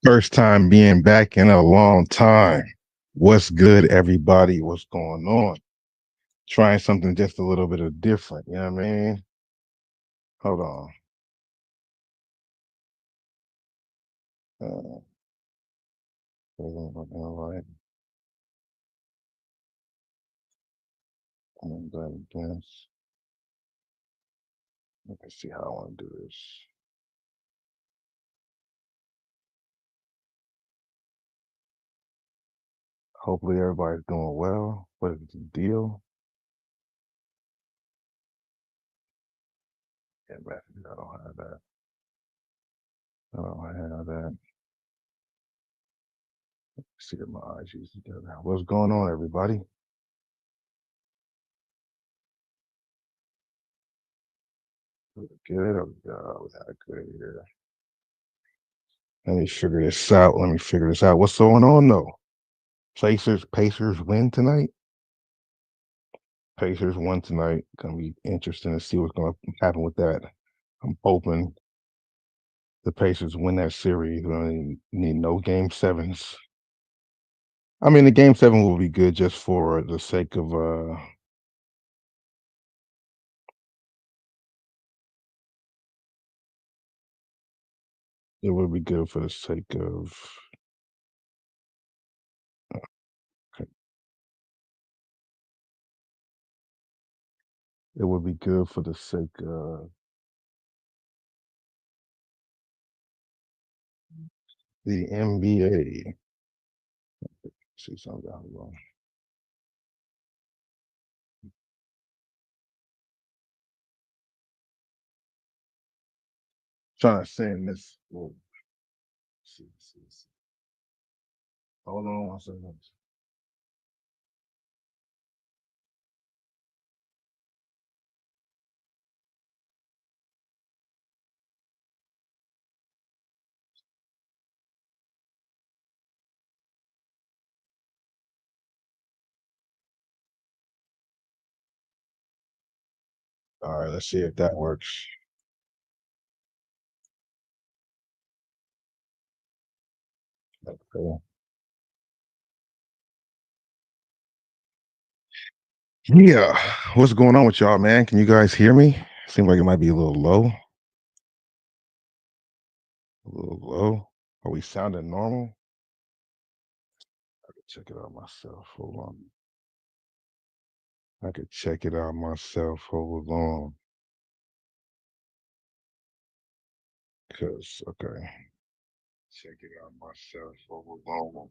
First time being back in a long time. What's good, everybody? What's going on? Trying something just a little bit of different. You know what I mean? Hold on. All right. I'm done this. Let me see how I want to do this. Hopefully, everybody's doing well. What is the deal? Yeah, messages. I don't have that. I don't have that. Let's see if my eyes use together. What's going on, everybody? Good. We had a good year. Let me figure this out. Let me figure this out. What's going on though? Pacers win tonight. Pacers won tonight. Gonna be interesting to see what's gonna happen with that. I'm hoping the Pacers win that series. We don't need no game sevens. I mean, the game seven will be good just for the sake of it will be good for the sake of okay, it would be good for the sake of the NBA. See something down below. Trying to send this. Whoa, see. Hold on one second. All right, let's see if that works. Okay. Yeah. What's going on with y'all, man? Can you guys hear me? Seems like it might be a little low. A little low. Are we sounding normal? I could check it out myself. Hold on. I could check it out myself. Hold on. Okay. Check it out myself. Hold on.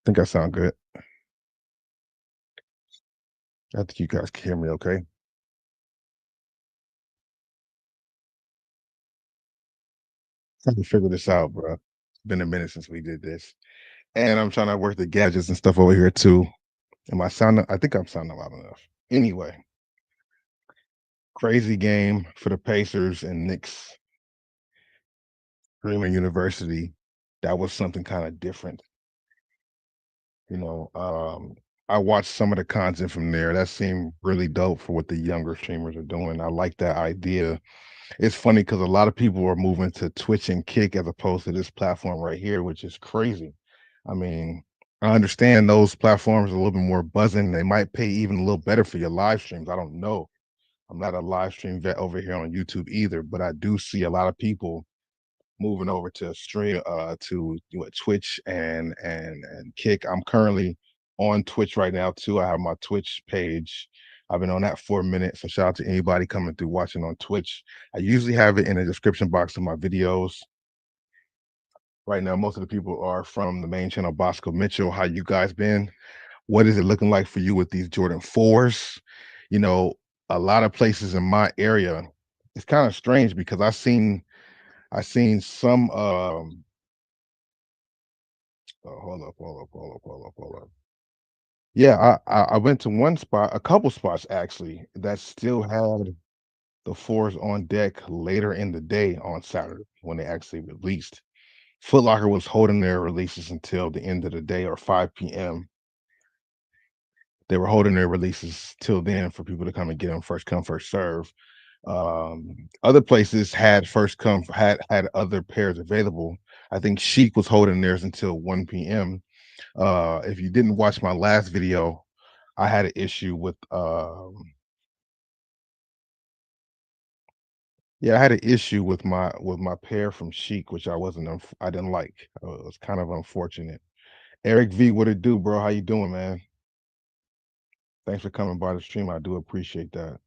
Think I sound good. I think you guys can hear me okay. Trying to figure this out, bro. It's been a minute since we did this. And I'm trying to work the gadgets and stuff over here too. Am I sounding? I think I'm sounding loud enough. Anyway, crazy game for the Pacers and Knicks Dreamer University. That was something kind of different. You know, I watched some of the content from there. That seemed really dope for what the younger streamers are doing. I like that idea. It's funny because a lot of people are moving to Twitch and Kick as opposed to this platform right here, which is crazy. I mean, I understand those platforms are a little bit more buzzing. They might pay even a little better for your live streams. I don't know. I'm not a live stream vet over here on YouTube either, but I do see a lot of people moving over to stream to what Twitch and Kick. I'm currently on Twitch right now too. I have my Twitch page. I've been on that for a minute. So shout out to anybody coming through watching on Twitch. I usually have it in the description box of my videos. Right now, most of the people are from the main channel, Bosco Mitchell. How you guys been? What is it looking like for you with these Jordan 4s? You know, a lot of places in my area, it's kind of strange because I seen some oh, hold up. Yeah, I went to one spot, a couple spots actually, that still had the fours on deck later in the day on Saturday when they actually released. Foot Locker was holding their releases until the end of the day or 5 p.m. They were holding their releases till then for people to come and get them first come, first serve. Other places had first come had other pairs available. I think Sheik was holding theirs until 1 p.m. If you didn't watch my last video, I had an issue with yeah, I had an issue with my pair from Sheik, which I didn't like. It was kind of unfortunate. Eric V, what it do, bro? How you doing, man? Thanks for coming by the stream. I do appreciate that.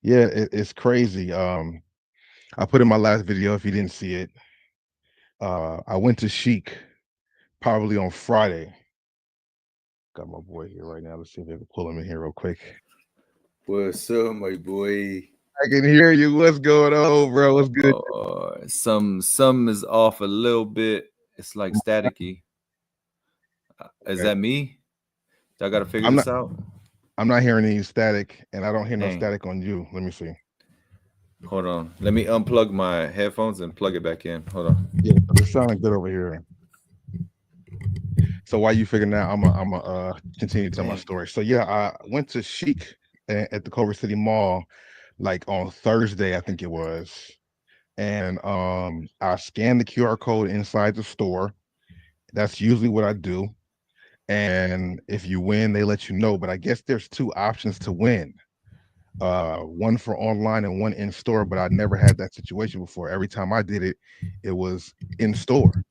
Yeah, it's crazy. I put in my last video if you didn't see it. I went to Chic probably on Friday. Got my boy here right now. Let's see if I can pull him in here real quick. What's up, my boy? I can hear you. What's going on, bro? What's good? Some is off a little bit. It's like staticky. Is Okay. that me? I got to figure I'm this not out. I'm not hearing any static, and I don't hear no Dang. static on you. Let me see. Hold on. Let me unplug my headphones and plug it back in. Hold on. Yeah, 'cause it's sounding good over here. So while you figuring that, I'm continue to tell my Dang. story. So yeah, I went to Chic at the Culver City Mall like on Thursday, I think it was. And I scanned the QR code inside the store. That's usually what I do. And if you win, they let you know. But I guess there's two options to win. One for online and one in store, but I never had that situation before. Every time I did it, it was in store.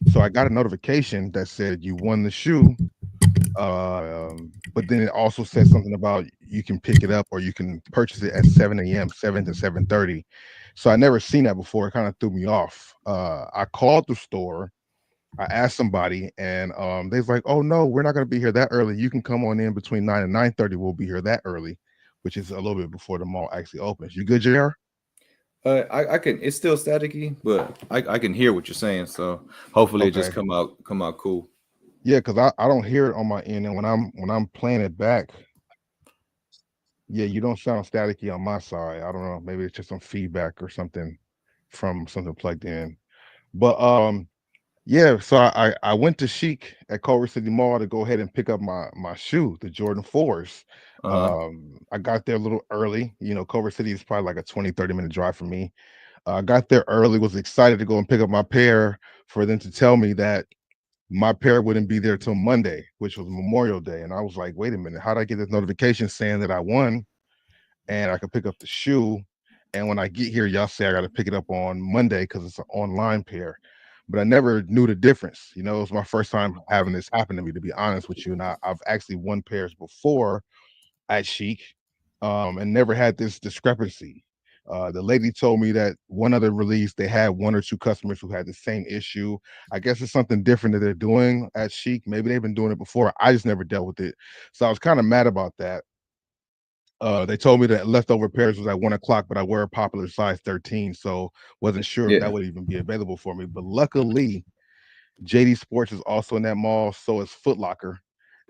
So I got a notification that said you won the shoe. But then it also said something about you can pick it up or you can purchase it at 7 a.m., 7 to 7:30. So I never seen that before. It kind of threw me off. I called the store. I asked somebody, and they was like, "Oh no, we're not going to be here that early. You can come on in between 9 and 9:30. We'll be here that early, which is a little bit before the mall actually opens. You good, JR? I can. It's still staticky, but I can hear what you're saying. So hopefully it just Okay. come out cool. Yeah, because I don't hear it on my end, and when I'm playing it back, yeah, you don't sound staticky on my side. I don't know. Maybe it's just some feedback or something from something plugged in. But yeah, so I went to Chic at Culver City Mall to go ahead and pick up my shoe, the Jordan 4s. Uh huh. I got there a little early. You know, Culver City is probably like a 20-30 minute drive from me. I got there early, was excited to go and pick up my pair for them to tell me that my pair wouldn't be there till Monday, which was Memorial Day. And I was like, wait a minute, how did I get this notification saying that I won and I could pick up the shoe? And when I get here, y'all say I got to pick it up on Monday because it's an online pair. But I never knew the difference. You know, it was my first time having this happen to me, to be honest with you. And I've actually won pairs before at Chic, and never had this discrepancy. The lady told me that one other release, they had one or two customers who had the same issue. I guess it's something different that they're doing at Chic. Maybe they've been doing it before. I just never dealt with it. So I was kind of mad about that. They told me that leftover pairs was at 1 o'clock, but I wear a popular size 13, so wasn't sure if that Yeah. would even be available for me. But luckily, JD Sports is also in that mall, so is Foot Locker.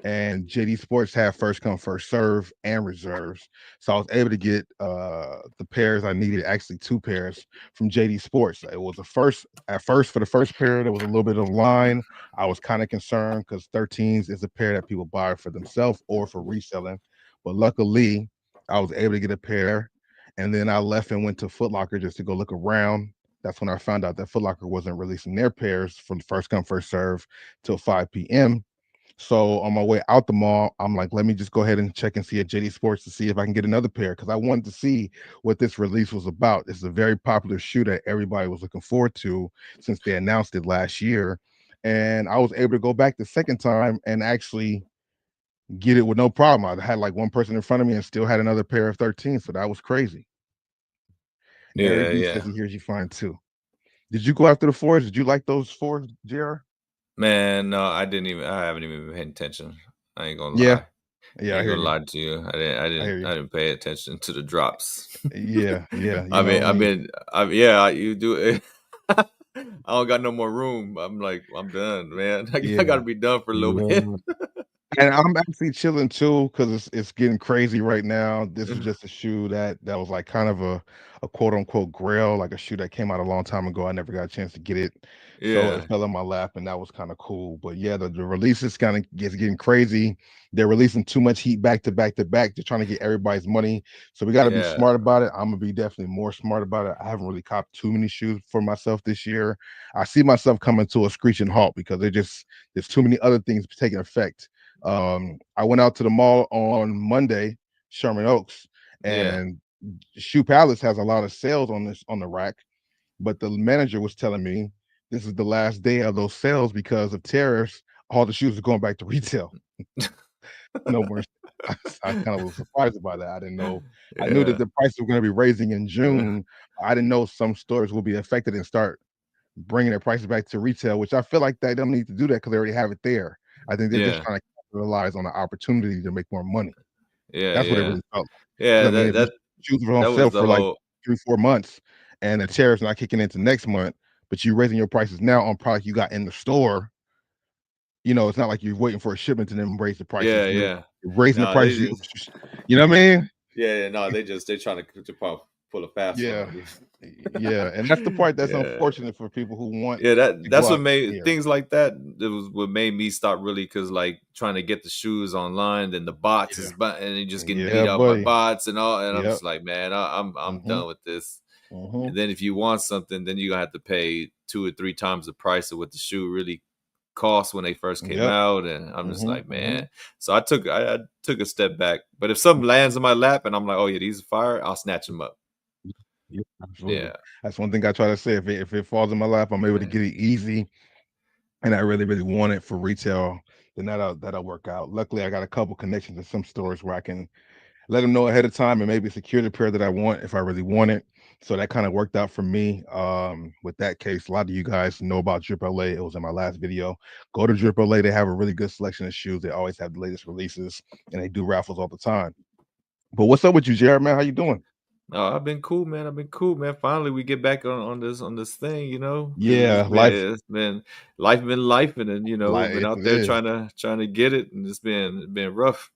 And JD Sports have first come, first serve and reserves. So I was able to get the pairs I needed, actually two pairs from JD Sports. It was a first at first for the first pair, there was a little bit of line. I was kind of concerned because 13s is a pair that people buy for themselves or for reselling. But luckily, I was able to get a pair. And then I left and went to Foot Locker just to go look around. That's when I found out that Foot Locker wasn't releasing their pairs from first come, first serve till 5 p.m. So on my way out the mall, I'm like, let me just go ahead and check and see at JD Sports to see if I can get another pair because I wanted to see what this release was about. It's a very popular shoe that everybody was looking forward to since they announced it last year. And I was able to go back the second time and actually get it with no problem. I had like one person in front of me and still had another pair of 13. So that was crazy. Eric Yeah. V says Yeah. he hears you fine too. Did you go after the fours? Did you like those fours, JR? Man, no, I didn't even. I haven't even been paying attention. I ain't gonna Yeah. lie. I Yeah, I ain't hear gonna you. lie to you. I didn't. I I hear didn't. you. I didn't pay attention to the drops. Yeah, yeah. You I know mean, I've me. been. Yeah, you do it. I don't got no more room. I'm like, I'm done, man. I Yeah. gotta be done for a little bit. Yeah. And I'm actually chilling too because it's getting crazy right now. This is just a shoe that was like kind of a quote unquote grail, like a shoe that came out a long time ago. I never got a chance to get it, so it Yeah, fell in my lap, and that was kind of cool. But yeah, the releases kind of gets getting crazy. They're releasing too much heat back to back to back. They're trying to get everybody's money, so we got to be yeah, smart about it. I'm gonna be definitely more smart about it. I haven't really copped too many shoes for myself this year. I see myself coming to a screeching halt because there's too many other things taking effect. I went out to the mall on Monday, Sherman Oaks, yeah. and Shoe Palace has a lot of sales on this on the rack. But the manager was telling me this is the last day of those sales because of tariffs. All the shoes are going back to retail. No more. I kind of was surprised about that. I didn't know. I knew that Yeah, the prices were going to be raising in June. I didn't know some stores will be affected and start bringing their prices back to retail, which I feel like they don't need to do that because they already have it there. I think they're just yeah, trying to capitalize on the opportunity to make more money. yeah, That's what it yeah, really felt like. yeah. 'Cause I mean, That if these that shoes were on that was sale the for like whole. 3, 4 months and the tariffs not kicking into next month, but you raising your prices now on product you got in the store, it's not like you're waiting for a shipment to then raise the Yeah, prices. You're yeah. raising the No, they prices. just. You know what I mean? Yeah, yeah. No, they trying to pull a fast one Yeah. on you. Yeah, and that's the part that's Yeah. unfortunate for people who want Yeah, to that's go what out made here. things like that. It was what made me stop really because like trying to get the shoes online, then the bots Yeah. is and you just getting beat Yeah, out by buddy. bots and all, and I'm Yep. just like, man, I'm Mhm. done with this. Mhm. And then if you want something, then you gonna have to pay 2 or 3 times the price of what the shoe really cost when they first came Yep. out, and I'm just Mhm. like, man. Mhm. So I took a step back. But if something lands in my lap and I'm like, oh yeah, these are fire, I'll snatch them up. Yeah, absolutely. Yeah, That's one thing I try to say. If it falls in my lap, I'm able to yeah. get it easy, and I really, really want it for retail, then that'll work out. Luckily, I got a couple connections to some stores where I can let them know ahead of time and maybe secure the pair that I want if I really want it. So that kind of worked out for me. With that case, a lot of you guys know about Drip LA. It was in my last video. Go to Drip LA. They have a really good selection of shoes. They always have the latest releases, and they do raffles all the time. But what's up with you, Jared, man? How you doing? No, I've been cool, man. I've been cool, man. Finally, we get back on this thing, because Yeah, life, it's been life been life, and then like been it out there is. trying to get it, and it's been rough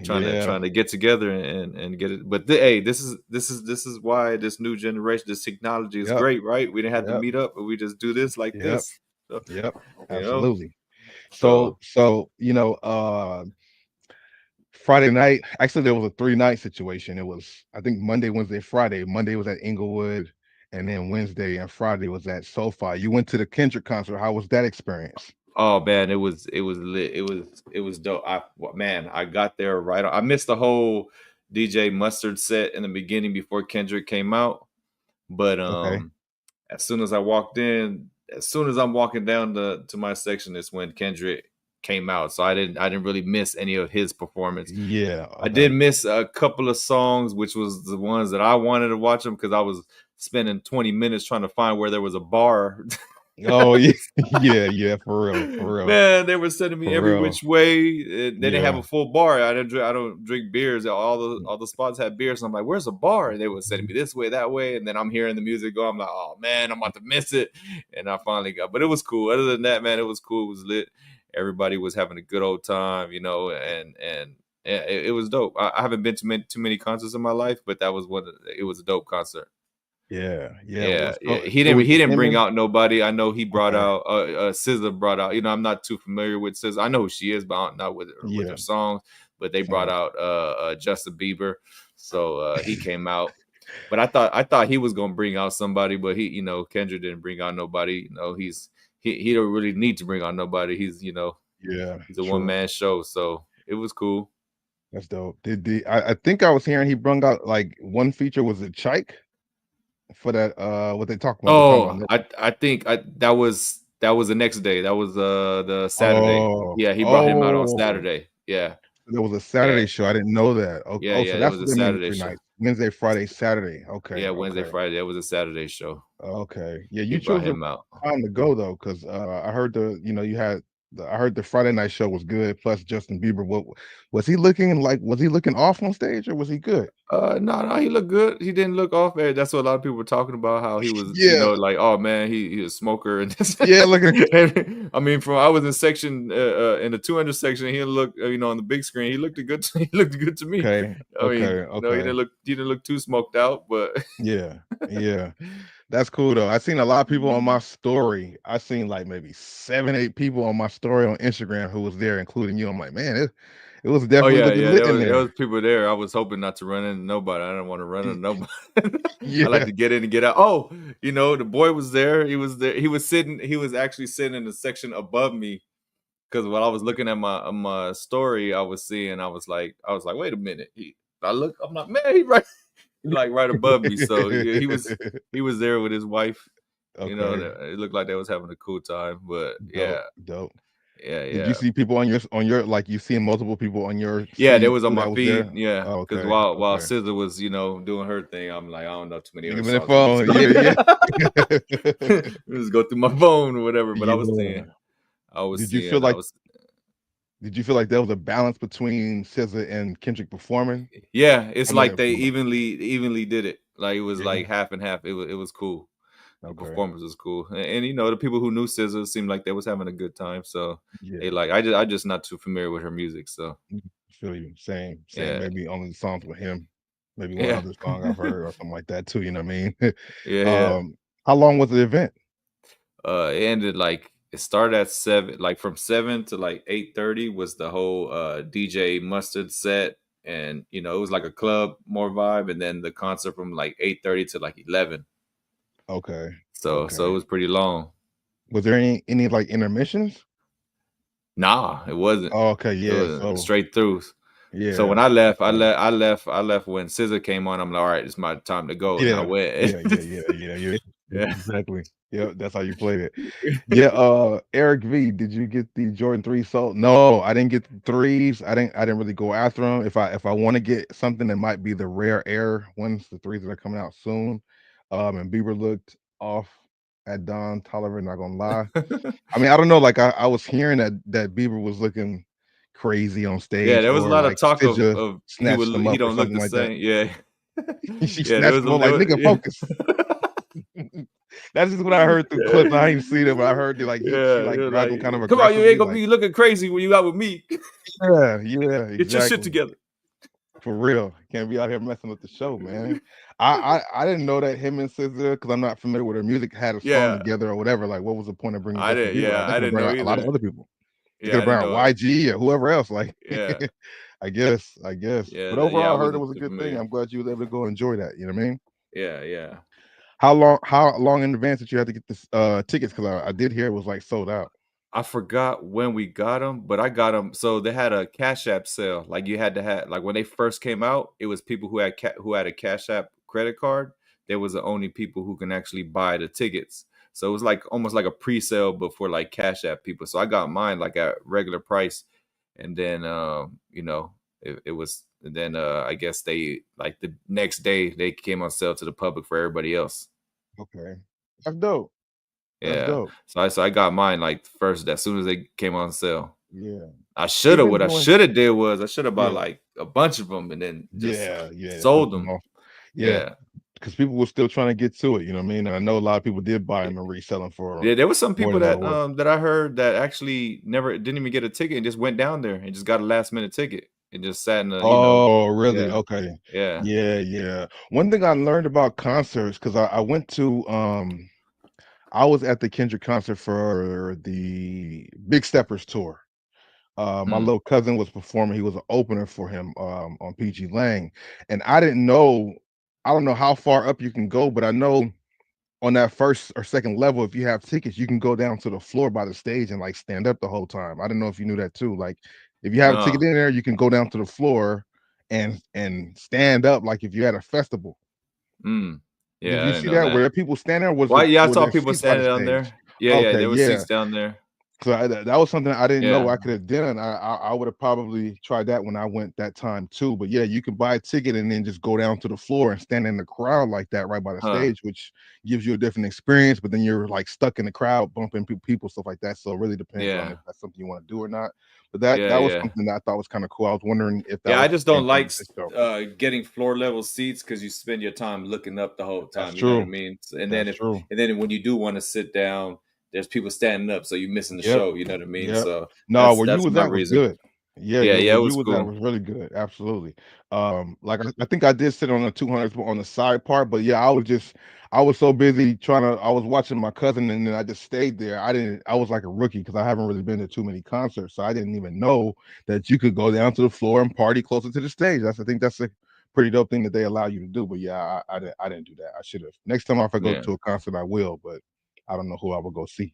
Yeah, trying to get together and get it. But hey, this is why this new generation, this technology is yep, great, right? We didn't have to yep, meet up, but we just do this like yep, this, so, yep, you know. absolutely. So, So so Friday night, actually, there was a 3-night situation. It was, I think, Monday, Wednesday, Friday. Monday was at Inglewood, and then Wednesday and Friday was at SoFi. You went to the Kendrick concert. How was that experience? oh man, it was lit. It was dope. Man, I got there right on. I missed the whole DJ Mustard set in the beginning before Kendrick came out, but Okay. as soon as I walked in, as soon as I'm walking down to my section, is when Kendrick came out. So I didn't really miss any of his performance. Yeah. I did Okay. miss a couple of songs, which was the ones that I wanted to watch them because I was spending 20 minutes trying to find where there was a bar. Oh yeah, yeah, yeah. For real, for real, Man, they were sending me for every real. which way. They didn't have Yeah. a full bar. I don't drink beers. All the spots had beers. And I'm like, where's the bar? And they were sending me this way, that way. And then I'm hearing the music go. I'm like, oh man, I'm about to miss it. And I finally got. But it was cool. Other than that, man, it was cool. It was lit. Everybody was having a good old time, and yeah, it was dope. I haven't been to too many concerts in my life, but that was one. It was a dope concert. Yeah, yeah. Yeah, Well, yeah. so He so didn't was he you didn't bring aiming? out nobody. I know he brought Okay. out SZA brought out. I'm not too familiar with SZA. I know who she is, but I'm not with her Yeah. songs. But they brought Same. out Justin Bieber, so he came out. But I thought he was gonna bring out somebody, but Kendrick didn't bring out nobody. He don't really need to bring out nobody. Yeah. He's a one True. man show, so it was cool. That's dope. I think I was hearing he brung out like one feature was a Chike for that what they talk about. They're talking about Oh, I think that was the next day. That was the Saturday. oh, Yeah, he brought him out on oh, Saturday. Yeah, there was a yeah, Saturday show. I didn't know that. Oh, yeah, oh, so yeah. That that's was what a they mean the Saturday 3 show. nights. Wednesday, Friday, Saturday. Okay, Yeah, Wednesday, okay, Friday. That was a Saturday show. okay. Yeah, He you brought chose the him out. time to go though, because I heard you had I heard the Friday night show was good. Plus Justin Bieber. What was he looking like? Was he looking off on stage or was he good? No, he looked good. He didn't look off bad. That's what a lot of people were talking about, how he was, Yeah, like, oh man, he a smoker and this. yeah. Looking And, I mean, from I was in section in the 200 section, he looked, on the big screen, he looked good. He looked good to me. okay, I mean, okay, okay. he didn't look too smoked out, but Yeah, yeah. That's cool though. I seen a lot of people on my story. I seen like maybe 7, 8 people on my story on Instagram who was there, including you. I'm like, man, it was oh definitely yeah, looking yeah, lit in there there. was people there. I was hoping not to run into nobody. I didn't want to run into nobody. I like Yeah. to get in and get out. Oh, the boy was there. He was there. He was sitting. He was actually sitting in the section above me. Because while I was looking at my story, I was like, wait a minute. I'm like, man, he right, like right above me. So yeah, he was there with his wife. Okay. It looked like they was having a cool time. But yeah, Dope, dope. yeah, Did you yeah. see people on your like you seeing multiple people on your Yeah, they feed was on too my that was feed. there? Yeah, Oh, because okay, while okay. SZA was, doing her thing, I'm like, I don't know too many other Niggas in their songs. Let me just phone. go, Yeah, yeah. let me just go through my phone or whatever. But Yeah. Did you feel I like was, did you feel like there was a balance between SZA and Kendrick performing? yeah. It's I mean, like they evenly did it. Like it was yeah. like half and half. It was cool. The Okay. performance was cool, and the people who knew SZA seemed like they was having a good time. So they Yeah. like, I just not too familiar with her music. So Feel you. Same, same. yeah, Maybe only the songs with him. Maybe one yeah, other song I've heard or something like that too. You know what I mean? yeah, yeah. How long was the event? It ended like it started at 7, like from 7 to like 8:30 was the whole DJ Mustard set, and it was like a club more vibe, and then the concert from like 8:30 to like 11. Okay. So it Okay. was pretty long. Was there any like intermissions? Nah, it wasn't. Oh, okay. It Yeah. was So straight through. So when yeah. I left, Okay. I left when SZA came on. I'm like, all right, it's my time to go, and I Yeah. went. Yeah. Yeah. Yeah. Yeah. Yeah. Yeah. Exactly. Yeah. That's how you played it. Yeah. Eric V, did you get the Jordan 3 Soul? No, I didn't get the threes. I didn't really go after them. If I want to get something that might be the rare air ones, the threes that are coming out soon. And Bieber looked off at Don Tolliver, not gonna lie. I mean, I don't know, like I was hearing that Bieber was looking crazy on Yeah, stage, there was a or lot of like talk of Sidja snatched him he up or don't look something the like that. same. Yeah. She Yeah, snatched him up there like was nigga yeah. focus. That's just what I heard through Yeah. clips. I ain't seen it, but I heard that like she Yeah, like you're grabbed like, him kind of "Come on, you ain't aggressively, gonna like, be looking crazy when you out with me. yeah, yeah, Get your shit exactly. together." For real. Can't be out here messing with the show, man. I didn't know that him and SZA, because I'm not familiar with her music, had a song Yeah. together or whatever. Like, what was the point of bringing I Justin didn't Bieber out? yeah, They I could have didn't brought know out a lot of either. other people. They could Yeah, have I didn't brought out know. YG or whoever else. Like, Yeah. I guess, I guess. Yeah, But yeah, I overall, I heard it wasn't was a too good thing. familiar. I'm glad you was able to go enjoy that. You know what I mean? Yeah, yeah. How long in advance did you have to get this tickets? Because I did hear it was like sold out. I forgot when we got them, but I got them. So they had a Cash App sale. Like you had to have, like when they first came out, it was people who had a Cash App credit card. They was the only people who can actually buy the tickets. So it was like almost like a pre-sale, but for like Cash App people. So I got mine like at regular price, and then it was. And then I guess they like the next day they came on sale to the public for everybody else. Okay. That's dope. That's Yeah. dope. So I got mine like first as soon as they came on sale. Yeah. I shoulda Even what I doing shoulda did was I shoulda bought yeah. like a bunch of them and then just Yeah, yeah, flip sold them them. off. Yeah, Yeah. because people were still trying to get to it, you know what I mean? And I know a lot of people did buy them and resell them for Yeah, there was some more people than what it was. that I heard that actually never didn't even get a ticket and just went down there and just got a last minute ticket and just sat in the, Oh, really? yeah, Okay. yeah. Yeah, yeah. One thing I learned about concerts, because I went to I was at the Kendrick concert for the Big Steppers tour. My Mm, little cousin was performing. He was an opener for him on PG Lang. And I don't know how far up you can go, but I know on that first or second level, if you have tickets, you can go down to the floor by the stage and like stand up the whole time. I don't know if you knew that too. Like if you have a ticket no. in there, you can go down to the floor and stand up like if you had a festival. Mm. Did Yeah, I you didn't see know that that. where people stand there? Was Why, the yeah, I were saw there people seats by the standing down stage? there. Yeah, yeah, Okay, there was yeah. seats down there. So that was something I didn't know Yeah, I could have done. I would have probably tried that when I went that time too. But yeah, you can buy a ticket and then just go down to the floor and stand in the crowd like that right by the huh? stage, which gives you a different experience. But then you're like stuck in the crowd, bumping people, stuff like that. So it really depends on Yeah, if that's something you want to do or not. But yeah, that was yeah. something that I thought was kind of cool. I was wondering if that Yeah, I was the just same don't thing like with this show. getting floor level seats because you spend your time looking up the whole That's time. You know what I true. mean? That's true. And then when you do want to sit down, there's people standing up, so you're missing the Yep. show. You know what I mean? Yep. So No, where you that's was my at was reason. good. Yeah, Yeah, yeah, where it you was was at cool. was really good. Absolutely. Like I think I did sit on the 200s on the side part, but yeah, I was so busy I was watching my cousin and then I just stayed there. I was like a rookie because I haven't really been to too many concerts, so I didn't even know that you could go down to the floor and party closer to the stage. I think that's a pretty dope thing that they allow you to do. But yeah, I didn't do that. I should have. Next time if I go Yeah, to a concert, I will, but I don't know who I will go see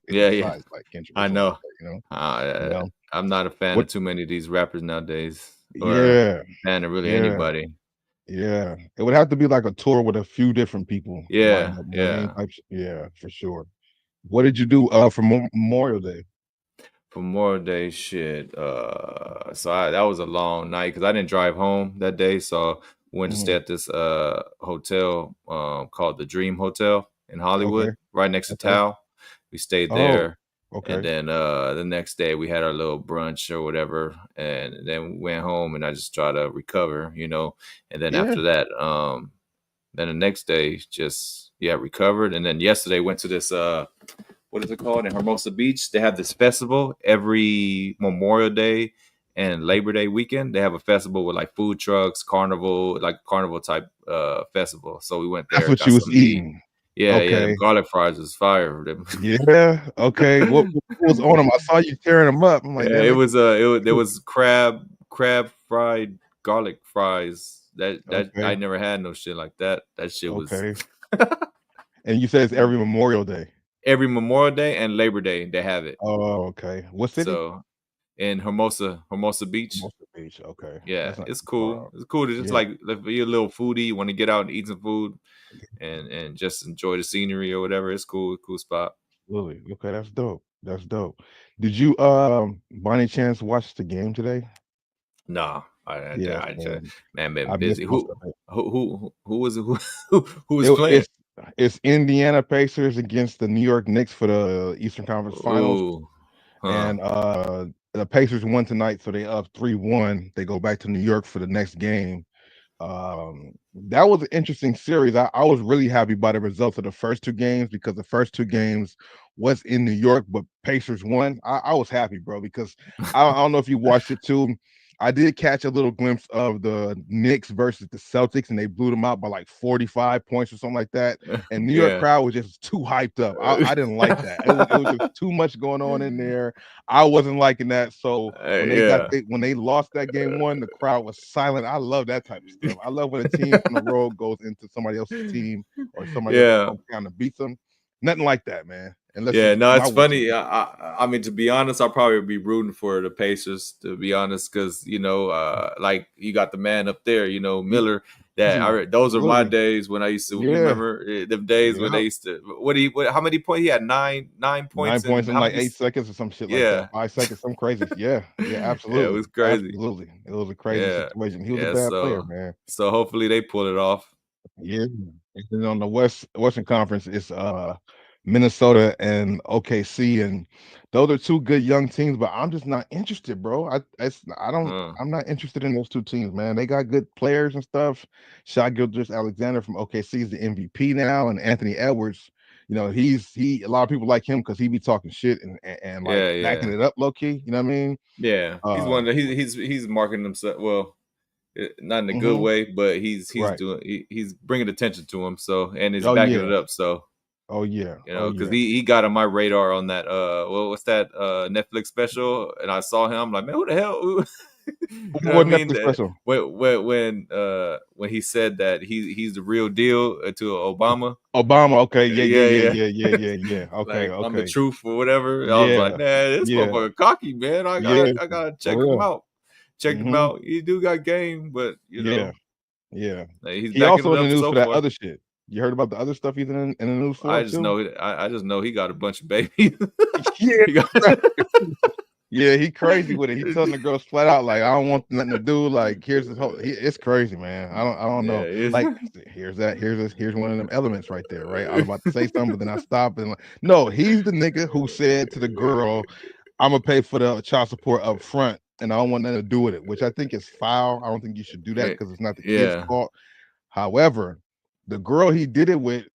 yeah, yeah. besides like Kendrick or I something like know. that, you know? You Uh, know? I'm not a fan What of too many of these rappers nowadays, or Yeah, fan of really yeah, anybody. yeah. It would have to be like a tour with a few different people lined Yeah, up, you know what I mean? yeah. Yeah, for sure. What did you do, for Memorial Day? For Memorial Day, shit. That was a long night because I didn't drive home that day, so went to stay Mhm. at this hotel called the Dream Hotel in Okay, Hollywood, right next to okay. Tao. We stayed Oh, there, and okay. then the next day we had our little brunch or whatever, and then we went home and I just tried to recover, and then Yeah. after that, then the next day just recovered, and then yesterday went to this what is it called in Hermosa Beach? They have this festival every Memorial Day and Labor Day weekend. They have a festival with like food trucks, carnival, like carnival type festival. So we went That's there, what got you was something to eat. eating. Yeah, yeah, them Okay. garlic fries was fire. Them. Yeah, okay. What was on them? I saw you tearing them up. I'm like, Yeah, "Damn, they there was crab fried garlic fries. That I Okay, never had no shit like that. That shit was okay." And you said it's every Memorial Day. every Memorial Day and Labor Day they have it. Oh, okay. What city? So in Hermosa Beach. Hermosa Beach, okay. Yeah, That's not it's too far cool. off. It's cool to just Yeah. like if you're a little foodie, you want to get out and eat some food and just enjoy the scenery or whatever. It's cool, cool spot. Absolutely. Okay, that's dope. That's dope. Did you, by any chance watch the game today? Nah, Yes, I just, man. man been I missed busy. most of it. Who was who was It playing? it's Indiana Pacers against the New York Knicks for the Eastern Conference Finals, Ooh, huh? and, the Pacers won tonight, so they up 3-1. They go back to New York for the next game. That was an interesting series. I was really happy by the results of the first two games because the first two games was in New York, but Pacers won. I was happy, bro, because I don't know if you watched it too. I did catch a little glimpse of the Knicks versus the Celtics, and they blew them out by like 45 points or something like that. And New York Yeah, crowd was just too hyped up. I didn't like that. It was just too much going on in there. I wasn't liking that. So yeah, when they lost that game one, the crowd was silent. I love that type of stuff. I love when a team on the road goes into somebody else's team or somebody else's yeah. hometown and beats them. Nothing like that, man. Unless Yeah, it's no, my it's worst funny. enemy. I mean, to be honest, I'll probably be rooting for the Pacers. To be honest, because like you got the man up there, Ye- Miller. That Easy. those are my Absolutely. days when I used to. You Yeah. remember them days when Yeah. they used to. How many points he had? Nine Nine points points and in how like many? 8 seconds or some shit like that. Yeah, 5 seconds, some crazy. Yeah. Yeah. yeah, it Absolutely. was crazy. Absolutely. It was a crazy Yeah, situation. He was a yeah. bad player, man. So hopefully they pull it off. Yeah, and then on the Western Conference, it's Minnesota and OKC, and those are two good young teams. But I'm just not interested, bro. Uh, I'm not interested in those two teams, man. They got good players and stuff. Shai Gilgeous-Alexander from OKC is the MVP now, and Anthony Edwards. He a lot of people like him because he be talking shit and like yeah, backing yeah, it up low key. You know what I mean? yeah. He's one. Um, Of the, he's marketing himself well. Not in a good mhm, way, but right. he's bringing attention to him. So and he's Oh backing yeah. it up. So Oh yeah. Oh because yeah. he got on my radar on that what's that Netflix special, and I saw him. I'm like, man, who the hell? You know what I What mean? Netflix special? When he said that he's the real deal to Obama. Obama, okay, yeah, yeah, Yeah, yeah, yeah. yeah, yeah, yeah, yeah. Okay, Like I'm the okay. truth or whatever. I was like, Yeah, man, this yeah, motherfucker cocky, man. yeah, I gotta for check him real. out. Check him Mhm. out. He do got game, but Yeah, yeah. like, he's He backing also it in the up news so for that far. other shit. You heard about the other stuff he's in the news for I just too? know I just know he got a bunch of babies. Yeah. He got Yeah, he crazy with it. He telling the girls flat out, like, I don't want nothing to do. Like, here's this whole. It's crazy, man. I don't know. Like, yeah, here's one of them elements right there, right? I was about to say something, but then I stopped and like, no, he's the nigga who said to the girl, "I'm gonna pay for the child support up front, and I don't want nothing to do with it," which I think is foul. I don't think you should do that yeah, because it's not the kid's yeah. fault. However, the girl he did it with,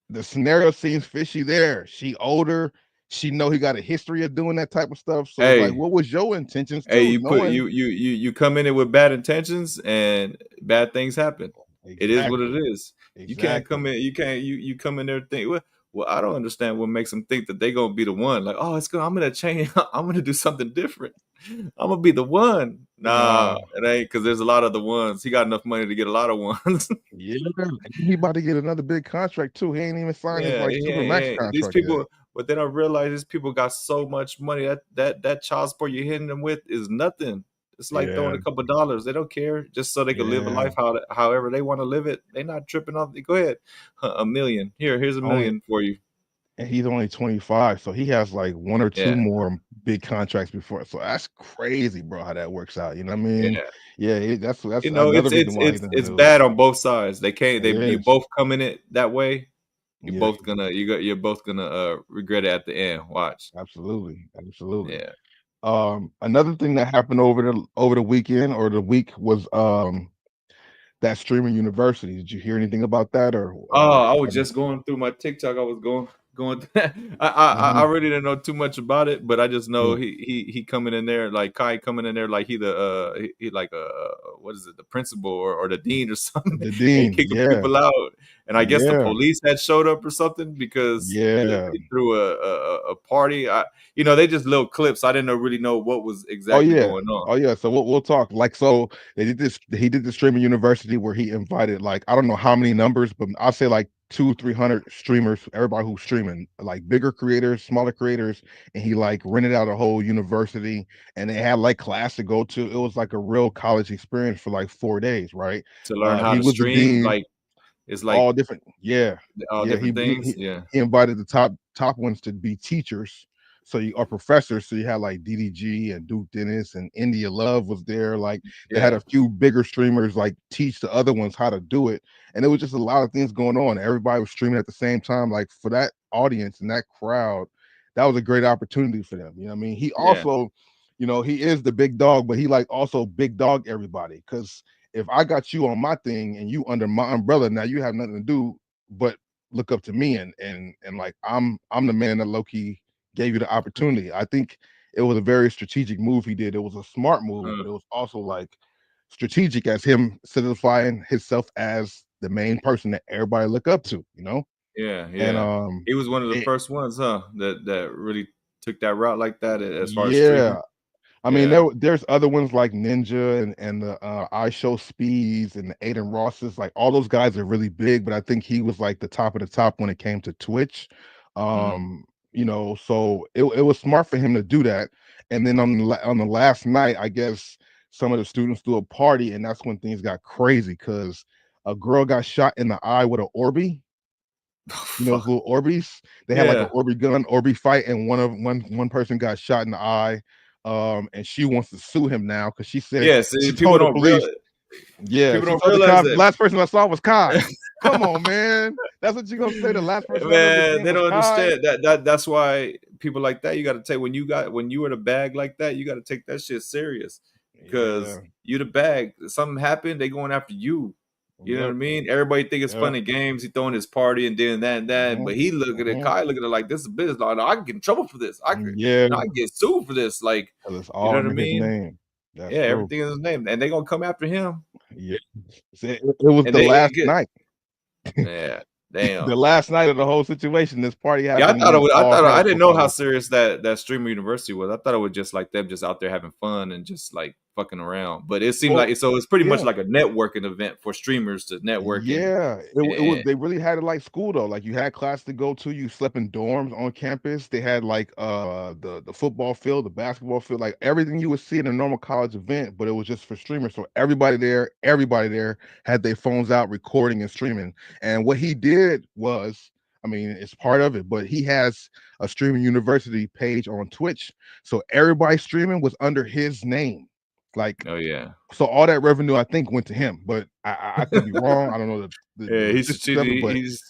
the scenario seems fishy there. She older. She know he got a history of doing that type of stuff. So it's like, Hey, what was your intentions hey, too? you put Knowing you come in it with bad intentions and bad things happen. It is what it exactly, is. You can't come exactly. in. You can't. You come in there and think. Well, I don't understand what makes them think that they gonna be the one. Like, oh, it's gonna. I'm gonna change. I'm gonna do something different. I'm gonna be the one. Nah, Nah, it ain't because there's a lot of the ones. He got enough money to get a lot of ones. yeah, he about to get another big contract too. He ain't even signed his Yeah, like super yeah, max yeah. These contract yet. people, but they don't realize these people got so much money that child support you're hitting them with is nothing. It's like throwing Yeah, a couple dollars. They don't care, just so they can live a yeah. life however they want to live it. They not tripping off. Go ahead, a million. Here's a Only million for you. and he's only 25, so he has like one or two Yeah, more big contracts before. So that's crazy, bro. How that works out. You know what I mean? yeah. Yeah, that's You know, another it's reason it's why he's it's in the it's news. bad on both sides. They can't. It You is. both come in it that way. Yeah, You're both gonna regret it at the end. Watch. absolutely, absolutely. Yeah. Another thing that happened over the weekend or the week was that streaming university. Did you hear anything about that or Oh, I was just going through my TikTok. I was going through that. I Mhm. really didn't know too much about it, but I just know Yeah, he coming in there like Kai coming in there like he like what is it, the principal or the dean or something, the and he dean. kicking Yeah, people out. And I guess the yeah, police had showed up or something because yeah. they threw a party. They just little clips. I didn't really know what was Oh exactly yeah. going on. Oh yeah. So we'll talk. Like so they did this, he did the streaming university where he invited like I don't know how many numbers, but I'll say like 200-300 streamers, everybody who's streaming, like bigger creators, smaller creators, and he like rented out a whole university and they had like class to go to. It was like a real college experience for like 4 days, right? To learn how He to was the stream, dean, like it's like all different. Yeah. all Yeah, different things. Yeah, he invited the top ones to be teachers, so you are professors. So you had like DDG and Duke Dennis and India Love was there. Like they had yeah, a few bigger streamers like teach the other ones how to do it, and it was just a lot of things going on. Everybody was streaming at the same time. Like for that audience and that crowd, that was a great opportunity for them. You know what I mean? He yeah. also, he is the big dog, but he like also big dog everybody because if I got you on my thing and you under my umbrella, now you have nothing to do but look up to me and like I'm the man that low key gave you the opportunity. I think it was a very strategic move he did. It was a smart move, Uh, but it was also like strategic as him solidifying himself as the main person that everybody look up to. yeah, And yeah. He was one of the it, first ones, huh? That really took that route like that as far as streaming. yeah, I mean, Yeah. there's other ones like Ninja and the I Show Speeds and the Aiden Rosses. Like all those guys are really big, but I think he was like the top of the top when it came to Twitch. Mm. So it was smart for him to do that. And then on the last night, I guess some of the students threw a party, and that's when things got crazy because a girl got shot in the eye with an Orby. Oh, Those fuck. little Orbeez. They had like an Yeah. Orby gun, Orby fight, and one person got shot in the eye. And she wants to sue him now because she said Yeah. See, she told the police, yeah, people she don't told the realize cops the that. last person I saw was Kai. Come on, man. That's what you gonna say. The last person I ever Man, seen they was don't Kai. understand that's why people like that, you got to take when you in a bag like that, you got to take that shit serious because Yeah. you the bag. Something happened, they going after you. You know what I Yep. mean? Everybody think it's Yep. funny games. He throwing his party and doing that and that, Hmm. but he look at it. Hmm. Kai look at it like this is business. Like, no, I can get in trouble for this. Yeah, I can get sued for this. Like, because it's you all know what I under his mean? name. That's Yeah, true. everything in his name, and they gonna come after him. Yeah. It was And the they last get night. yeah, damn. The last night of the whole situation. This party Yeah, happened, and then I didn't know how hell serious that streamer university was. I thought it was just like them just out there having fun and just like fucking around. But it seemed Well, like so it's pretty much yeah. like a networking event for streamers to network Yeah, it was and they really had it like school though. Like you had class to go to, you slept in dorms on campus. They had like the football field, the basketball field, like everything you would see in a normal college event, but it was just for streamers. So everybody there had their phones out recording and streaming. And what he did was, I mean, it's part of it, but he has a streaming university page on Twitch. So everybody streaming was under his name. Like oh yeah. so all that revenue, I think, went to him, but I could be wrong. I don't know the Yeah, he's logistics of it, strategic. but He's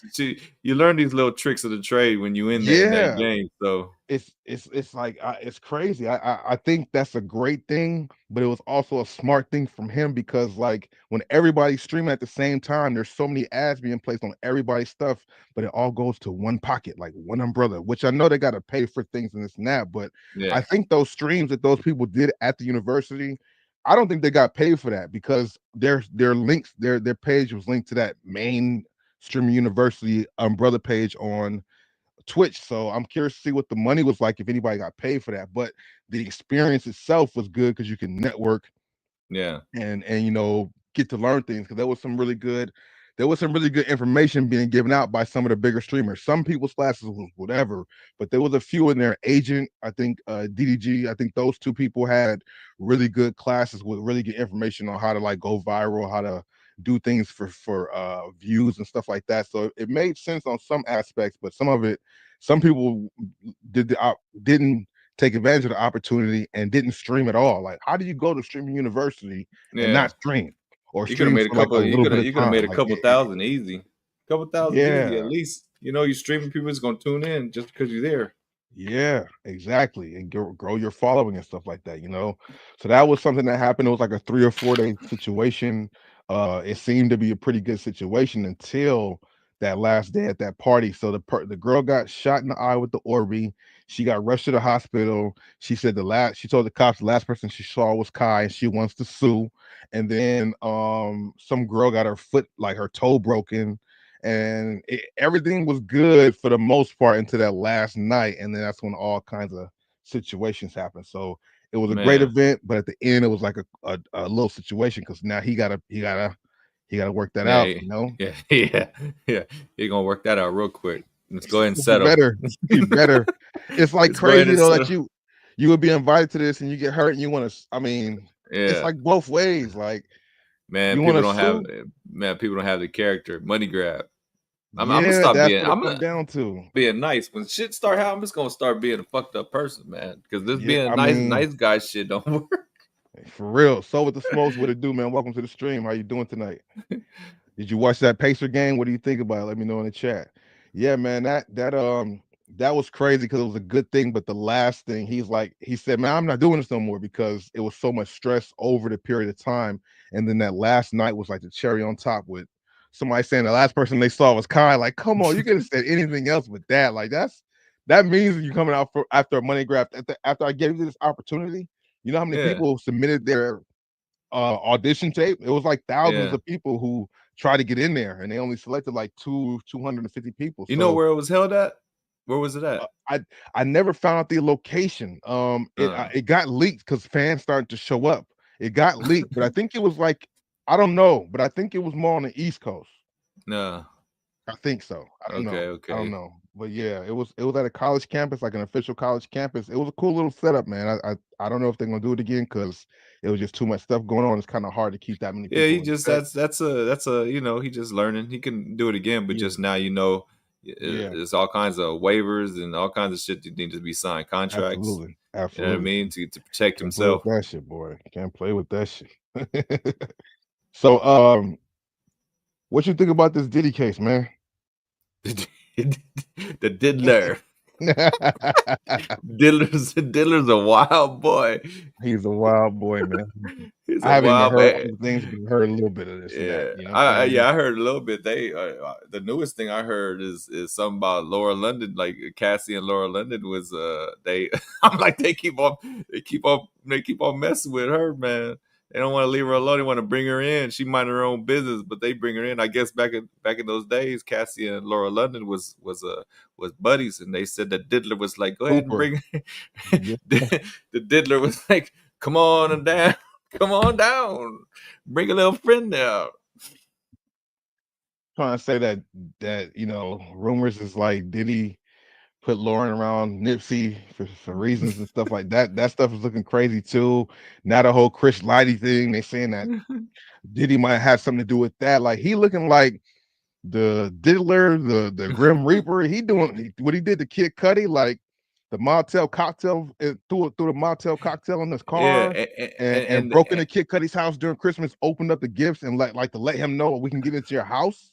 you learn these little tricks of the trade when you in that yeah, game. So it's like it's crazy. I think that's a great thing, but it was also a smart thing from him because like when everybody's streaming at the same time, there's so many ads being placed on everybody's stuff, but it all goes to one pocket, like one umbrella. Which I know they got to pay for things and this and that, but I yeah, think those streams that those people did at the university, I don't think they got paid for that because their links, their page was linked to that main streaming university umbrella page on Twitch. So I'm curious to see what the money was like if anybody got paid for that. But the experience itself was good because you can network yeah, and get to learn things because there was some really good information being given out by some of the bigger streamers. Some people's classes was whatever, but there was a few in there. Agent, I think, DDG, I think those two people had really good classes with really good information on how to like go viral, how to do things for views and stuff like that. So it made sense on some aspects, but some of it, some people didn't take advantage of the opportunity and didn't stream at all. Like, how do you go to streaming university and yeah. not stream or You could have stream made a for like a couple. little bit of You could have made time? a Like, couple thousand easy. Couple thousand easy at yeah, least. You know, you streaming people is gonna tune in just because you're there. yeah, exactly, and grow your following and stuff like that. So that was something that happened. It was like a 3 or 4 day situation. It seemed to be a pretty good situation until that last day at that party. So the girl got shot in the eye with the Orby. She got rushed to the hospital. She said she told the cops the last person she saw was Kai, and she wants to sue. And then some girl got her foot, like her toe broken, and everything was good for the most part into that last night, and then that's when all kinds of situations happened. So it was a great Man, event, but at the end it was like a little situation because now he gotta work that out, yeah, you know. yeah, yeah, yeah. You're gonna work that out real quick. Let's go ahead and He settle. better, he better. It's like Let's go ahead crazy and though that settle. you would be invited to this and you get hurt and you want to. I mean, it's Yeah, like both ways. Like man. you want People to don't have sue. man. People don't have the character. Money grab. I'm gonna Yeah, stop that's being. what it come down to. Being nice. When shit start happening, I'm just gonna start being a fucked up person, man. Because this Yeah, being I nice, mean, nice guy shit don't work. for real. So with the smokes, what it do, man? Welcome to the stream. How you doing tonight? Did you watch that Pacer game? What do you think about it? Let me know in the chat. Yeah, man, that was crazy because it was a good thing, but the last thing he said, man, I'm not doing this no more because it was so much stress over the period of time. And then that last night was like the cherry on top with somebody saying the last person they saw was Kai. Like, come on, you could have said anything else but that. Like, that means that you're coming out for after a money grab. After I gave you this opportunity, you know how many Yeah, people submitted their audition tape? It was like thousands yeah. of people who tried to get in there, and they only selected like 250 people. You know So where it was held at? Where was it uh, at? I I never found out the location. It got leaked because fans started to show up. It got leaked, but I think it was like I don't know, but I think it was more on the East Coast. No. I think so. I don't know. Okay, I don't okay. know. But yeah, it was at a college campus, like an official college campus. It was a cool little setup, man. I don't know if they're gonna do it again because it was just too much stuff going on. It's kind of hard to keep that many Yeah, he people in just check. that's a he just learning. He can do it again, but Yeah, just now yeah, there's all kinds of waivers and all kinds of shit that need to be signed, contracts. absolutely, You know what I absolutely. mean to protect Can't play with himself. that shit, boy. Can't play with that shit. So, what you think about this Diddy case, man? The diddler. Diddler's a wild boy. He's a wild boy, man. He's I a haven't even wild heard boy. all the things, but heard a little bit of this and that. Yeah, You know what I'm saying? yeah, I heard a little bit. They the newest thing I heard is something about Laura London, like Cassie and Laura London was they. I'm like they keep on messing with her, man. They don't want to leave her alone. They want to bring her in. She mind her own business, but they bring her in. I guess back in those days, Cassie and Laura London was buddies, and they said that Diddler was like, go ahead and Super. bring. Yeah. The Diddler was like, come on and down. Come on down. Bring a little friend out. Trying to say that rumors is like Diddy put Lauren around Nipsey for reasons and stuff like that. That stuff is looking crazy too. Now the whole Chris Lighty thing, they saying that Diddy might have something to do with that. Like he looking like the diddler, the Grim Reaper. He doing what he did to Kid Cudi, like the Motel cocktail, threw the Motel cocktail in his Yeah, car and broke into Kid Cudi's house during Christmas, opened up the gifts and like to let him know we can get into your house.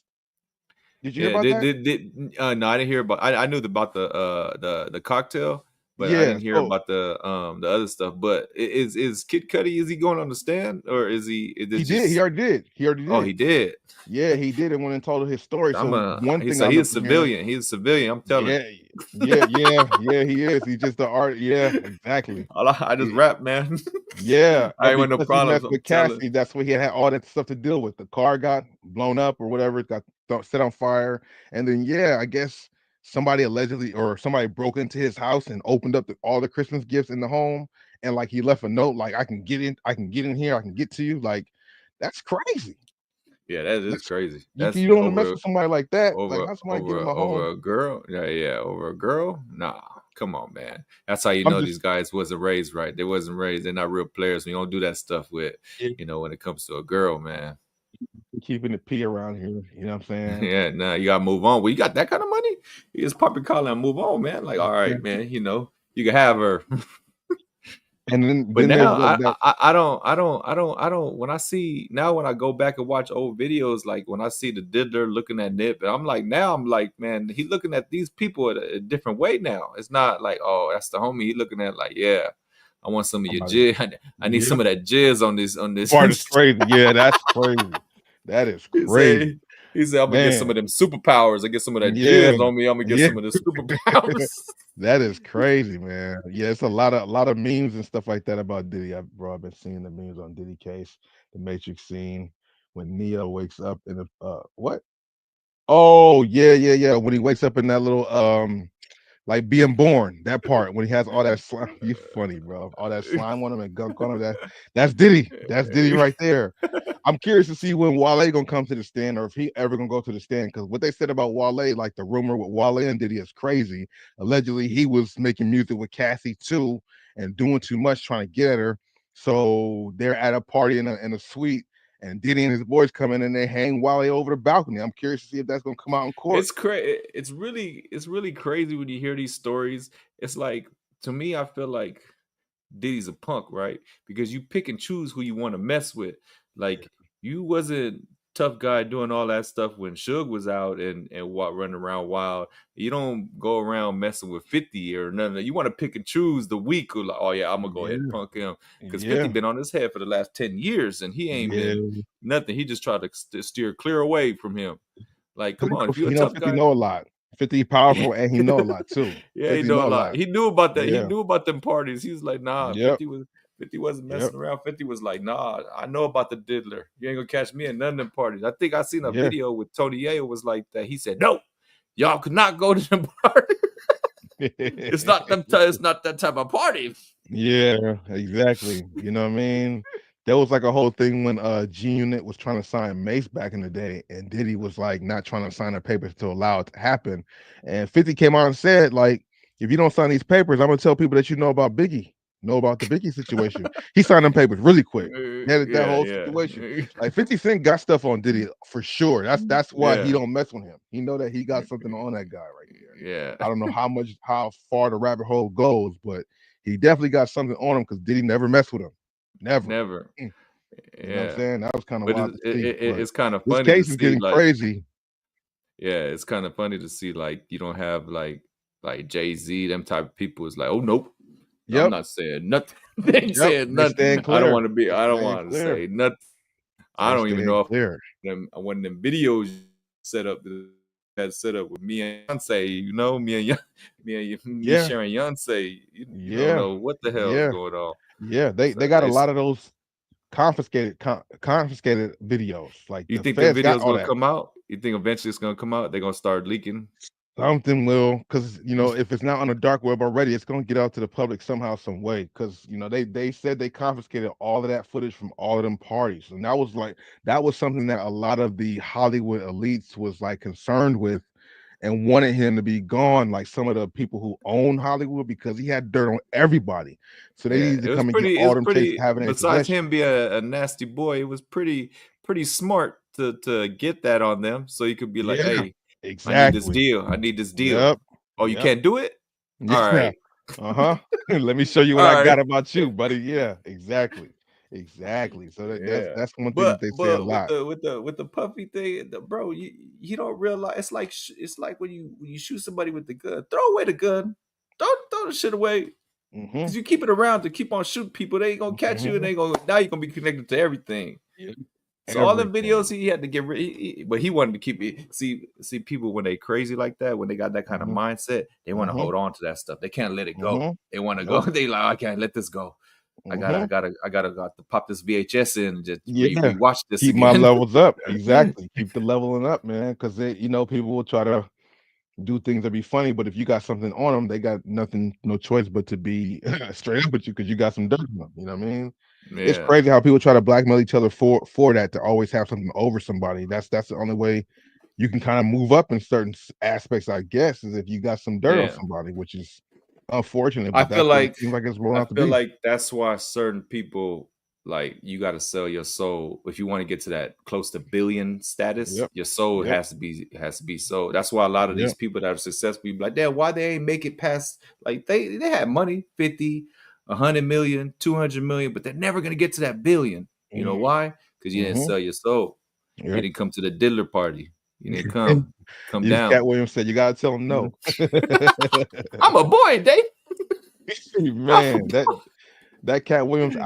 Did you hear yeah. about that? No, I didn't hear about. I knew about the cocktail, but I Yeah. didn't hear So about the other stuff. But is Kid Cudi, is he going on the stand, or is he? Is it he did. He just? already did. He already Oh, he did. did. Yeah, he did, and went and told his story. I'm So a. one He thing said I he's know a from hearing, civilian. He's a civilian. I'm telling. yeah, yeah, he is. He's just the art. Yeah, exactly. I just rap, man. Yeah, I and ain't want no because he problems. messed I'm with telling. Cassie, that's what he had all that stuff to deal with. The car got blown up or whatever, it got set on fire, and then yeah, I guess somebody allegedly or somebody broke into his house and opened up all the Christmas gifts in the home, and like he left a note like I can get in here, I can get to you. Like that's crazy. Yeah, that is That's crazy. you That's don't want to mess with somebody like that. Like over how somebody get in the home? over a girl. Yeah, yeah, over a girl. Nah, come on, man. That's how you I'm know just these guys wasn't raised right. They wasn't raised. They're not real players. We don't do that stuff with, yeah, when it comes to a girl, man. keeping the P around here. You know what I'm saying? Yeah, nah, you gotta move on. Well, you got that kind of money, you just pop your collar and move on, man. Like, all Yeah. right, man. You can have her. And then But there's now that. when I see now when I go back and watch old videos, like when I see the diddler looking at Nip, and I'm like, man, he's looking at these people a different way now. It's not like, oh, that's the homie. He looking at like, yeah, I want some of your Somebody, jizz. I need yeah. some of that jizz on this. Part is crazy. Yeah, that's crazy. That is he crazy, said he said I'm gonna get some man. of them superpowers. I get some of that Yeah, jizz on me. I'm gonna get yeah. some of the superpowers. That is crazy, man. Yeah, it's a lot of memes and stuff like that about Diddy. I've been seeing the memes on Diddy case, the Matrix scene when Neo wakes up in the what? Oh, yeah. When he wakes up in that little like being born, that part when he has all that slime. You funny, bro. All that slime on him and gunk on him. That's Diddy. That's Diddy right there. I'm curious to see when Wale gonna come to the stand or if he ever gonna go to the stand. Because what they said about Wale, like the rumor with Wale and Diddy is crazy. Allegedly, he was making music with Cassie too and doing too much trying to get at her. So they're at a party in a suite, and Diddy and his boys come in and they hang Wale over the balcony. I'm curious to see if that's gonna come out in court. It's crazy. It's really crazy when you hear these stories. It's like, to me, I feel like Diddy's a punk, right? Because you pick and choose who you want to mess with. Like, you wasn't tough guy doing all that stuff when Suge was out and what running around wild. You don't go around messing with 50 or none of that. You want to pick and choose the weak who, like, oh yeah, I'm gonna go ahead and Yeah, punk him. Because 50 yeah, been on his head for the last 10 years and he ain't been yeah. nothing. He just tried to steer clear away from him. Like, come on, if you're a He know tough 50 guy, know a lot. 50 yeah, powerful and he know a lot too. yeah, he 50 know a know a lot. lot. He knew about that. He Yeah. knew about them parties. He was like, nah, Yep. 50 wasn't Yep. messing around. 50 was like, nah, I know about the diddler. You ain't gonna catch me in none of them parties. I think I seen a Yeah. video with Tony Yayo was like that. He said, no, y'all could not go to them parties. It's not them. It's not that type of party. Yeah, exactly. You know what I mean? There was like a whole thing when G Unit was trying to sign Mace back in the day, and Diddy was like not trying to sign the papers to allow it to happen. And 50 came out and said, like, if you don't sign these papers, I'm gonna tell people that you know about Biggie, know about the Biggie situation. He signed them papers really quick. That Yeah, whole yeah, situation. Like 50 Cent got stuff on Diddy for sure. That's why he yeah, don't mess with him. He know that he got something on that guy right there. yeah. I don't know how far the rabbit hole goes, but he definitely got something on him because Diddy never messed with him. Never. Never. Mm. You know what I'm Yeah, saying? That was kind of but wild to see. But it's kind of this funny to case is see, getting like, crazy. yeah, it's kind of funny to see, like, you don't have like Jay-Z, them type of people is like, oh nope, I'm Yep. not saying nothing. They ain't Yep. saying They nothing. stand clear. They I don't stand want to clear. say nothing. I They don't even stand know if clear. them one of them videos set up had set up with me and Beyonce, me and me Yeah. sharing Beyonce, you don't Yeah. know what the hell is Yeah. going on. Yeah. They So got a it's lot of those confiscated videos. Like You the think them feds got videos all gonna that. come out? You think eventually it's gonna come out? They're gonna start leaking? Something will, because if it's not on the dark web already, it's gonna get out to the public somehow, some way. Because they said they confiscated all of that footage from all of them parties, and that was something that a lot of the Hollywood elites was like concerned with, and wanted him to be gone. Like some of the people who own Hollywood, because he had dirt on everybody, so they Yeah, needed to come and get it all was them tapes pretty to have in their besides possession. him being a nasty boy, it was pretty smart to get that on them so you could be like, Yeah, "Hey, I need this exactly. deal. I need this deal." Yep. "Oh, you Yep. can't do it? Yeah. Alright. Uh-huh. Let me show you what I Alright." got about you, buddy. Yeah, exactly. Exactly. So that's Yeah. that's one thing that they say a But with lot. the puffy thing, bro, you don't realize it's like when you shoot somebody with the gun, throw away the gun. Don't throw the shit away. Mhm. Cause you keep it around to keep on shooting people, they ain't gonna catch you and Mhm. they gonna now you're gonna be connected to everything. Yeah. So all the Everything. videos he had to get rid, but he wanted to keep it. See, people when they crazy like that, when they got that kind of Mhm. mindset, they want to Mhm. hold on to that stuff. They can't let it go. Mhm. They want to go. Nope. They like, I can't let this go. Mhm. Got to pop this VHS in and just Yeah. rewatch this Keep my again. levels up. Exactly. Keep the leveling up, man. Because people will try to do things that be funny, but if you got something on them, they got nothing, no choice but to be straight up with you because you got some dirt on them. You know what I mean? It's Yeah, crazy how people try to blackmail each other for that, to always have something over somebody. That's the only way you can kind of move up in certain aspects, I guess, is if you got some dirt on yeah. somebody, which is unfortunate, I but feel that's what it like seems like it's blown out to be. that's why certain people like you got to sell your soul if you want to get to that close to billion status. Yep. Your soul Yep. has to be sold. That's why a lot of these Yep. people that are successful, be like, "Damn, why they ain't make it past like they had money 50, 100 million, 200 million, but they're never gonna get to that billion. You know why? Because you didn't Mm-hmm. sell your soul. You Yep. didn't come to the diddler party. You didn't come down. Cat Williams said, you gotta tell him no. I'm a boy, Dave. Man, that Cat Williams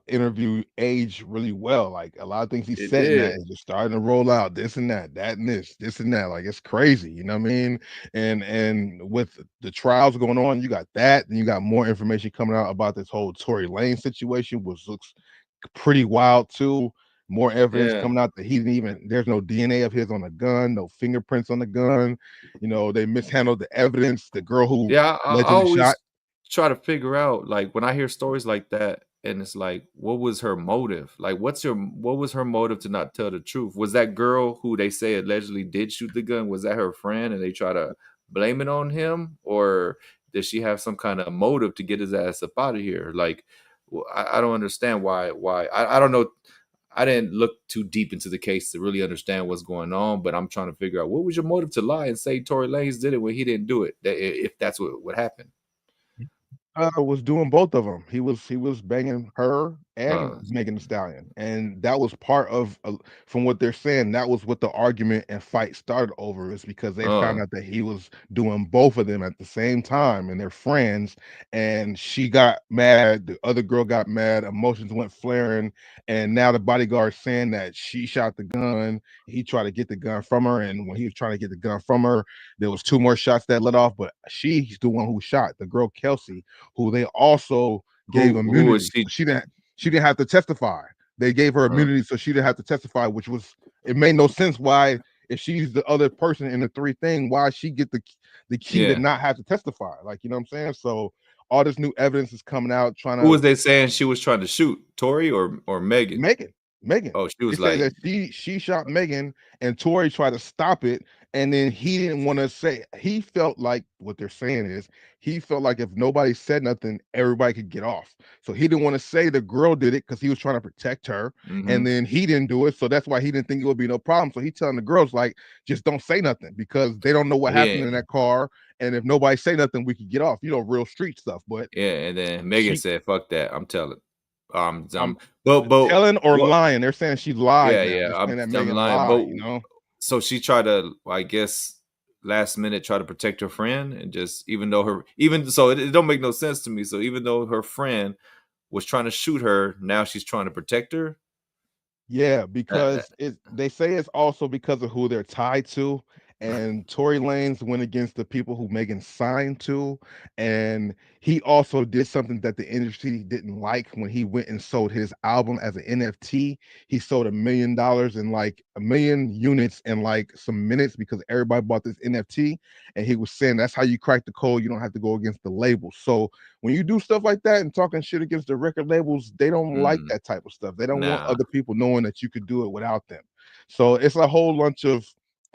interview aged really well. Like a lot of things he It said in that did. is just starting to roll out. This and that and this and that. Like it's crazy, you know what I mean? And with the trials going on, you got that, and you got more information coming out about this whole Tory Lane situation, which looks pretty wild too. More evidence Yeah. coming out that he didn't even there's no DNA of his on the gun, no fingerprints on the gun. They mishandled the evidence. The girl who Yeah, I allegedly shot. always try to figure out, like, when I hear stories like that, and it's like, what was her motive? Like, what was her motive to not tell the truth? Was that girl who they say allegedly did shoot the gun, was that her friend and they try to blame it on him? Or does she have some kind of motive to get his ass up out of here? Like, I don't understand why I don't know. I didn't look too deep into the case to really understand what's going on, but I'm trying to figure out what was your motive to lie and say Tory Lanez did it when he didn't do it. If that's what happened. Was doing both of them. He was banging her and Uh, Megan Thee Stallion, and that was part of, from what they're saying, that was what the argument and fight started over. Is because they found uh, out that he was doing both of them at the same time, and they're friends. And she got mad. The other girl got mad. Emotions went flaring, and now the bodyguard saying that she shot the gun. He tried to get the gun from her, and when he was trying to get the gun from her, there was two more shots that let off. But she's the one who shot the girl Kelsey, who they also gave who was immunity. So she? she didn't have to testify. They gave her Uh, immunity so she didn't have to testify, which was, it made no sense why, if she's the other person in the three thing, why she get the key to yeah. not have to testify. Like, you know what I'm saying? So all this new evidence is coming out trying Who to. was they saying she was trying to shoot? Tory or Megan? Megan. Megan. Oh, she They was say like, that she shot Megan, and Tory tried to stop it, and then he didn't want to say. He felt like, what they're saying is, he felt like if nobody said nothing, everybody could get off. So he didn't want to say the girl did it because he was trying to protect her, and mm-hmm. then he didn't do it. So that's why he didn't think it would be no problem. So he telling the girls, like, just don't say nothing because they don't know what happened Yeah, in that car, and if nobody say nothing, we could get off. Real street stuff. But yeah. And then Megan she, said, "Fuck that, I'm telling." I'm But telling or what? lying. They're saying she lied Yeah, now. yeah. They're saying that I'm Megan lying. lied. But so she tried to, I guess, last minute try to protect her friend, and just even though even so, it don't make no sense to me. So even though her friend was trying to shoot her, now she's trying to protect her. Yeah, Uh, uh, because they say it's also because of who they're tied to, and Tory Lanez went against the people who Megan signed to, and he also did something that the industry didn't like when he went and sold his album as an NFT. He sold $1 million in like a million units in like some minutes because everybody bought this NFT, and he was saying that's how you crack the code. You don't have to go against the label. So when you do stuff like that and talking shit against the record labels, they don't like Mm, that type of stuff. They don't want nah. other people knowing that you could do it without them. So it's a whole bunch of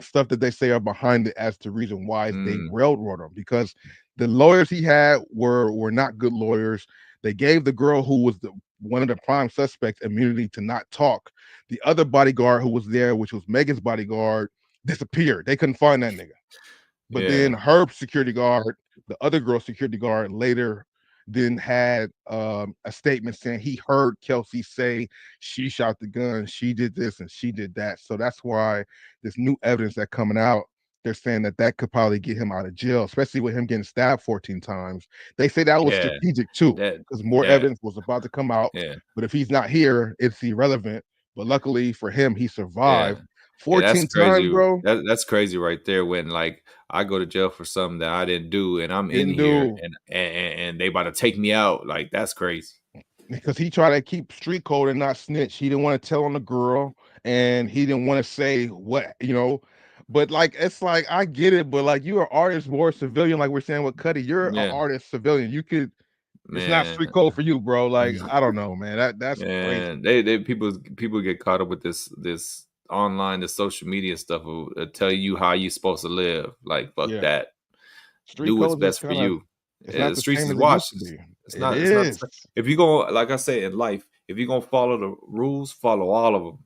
stuff that they say are behind it as to reason why they Mm, railroad him, because the lawyers he had were not good lawyers. They gave the girl who was the one of the prime suspects immunity to not talk. The other bodyguard who was there, which was Megan's bodyguard, disappeared. They couldn't find that nigga. But then yeah. her security guard, the other girl's security guard, later then had a statement saying he heard Kelsey say she shot the gun, she did this and she did that. So that's why this new evidence that coming out, they're saying that that could probably get him out of jail, especially with him getting stabbed 14 times. They say that was Yeah. strategic too, That because more that evidence was about to come out. yeah. But if he's not here, it's irrelevant. But luckily for him, he Yeah. survived Yeah, that's 14 times, crazy. bro. That's crazy right there when, like, I go to jail for something that I didn't do, and I'm in Didn't here, do. and they about to take me out, like, that's crazy. Because he tried to keep street code and not snitch. He didn't want to tell on the girl, and he didn't want to say what. But like it's like I get it, but like you're an artist, more civilian, like we're saying with Cuddy. You're an Yeah, artist, civilian. You could. It's not man. street code for you, bro. Like I don't know, man. That's crazy. Man, they people get caught up with this online, the social media stuff will tell you how you supposed to live. Like, fuck Yeah, that. street Do what's codes is best for kind of. you. It's not The the streets same is as it used washed. to be. It's It not. It's not. is. If you go, like I say in life, if you're gonna follow the rules, follow all of them.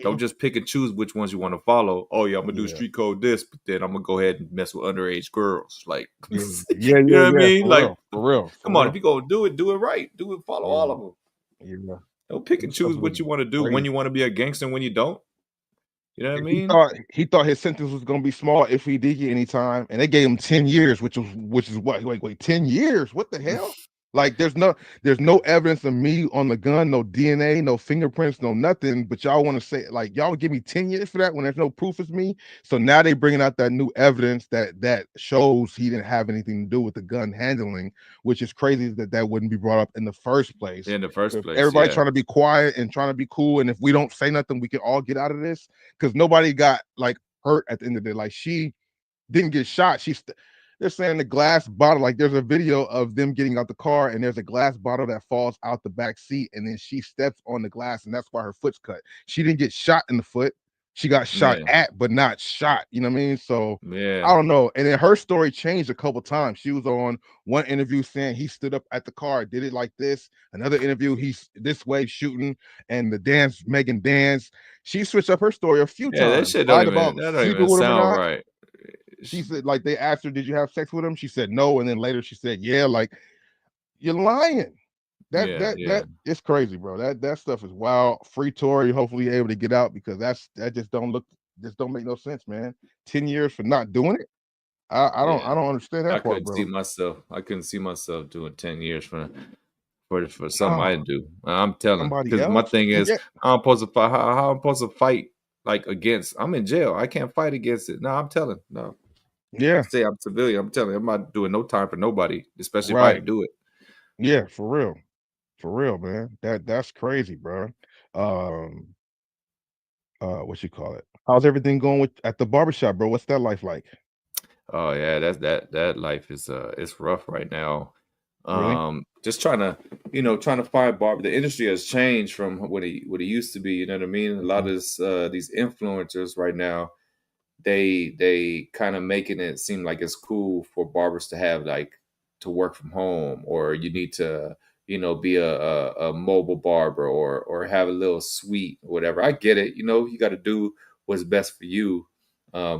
Don't Mhm. just pick and choose which ones you want to follow. Oh yeah, I'm gonna do Yeah, street code this, but then I'm gonna go ahead and mess with underage girls. Like, yeah, you yeah, know yeah, what I yeah. mean? For Like, real, for real, come for on, if real. you go do it right. Do it. Follow all Yeah, of them. yeah. Don't pick Them and choose suckers what you want to do when crazy. you want to be a gangster and when you don't. You know what I And he mean? thought he thought his sentence was gonna be small if he did get any time, and they gave him 10 years, which is what? Wait, 10 years? What the hell? Like there's no evidence of me on the gun, no DNA, no fingerprints, no nothing. But y'all want to say like y'all would give me 10 years for that when there's no proof it's me. So now they bringing out that new evidence that shows he didn't have anything to do with the gun handling, which is crazy that wouldn't be brought up in the first place. In the first If place, everybody yeah. trying to be quiet and trying to be cool, and if we don't say nothing, we can all get out of this because nobody got like hurt at the end of the day. Like she didn't get shot. They're saying the glass bottle. Like there's a video of them getting out the car, and there's a glass bottle that falls out the back seat, and then she steps on the glass, and that's why her foot's cut. She didn't get shot in the foot. She got shot Yeah. at, but not shot. You know what I mean? So I Yeah. don't know. And then her story changed a couple times. She was on one interview saying he stood up at the car, did it like this. Another interview, he's this way shooting, and the dance, Megan dance. She switched up her story a few Yeah, times, lied about that don't sleeping even with him or sound not. right. She Sh said, like they asked her, "Did you have sex with him?" She said no, and then later she said, "Yeah." Like you're lying. That Yeah, that yeah. that it's crazy, bro. That stuff is wild. Free Tory, hopefully you're able to get out because that just don't make no sense, man. 10 years for not doing it. I Yeah. don't understand that part, bro. I couldn't see myself doing 10 years for something I Oh, didn't do. I'm telling, somebody because my else, thing and is, yeah, I'm supposed to fight. How I'm supposed to fight like against? I'm in jail. I can't fight against it. No, I'm telling. No, I yeah, say I'm civilian. I'm telling. I'm not doing no time for nobody, especially if I right, had to do it. yeah, for real, man. That's crazy, bro. Um, what you call it? How's everything going with at the barbershop, bro? What's that life like? Oh yeah, that life is it's rough right now. Really? Just trying to find barber. The industry has changed from what it used to be. You know what I mean? A lot of Mhm, these influencers right now, they kind of making it seem like it's cool for barbers to have like to work from home, or you need to be a mobile barber, or have a little suite or whatever. I get it. You got to do what's best for you.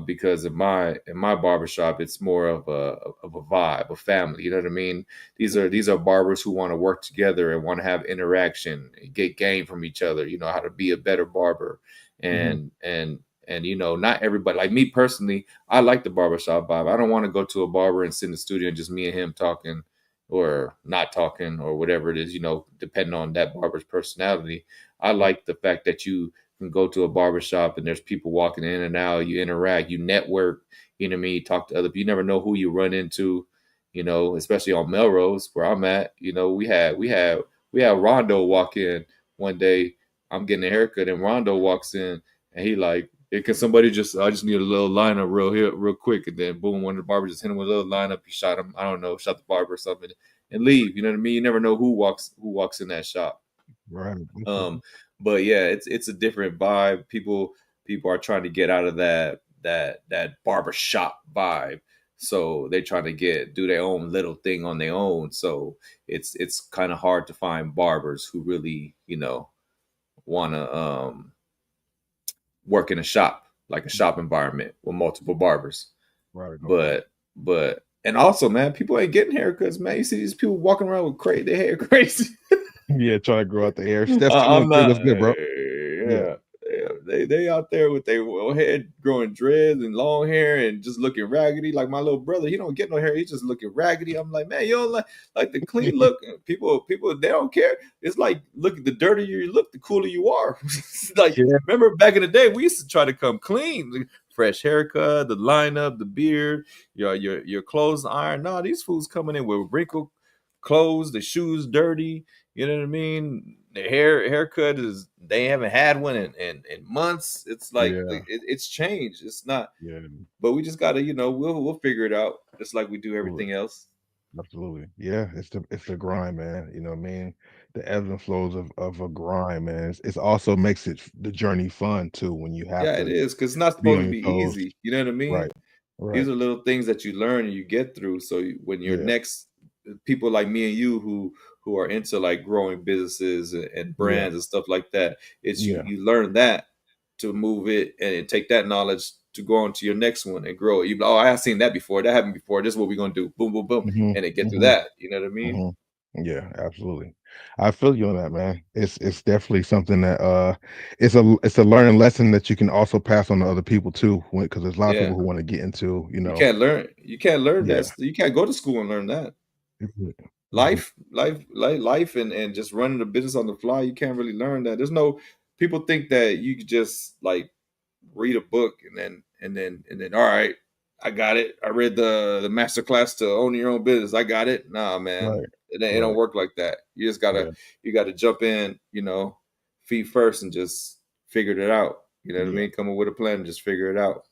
Because in my barbershop, it's more of a vibe, a family. You know what I mean? These are barbers who want to work together and want to have interaction, and get game from each other. You know how to be a better barber, mhm, and not everybody, like me personally, I like the barbershop vibe. I don't want to go to a barber and sit in the studio and just me and him talking or not talking or whatever it is, depending on that barber's personality. I like the fact that you can go to a barber shop and there's people walking in and out. You interact, you network. You know what I mean? You talk to other people. You never know who you run into. You know, especially on Melrose where I'm at. You know, we had Rondo walk in one day. I'm getting a haircut and Rondo walks in and he like, hey, can somebody just? I just need a little lineup real quick, and then boom, one of the barbers just hit him with a little lineup. He shot him. I don't know, shot the barber or something, and leave. You know what I mean? You never know who walks in that shop. Right. Um, but yeah, it's a different vibe. People are trying to get out of that barber shop vibe. So they're trying to do their own little thing on their own. So it's kind of hard to find barbers who really, want to work in a shop, like a shop environment with multiple barbers. Right. Okay. But and also, man, people ain't getting haircuts, man. You see these people walking around with crazy, their hair crazy. Yeah, trying to grow out the hair. Steph two I'm one three. not. What's good, bro? Yeah. Yeah, yeah. They out there with their head growing dreads and long hair and just looking raggedy. Like my little brother, he don't get no hair. He's just looking raggedy. I'm like, man, you don't like the clean look. And people, they don't care. It's like, look, the dirtier you look, the cooler you are. Like, Yeah. remember back in the day, we used to try to come clean, fresh haircut, the lineup, the beard, your clothes iron. No, these fools coming in with wrinkled clothes, the shoes dirty. You know what I mean? The haircut is they haven't had one in months. It's like Yeah. it's changed. It's not, Yeah. but we just gotta, we'll figure it out just like we do Absolutely. everything else. Absolutely. Yeah. It's the grind, man. You know what I mean? The ebbs and flows of a grind, man. It's also makes the journey fun too when you have Yeah, it to is because it's not be supposed on to your be toes. easy. You know what I mean? Right. Right. These are little things that you learn and you get through. So when you're Yeah. next, people like me and you who are into like growing businesses and Yeah. brands and stuff like that, it's you Yeah. you learn that to move it and take that knowledge to go on to your next one and grow it. You oh, I have seen that before. That happened before. This is what we're gonna do. Boom, boom, boom, Hmm. and then get through Hmm. that. You know what I mean? Hmm. Yeah, absolutely. I feel you on that, man. It's definitely something that it's a learning lesson that you can also pass on to other people too, because there's a lot of Yeah. people who want to get into, You can't learn yeah. that. You can't go to school and learn that. Mhm. Mhm. Life, and just running a business on the fly. You can't really learn that. There's no people think that you could just like read a book and then all right, I got it. I read the master class to own your own business. I got it. Nah, man, Right. it don't Right. work like that. You just gotta Yeah. you gotta jump in, feet first and just figure it out. You know what I Yeah. mean? Come up with a plan and just figure it out.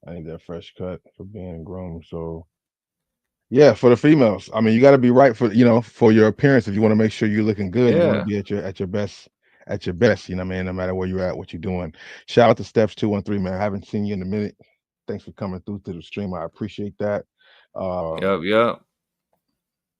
I need that fresh cut for being grown. So yeah, for the females. I mean, you got to be right for your appearance. If you want to make sure you're looking good, you want to Yeah. be at your best, at your best. You know what I mean? No matter where you're at, what you're doing. Shout out to Steps 213, man. I haven't seen you in a minute. Thanks for coming through to the stream. I appreciate that. Yep. Yep.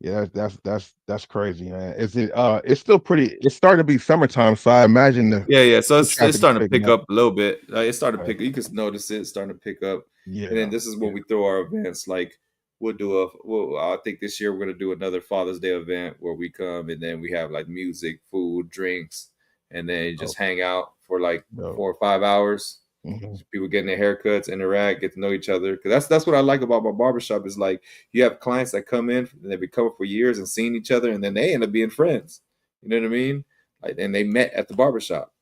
Yeah, that's crazy, man. It's still pretty. It's starting to be summertime, so I imagine the Yeah, yeah. So foot it's traffic is starting to picking pick up. up a little bit. It's starting to Right. pick. You can notice it starting to pick up. And then Yeah, this is yeah. when we throw our events. Like I think this year we're gonna do another Father's Day event where we come and then we have like music, food, drinks, and then you Oh, just hang out for like no. 4 or 5 hours. Mhm. People getting their haircuts, interact, get to know each other. Because that's what I like about my barbershop is like you have clients that come in and they've been coming for years and seeing each other, and then they end up being friends. You know what I mean? Like, and they met at the barbershop.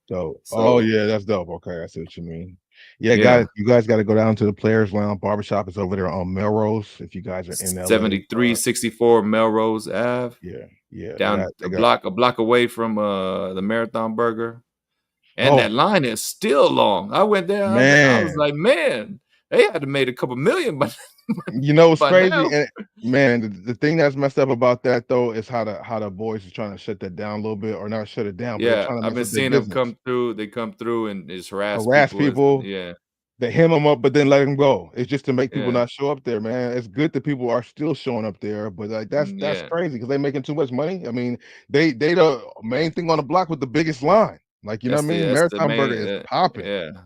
So, oh So yeah, that's dope. Okay, I see what you mean. Yeah, guys, yeah, you guys got to go down to the Players Lounge Barbershop. It's over there on Melrose. If you guys are in LA, 7364 Melrose Ave, yeah, yeah, down they a got. block away from the Marathon Burger. And Oh that line is still long. I went there, I was man, like, man, they had to made a couple million by, you know what's by crazy? now. And man, the thing that's messed up about that though is how the boys are trying to shut that down a little bit, or not shut it down, but they're Yeah, trying to I've mess been up their seeing them business, come through. They come through and just harass harass people. people. Yeah, They hem them up, but then let them go. It's just to make people yeah, not show up there, man. It's good that people are still showing up there, but like that's yeah. crazy because they making too much money. I mean, they the main thing on the block with the biggest line. Like you know what I mean? That's the Marathon Burger main. is popping, Yeah, and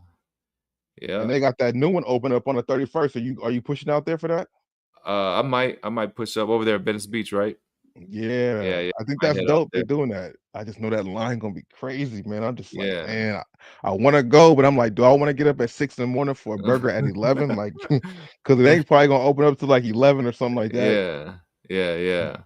yeah. they got that new one open up on the 31st. Are you pushing out there for that? I might push up over there at Venice Beach, right? Yeah, Yeah, yeah. I think I might that's head out dope. They're there. doing that. I just know that line gonna be crazy, man. I'm just like, Yeah. man, I want to go, but I'm like, do I want to get up at 6 in the morning for a burger at 11? Like, because it ain't probably gonna open up to like 11 or something like that. Yeah, yeah, yeah.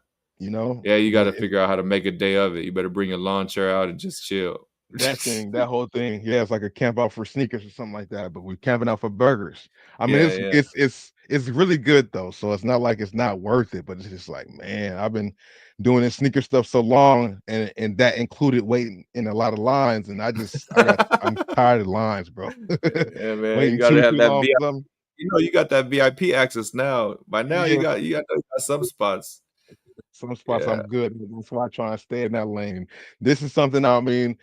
You know, Yeah, you but gotta figure out how to make a day of it. You better bring your lawn chair out and just chill. That thing, that whole thing, yeah, it's like a camp out for sneakers or something like that, but we're camping out for burgers. I mean, Yeah, it's yeah, it's it's it's really good though, so it's not like it's not worth it, but it's just like, man, I've been doing this sneaker stuff so long, and that included waiting in a lot of lines, and I'm tired of lines, bro. yeah, man. You Waiting gotta have too that long VIP. for something. You know, you got that VIP access now. By now, Yeah. you got some spots. Some spots Yeah, I'm good. That's why I try to stay in that lane. This is something I mean,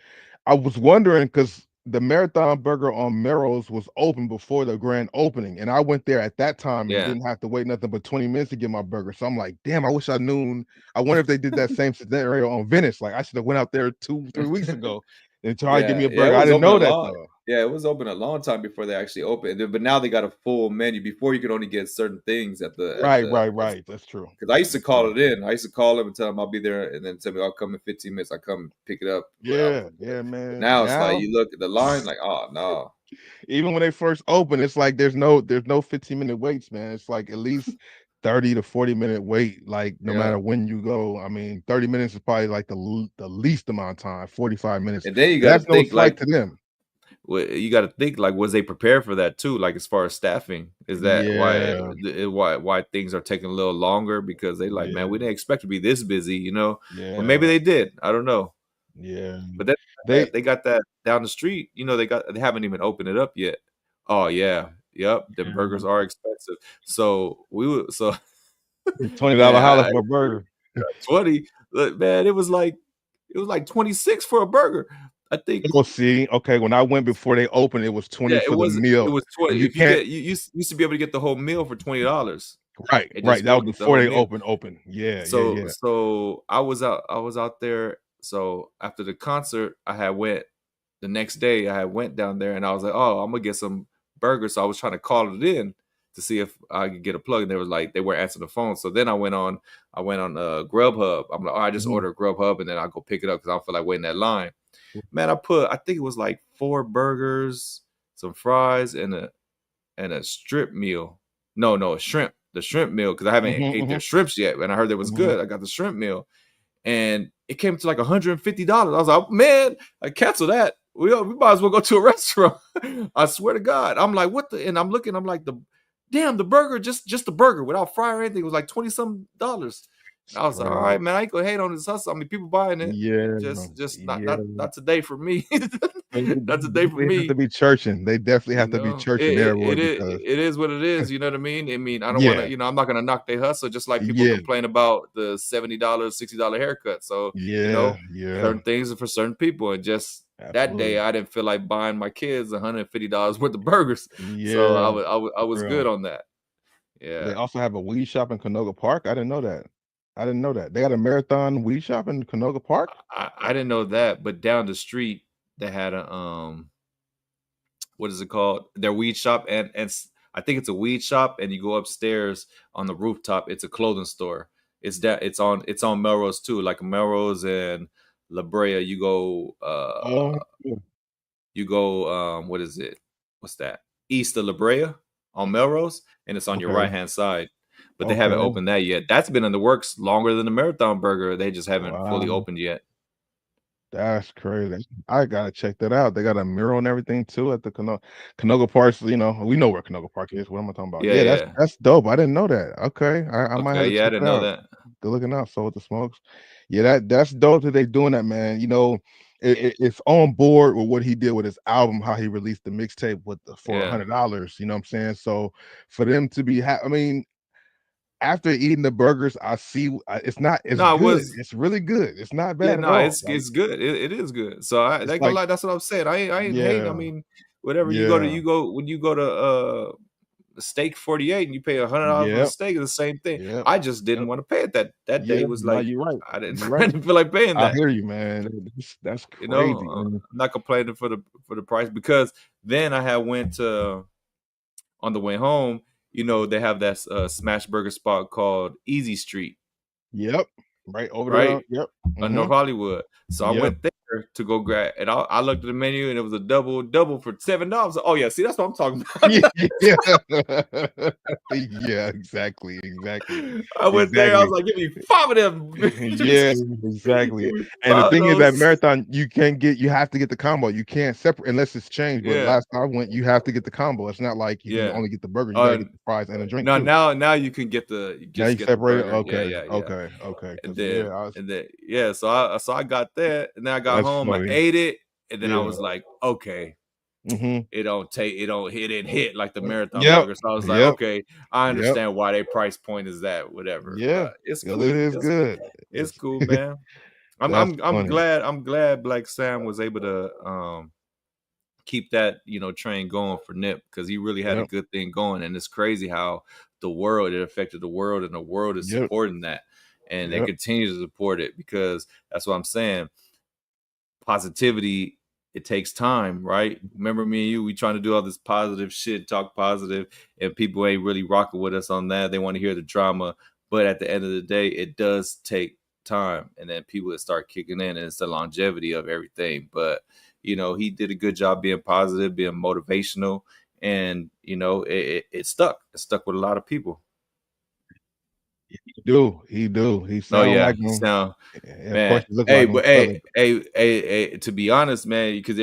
I was wondering because the Marathon Burger on Melrose was open before the grand opening, and I went there at that time and yeah. didn't have to wait nothing but 20 minutes to get my burger. So I'm like, damn, I wish I knew. I wonder if they did that same scenario on Venice. Like I should have went out there 2, 3 weeks ago and tried to get me Yeah, a yeah, it burger. I was didn't open a know that long. though. Yeah, it was open a long time before they actually opened. But now they got a full menu. Before you could only get certain things at Right, the. right, right. That's true. Because I used to That's call true. it in. I used to call them and tell them I'll be there, and then tell me I'll come in 15 minutes. I come pick it up. But Yeah, yeah, but man. now it's like Now you look at the line, like, oh no, even when they first open, it's like there's no 15-minute waits, man. It's like at least 30 to 40-minute wait, like no yeah. matter when you go. I mean, 30 minutes is probably like the least amount of time, 45 minutes. And then you And got to that's no think slight like to them. you got to think like was they prepared for that too? Like as far as staffing, is that Yeah, why things are taking a little longer because they like man we yeah, didn't expect to be this busy, you know? But maybe yeah, they did. I don't know. yeah. But then They they got that down the street. You know they haven't even opened it up yet. Oh yeah, yep. Them burgers are expensive. So we would so $20 man holler I for a burger. 20 look, man it was like 26 for a burger. I think We'll see. Okay, when I went before they opened, it was 20 yeah, for the it meal. was And 20. you If you can't get you used to be able to get the whole meal for $20 right, and right. just That go was get the before whole they meal. open. Yeah, yeah, So yeah. I was out there. So after the concert, I had went the next day. I had went down there and I was like, oh, I'm gonna get some burgers. So I was trying to call it in to see if I could get a plug. And they was like they weren't answering the phone. So then I went on Grubhub. I'm like, oh, I just Mhm. order Grubhub and then I'll go pick it up because I don't feel like waiting that line. Man, I think it was like 4 burgers, some fries, and a strip meal. No, no, a shrimp. The shrimp meal because I haven't Mhm, ate their mhm, shrimps yet, and I heard it was mhm. good. I got the shrimp meal, and it came to like $150. I was like, man, I cancel that. We might as well go to a restaurant. I swear to God, I'm like, what the? And I'm looking, I'm like, the damn the burger, just the burger without fry or anything was like 20 some dollars. It's And I was like, all right, crazy. man, I ain't gonna hate on this hustle. I mean, people buying it, Yeah, just yeah. not today for me. They Not today for definitely have to me. be churching. They definitely have You to be know, churching their word because it is what it is. You know what I mean? I mean, I don't want to. yeah, You know, I'm not gonna knock their hustle. Just like people yeah, complain about the $70, $60 haircut. So you yeah, know, yeah, certain things are for certain people. And just that day, absolutely. I didn't feel like buying my kids $150 worth of burgers. So Yeah, I was good real. on that. They Yeah, also have a weed shop in Canoga Park. I didn't know that. I didn't know that. They got a marathon weed shop in Canoga Park? I didn't know that, but down the street they had a what is it called? Their weed shop, I think it's a weed shop, and you go upstairs on the rooftop. It's a clothing store. It's on Melrose too, like Melrose and La Brea. Oh, yeah. You go what is it? What's that? East of La Brea on Melrose, and it's on your Okay, right hand side. But they haven't okay. opened that yet. That's been in the works longer than the Marathon Burger. They just haven't fully Wow. opened yet. That's crazy. I gotta check that out. They got a mural and everything too at the Canoga Park. You know, we know where Canoga Park is. What am I talking about? Yeah, Yeah, yeah. that's dope. I didn't know that. Okay, I might have Okay, to yeah, I check didn't it know out. that. Good looking out. So with the smokes, yeah, that's dope that they doing that, man. You know, it's on board with what he did with his album, how he released the mixtape with the for Yeah. $100. You know what I'm saying? So for them to be, I mean, after eating the burgers, I see it's not. It's No, it good. was It's really good. It's not yeah, bad at no, all. Like it's good. It is good. So I it's ain't gonna like lie, that's what I'm saying. I ain't hating. I yeah. mean, whatever Yeah. you go when you go to steak 48 and you pay $100 for the Yep. steak, it's the same thing. Yep. I just didn't Yep. want to pay it that day Yeah. was No, like you're right. You're I right. didn't feel like paying I that. hear you, man. That's You know, crazy, man. I'm not complaining for the price because then I had went to on the way home, you know, they have that smash burger spot called Easy Street, Yep. Right over there. right? Yep. North Mm-hmm. Hollywood. So I Yep. went there there to go grab, and I looked at the menu, and it was a double for $7. Oh, yeah, see, that's what I'm talking Yeah, about. yeah. Yeah, exactly, exactly, I went there, I was exactly. like, "Give me 5 of them." Yeah, Give exactly, me and the 5 of thing is at those. marathon, you have to get the combo, you can't separate unless it's changed, but Yeah, last time I went, you have to get the combo, it's not like you can yeah. only get the burger, you gotta Uh, get the fries and a drink no, too. now you can get the you Now just you get the separate it? burger. Yeah, Okay, yeah, yeah. okay, okay. And Because yeah, then yeah, so I got that, and then I got that's home, I funny. ate it, and then I Yeah, was like, "Okay, mhm. it didn't hit like the marathon Yep, burger." So I was like, yep, "Okay, I yep, understand why their price point is that, whatever." yeah, But it's 'cause it cool. is good. It's It's cool, man. that's funny. I'm glad Black Sam was able to keep that train going for Nip, because he really had a Yep, good thing going, and it's crazy how it affected the world, and the world is yep, supporting that, and they yep, continue to support it, because that's what I'm saying. Positivity, it takes time, right? Remember me and you, we trying to do all this positive shit, talk positive, and people ain't really rocking with us on that. They want to hear the drama, but at the end of the day, it does take time, and then people will start kicking in, and it's the longevity of everything. But he did a good job being positive, being motivational, and it stuck. It stuck with a lot of people. he Oh sound yeah, like he him, sound. and of course, Man, he look hey, like him but hey, Southern. to be honest, man, because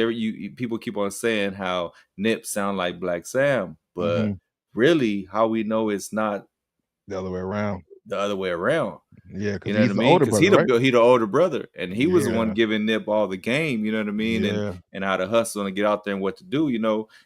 people keep on saying how Nip sound like Black Sam, but Mhm, really, how we know it's not the other way around. the other way around. Yeah, You because know what he's I the mean? older Because brother, right? he the older brother, and he was the one Yeah, giving Nip all the game. You know what I mean? yeah, And how to hustle and get out there and what to do.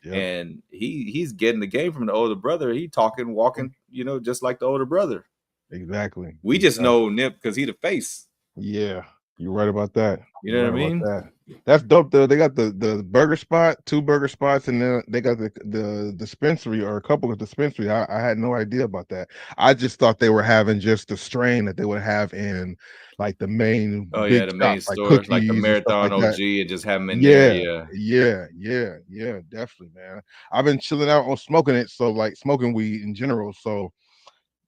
yep, And he's getting the game from the older brother. He talking, walking, just like the older brother. exactly, We just exactly. know Nip because he the face. Yeah, you're right about that. You You're know what right I about mean? that. That's dope though. They got the burger spot, 2 burger spots, and then they got the dispensary or a couple of dispensary. I had no idea about that. I just thought they were having just the strain that they would have in like the main Oh yeah, big the main shops like stores like the cookies and stuff Marathon like that. OG, and just have them in there. Yeah, Yeah. yeah, yeah, yeah, definitely, man. I've been chilling out on smoking it, so like smoking weed in general. So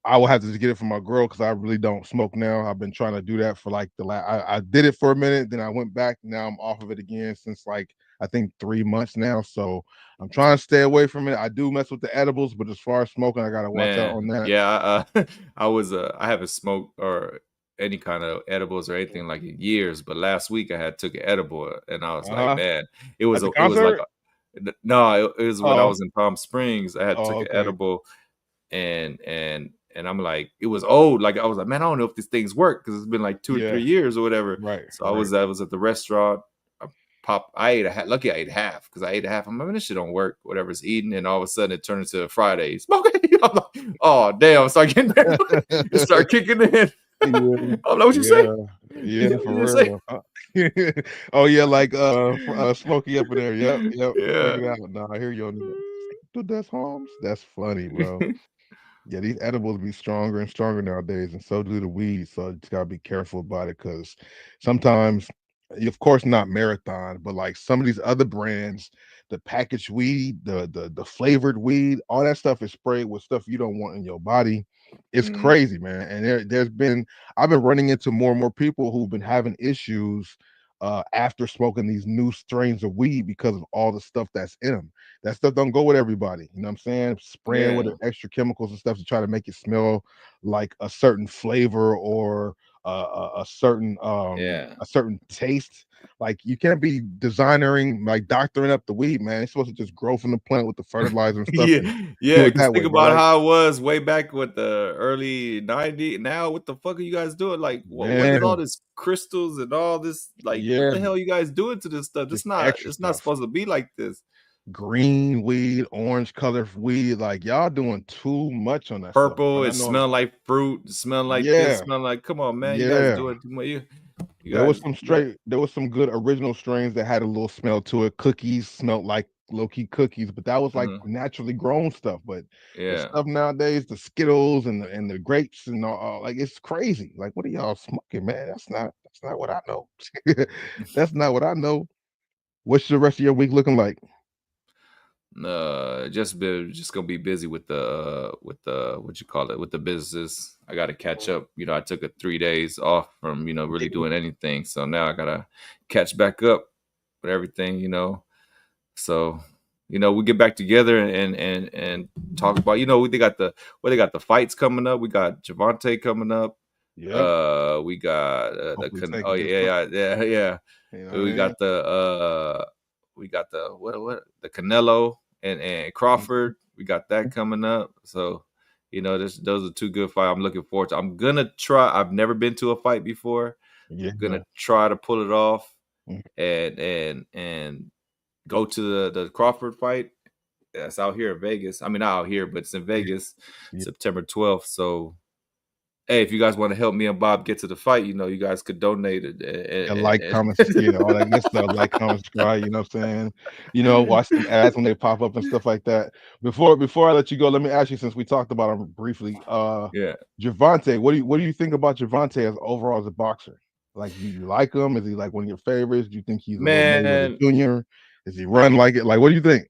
I will have to just get it from my girl because I really don't smoke now. I've been trying to do that for like the last. I did it for a minute, then I went back. Now I'm off of it again since like I think 3 months now. So I'm trying to stay away from it. I do mess with the edibles, but as far as smoking, I gotta watch out on Man, that. yeah, I haven't smoked or any kind of edibles or anything like in years, but last week I had took an edible, and I was like, Uh-huh. man, At the it was like concert? no, it was when I Oh, was in Palm Springs. I had oh, took an okay. edible, and I'm like, it was old. Like I was like, man, I don't know if these things work because it's been like 2 or 3 Yeah, years or whatever. right, So right. I was at the restaurant. I ate a half. Lucky I ate half because I ate a half. I'm like, this shit don't work. Whatever's eating, and all of a sudden it turned into Friday smoking. I'm like, oh damn! Start getting back. It start kicking in. Yeah, I'm like, what you say? yeah, yeah, You for just say? real. Oh yeah, like Smokey up in there. Yep, yep. Check Yeah. it out. Nah, I hear you on that. Do that's Holmes. That's funny, bro. Yeah, these edibles be stronger and stronger nowadays, and so do the weed. So you just gotta be careful about it because sometimes, of course, not Marathon, but like some of these other brands, the packaged weed, the flavored weed, all that stuff is sprayed with stuff you don't want in your body. It's Mhm. crazy, man. And there's been I've been running into more and more people who've been having issues after smoking these new strains of weed because of all the stuff that's in them. That stuff don't go with everybody. You know what I'm saying? Spraying with Yeah. the extra chemicals and stuff to try to make it smell like a certain flavor or Yeah. a certain taste. Like you can't be designing like doctoring up the weed, man. It's supposed to just grow from the plant with the fertilizer and stuff Yeah, and do yeah. it Because that think way. But about like, how it was way back with the early '90s. Now, what the fuck are you guys doing? Like, what is all man, this crystals and all this? Like, what yeah, the hell are you guys doing to this stuff? just extra It's not stuff. supposed to be like this. Green weed, orange color weed, like y'all doing too much on that stuff, bro. Purple, And I it know, smell like fruit, smell like this, yeah, smell like. Come on, man, you guys yeah. doing too much. You There was guys, some yeah, straight there was some good original strains that had a little smell to it. Cookies smelled like low-key cookies, but that was like mhm, naturally grown stuff. But the yeah. stuff nowadays, the Skittles and the grapes and all, like it's crazy. Like, what are y'all smoking, man? That's not what I know. That's not what I know. What's the rest of your week looking like? Just gonna be busy with the what you call it, with the business. I got to catch up. I took a 3 days off from really doing anything, so now I gotta catch back up with everything. So we get back together and talk about. They got the fights coming up. We got Javante coming up. Yep. We got Hopefully take oh a good fight. yeah. You know what We I mean? got the what the Canelo and Crawford. We got that coming up. So those are two good fights. I'm looking forward to. I'm gonna try. I've never been to a fight before. Yeah. Gonna try to pull it off Mhm. and go to the Crawford fight. That's out here in Vegas. I mean, not out here, but it's in Yeah. Vegas, Yeah. September 12th. So hey, if you guys want to help me and Bob get to the fight, you guys could donate it. Yeah, like, comment, yeah, all that good stuff. Like, comment, subscribe. You know what I'm saying? Watch some ads when they pop up and stuff like that. Before I let you go, let me ask you, since we talked about him briefly, Yeah. Javante. What do you think about Javante as overall as a boxer? Like, do you like him? Is he like one of your favorites? Do you think he's a little Mayweather Man, Jr.? Does he run like it? Like, what do you think?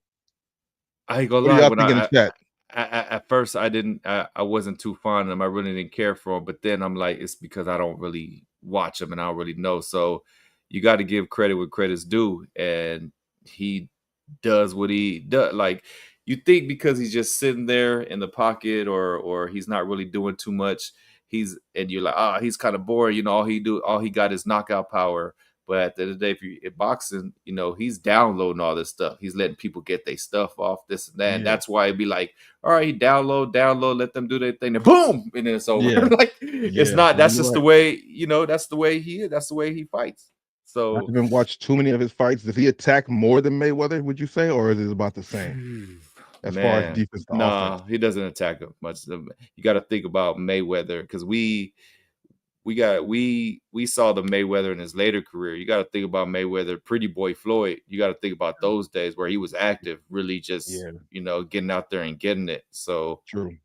I ain't gonna What do lie. y'all When think in the chat? at first I didn't, I wasn't too fond of him. I really didn't care for him. But then I'm like, it's because I don't really watch him and I don't really know. So you got to give credit where credit's due, and he does what he does. Like you think because he's just sitting there in the pocket, or he's not really doing too much. And you're like, he's kind of boring. All he got is knockout power. But at the end of the day, if boxing, he's downloading all this stuff. He's letting people get their stuff off, this and that. And Yeah, that's why it'd be like, all right, download, let them do their thing, and boom, and then it's over. yeah, Like it's yeah. not. No, That's you're just the right. way. That's the way he is. That's the way he fights. I So haven't watched too many of his fights. Does he attack more than Mayweather, would you say, or is it about the same as far as man, defense to offense? nah, he doesn't attack him much. You got to think about Mayweather because we saw the Mayweather in his later career. You got to think about Mayweather, Pretty Boy Floyd. You got to think about those days where he was active, really just Yeah, getting out there and getting it. So true,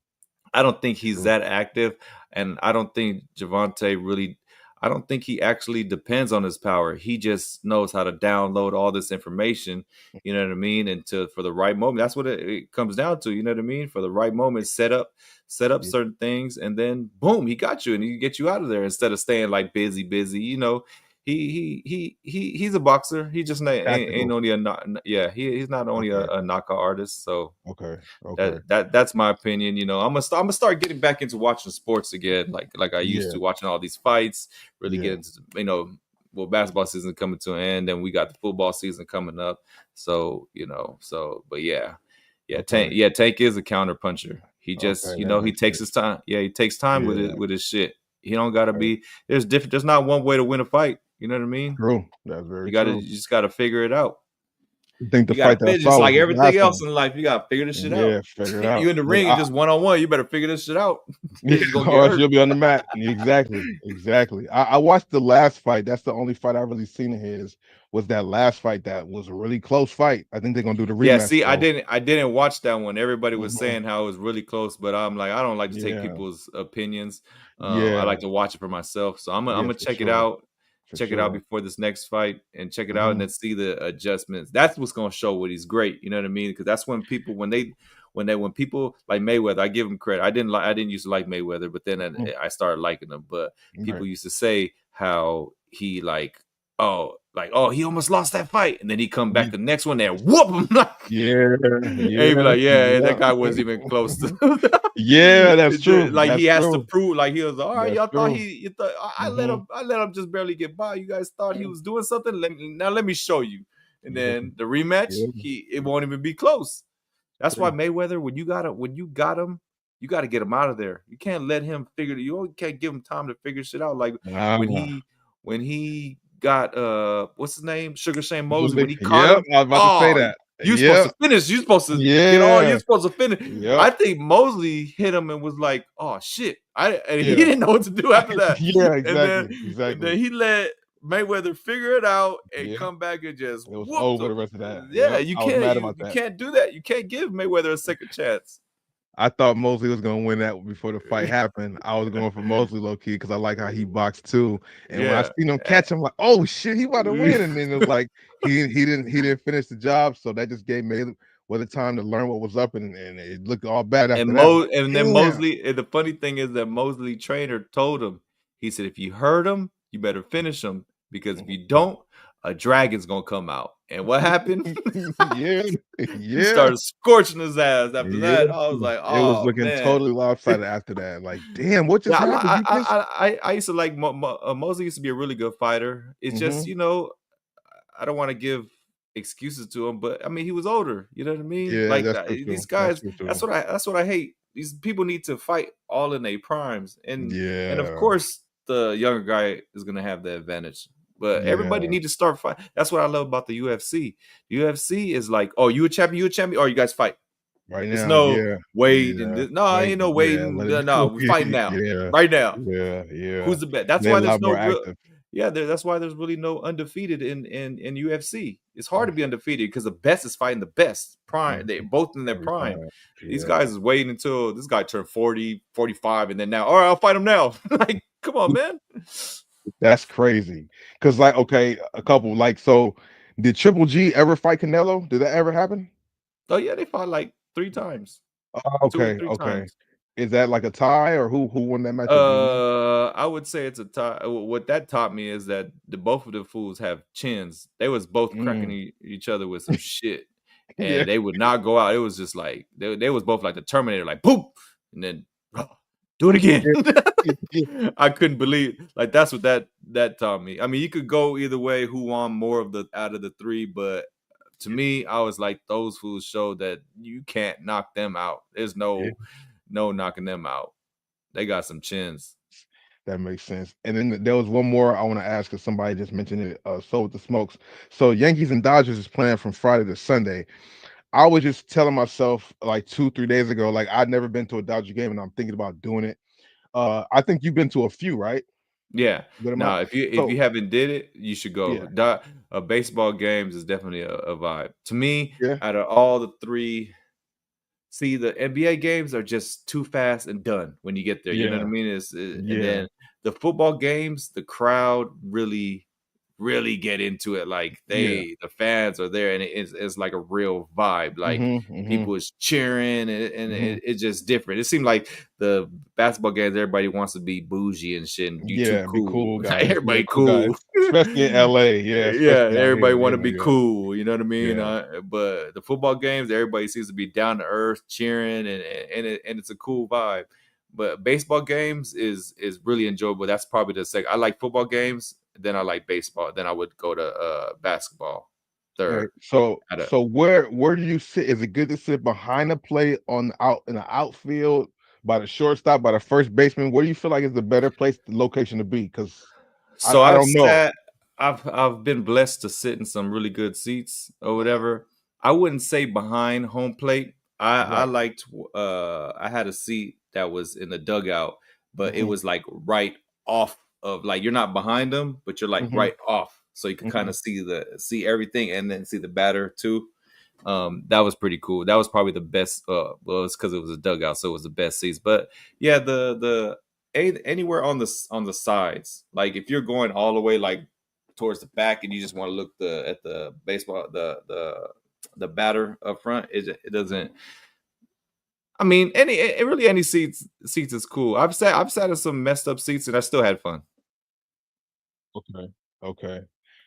I don't think he's true. that active, and I don't think Javante really. I don't think he actually depends on his power. He just knows how to download all this information. You know what I mean? And for the right moment, that's what it comes down to. You know what I mean? For the right moment, set up Yeah, certain things, and then boom, he got you, and he get you out of there instead of staying like busy. He's a boxer. He just ain't tactical. only yeah. He's not only Okay, a knockout artist. So okay, okay. that's my opinion. I'm gonna start getting back into watching sports again, like I used Yeah, to, watching all these fights. Really yeah. get into well, basketball season coming to an end, and we got the football season coming up. So but yeah, Okay, Tank is a counter puncher. He just okay. That he makes takes sense. his time. Yeah, he takes time with Yeah. it with his shit. He don't gotta Okay. be. There's not one way to win a fight. You know what I mean? True. That's very You true. just gotta figure it out. I think the You gotta fight that I figure, just saw was like his everything last else one. in life. You gotta figure this shit out. Yeah, figure it You out. in the But ring, just one on one. You better figure this shit out. yeah, You're gonna get or else hurt. you'll be on the mat. Exactly, exactly. I watched the last fight. That's the only fight I really seen of his. Was that last fight that was a really close fight. I think they're gonna do the Yeah, rematch see, I though. didn't I didn't watch that one. Everybody was Mhm. saying how it was really close, but I'm like, I don't like to take Yeah, people's opinions. I yeah, like to watch it for myself. So I'm yeah, gonna for check it sure, out, for sure. before this next fight, and check it out, and Mhm. then see the adjustments. That's what's gonna show what he's great. You know what I mean? Because that's when people when people like Mayweather, I give him credit. I didn't used to like Mayweather, but then Mhm. I started liking him. But Right. people used to say how he oh, he almost lost that fight, and then he come back Ye- the next one and whoop him Yeah, and he be yeah, like, yeah, that yeah. guy wasn't even close to Yeah, that's true. like he That's has to true. prove, like he was all right, That's y'all thought true. you thought Hmm. I let him just barely get by. You guys thought he was doing something. Let me show you. And Yeah, then the rematch, yeah, it won't even be close. That's why true. Mayweather, when you got him, you got to get him out of there. You can't let him figure. You can't give him time to figure shit out. Like when Ah, he got what's his name, Sugar Shane Mosley, when Mosley. he caught Yep, him. I was about to say Oh, that. you supposed Yep, to finish. You supposed to get all. yeah, You're supposed to finish. yep, I think Mosley hit him and was like, "Oh shit!" And he yeah, didn't know what to do after that. yeah, And then exactly, exactly. he let Mayweather figure it out and Yeah, come back and just it was whooped over him. the rest of that. Yeah, Yep, you I was can't mad you about you that. can't do that. You can't give Mayweather a second chance. I thought Mosley was gonna win that before the fight happened. I was going for Mosley low key because I like how he boxed too. And when I Yeah. seen him catch him, like, oh shit, he about to win. And then it was like he didn't finish the job, so that just gave was it time to learn what was up, and it looked all bad And after that. I'm like, then damn. Mosley, and the funny thing is that Mosley trainer told him, he said, if you hurt him, you better finish him because if you don't, a dragon's gonna come out. And what happened? Yeah, He yeah, started scorching his ass after yeah. that. I was like, It was oh looking man. totally lopsided after that. Like, damn, what just Yeah, happened? You just I used to like Mosley used to be a really good fighter. It's just, Mhm. I don't want to give excuses to him, but I mean, he was older. You know what I mean? Yeah, Like that's true too. these That's guys. true That's too. what I hate. These people need to fight all in their primes, and of Yeah, course, the younger guy is gonna have the advantage. But everybody yeah. need to start fight. That's what I love about the UFC. The UFC is like, oh, you a champion, you a champion, or you guys fight. Right It's now, no yeah, wait and yeah. this, no, Wait, ain't no yeah, waiting. let No, it no, go. we fighting now, Yeah, right now. yeah, yeah. Who's the best? That's They're why a there's lot no more real. active. Yeah, that's why there's really no undefeated in UFC. It's hard to Mm, be undefeated because the best is fighting the best. Prime, mhm. they both in their Every prime. time. These Yeah. guys is waiting until this guy turned 40, 45, and then now, all right, I'll fight him now. Like, come on, man. That's crazy. Cause like, okay, a couple like so did Triple G ever fight Canelo? Did that ever happen? Oh yeah, they fought like 3 times, two or Okay, three okay. times. Is that like a tie or who won that matchup? Do you know? I would say it's a tie. What that taught me is that the both of the fools have chins. They was both cracking Mm. each other with some shit, Yeah. and they would not go out. It was just like they was both like the Terminator, like boom, and then do it again. Yeah. Yeah. Yeah. I couldn't believe like that's what that taught me. I mean, you could go either way. Who won more of the out of the three? But to me, I was like those fools showed that you can't knock them out. There's Yeah. no knocking them out. They got some chins. That makes sense. And then there was one more I want to ask because somebody just mentioned it. So with the smokes. So Yankees and Dodgers is playing from Friday to Sunday. I was just telling myself like 2, 3 days ago, like I'd never been to a Dodger game and I'm thinking about doing it. I think you've been to a few, right? Yeah. Good amount. No, if So you haven't did it, you should go. yeah, Baseball games is definitely a vibe. To me, yeah, out of all the three, see the NBA games are just too fast and done when you get there. You know what I yeah, mean? And yeah, then the football games, the crowd really get into it. Like yeah. the fans are there, and it's like a real vibe. Like Mhm, mhm, people is cheering, and mhm. it's just different. It seemed like the basketball games, everybody wants to be bougie and shit. And you too Yeah, be cool. cool Like, guys. Yeah, everybody cool guys, cool. especially in LA. Yeah, Yeah, especially out everybody here. want to Yeah, be yeah, cool. You know what I mean? yeah. But the football games, everybody seems to be down to earth, cheering, and it's a cool vibe. But baseball games is really enjoyable. That's probably the second. I like football games, then I like baseball. Then I would go to basketball All third. right. So At a so where do you sit? Is it good to sit behind the plate on the out in the outfield by the shortstop, by the first baseman? Where do you feel like is the better place, the location to be? Because So I I've don't know. sat, I've been blessed to sit in some really good seats or whatever. I wouldn't say behind home plate. I Right. liked I had a seat that was in the dugout, but it Mhm, was like right off of, like, you're not behind them, but you're like mhm, right off. So you could kind mhm. of see everything and then see the batter too. That was pretty cool. That was probably the best. Well, it's because it was a dugout, so it was the best seats. But yeah, anywhere on the sides, like if you're going all the way like towards the back and you just want to look at the baseball the batter up front, it doesn't. I mean, really any seats is cool. I've sat in some messed up seats and I still had fun. Okay. Okay.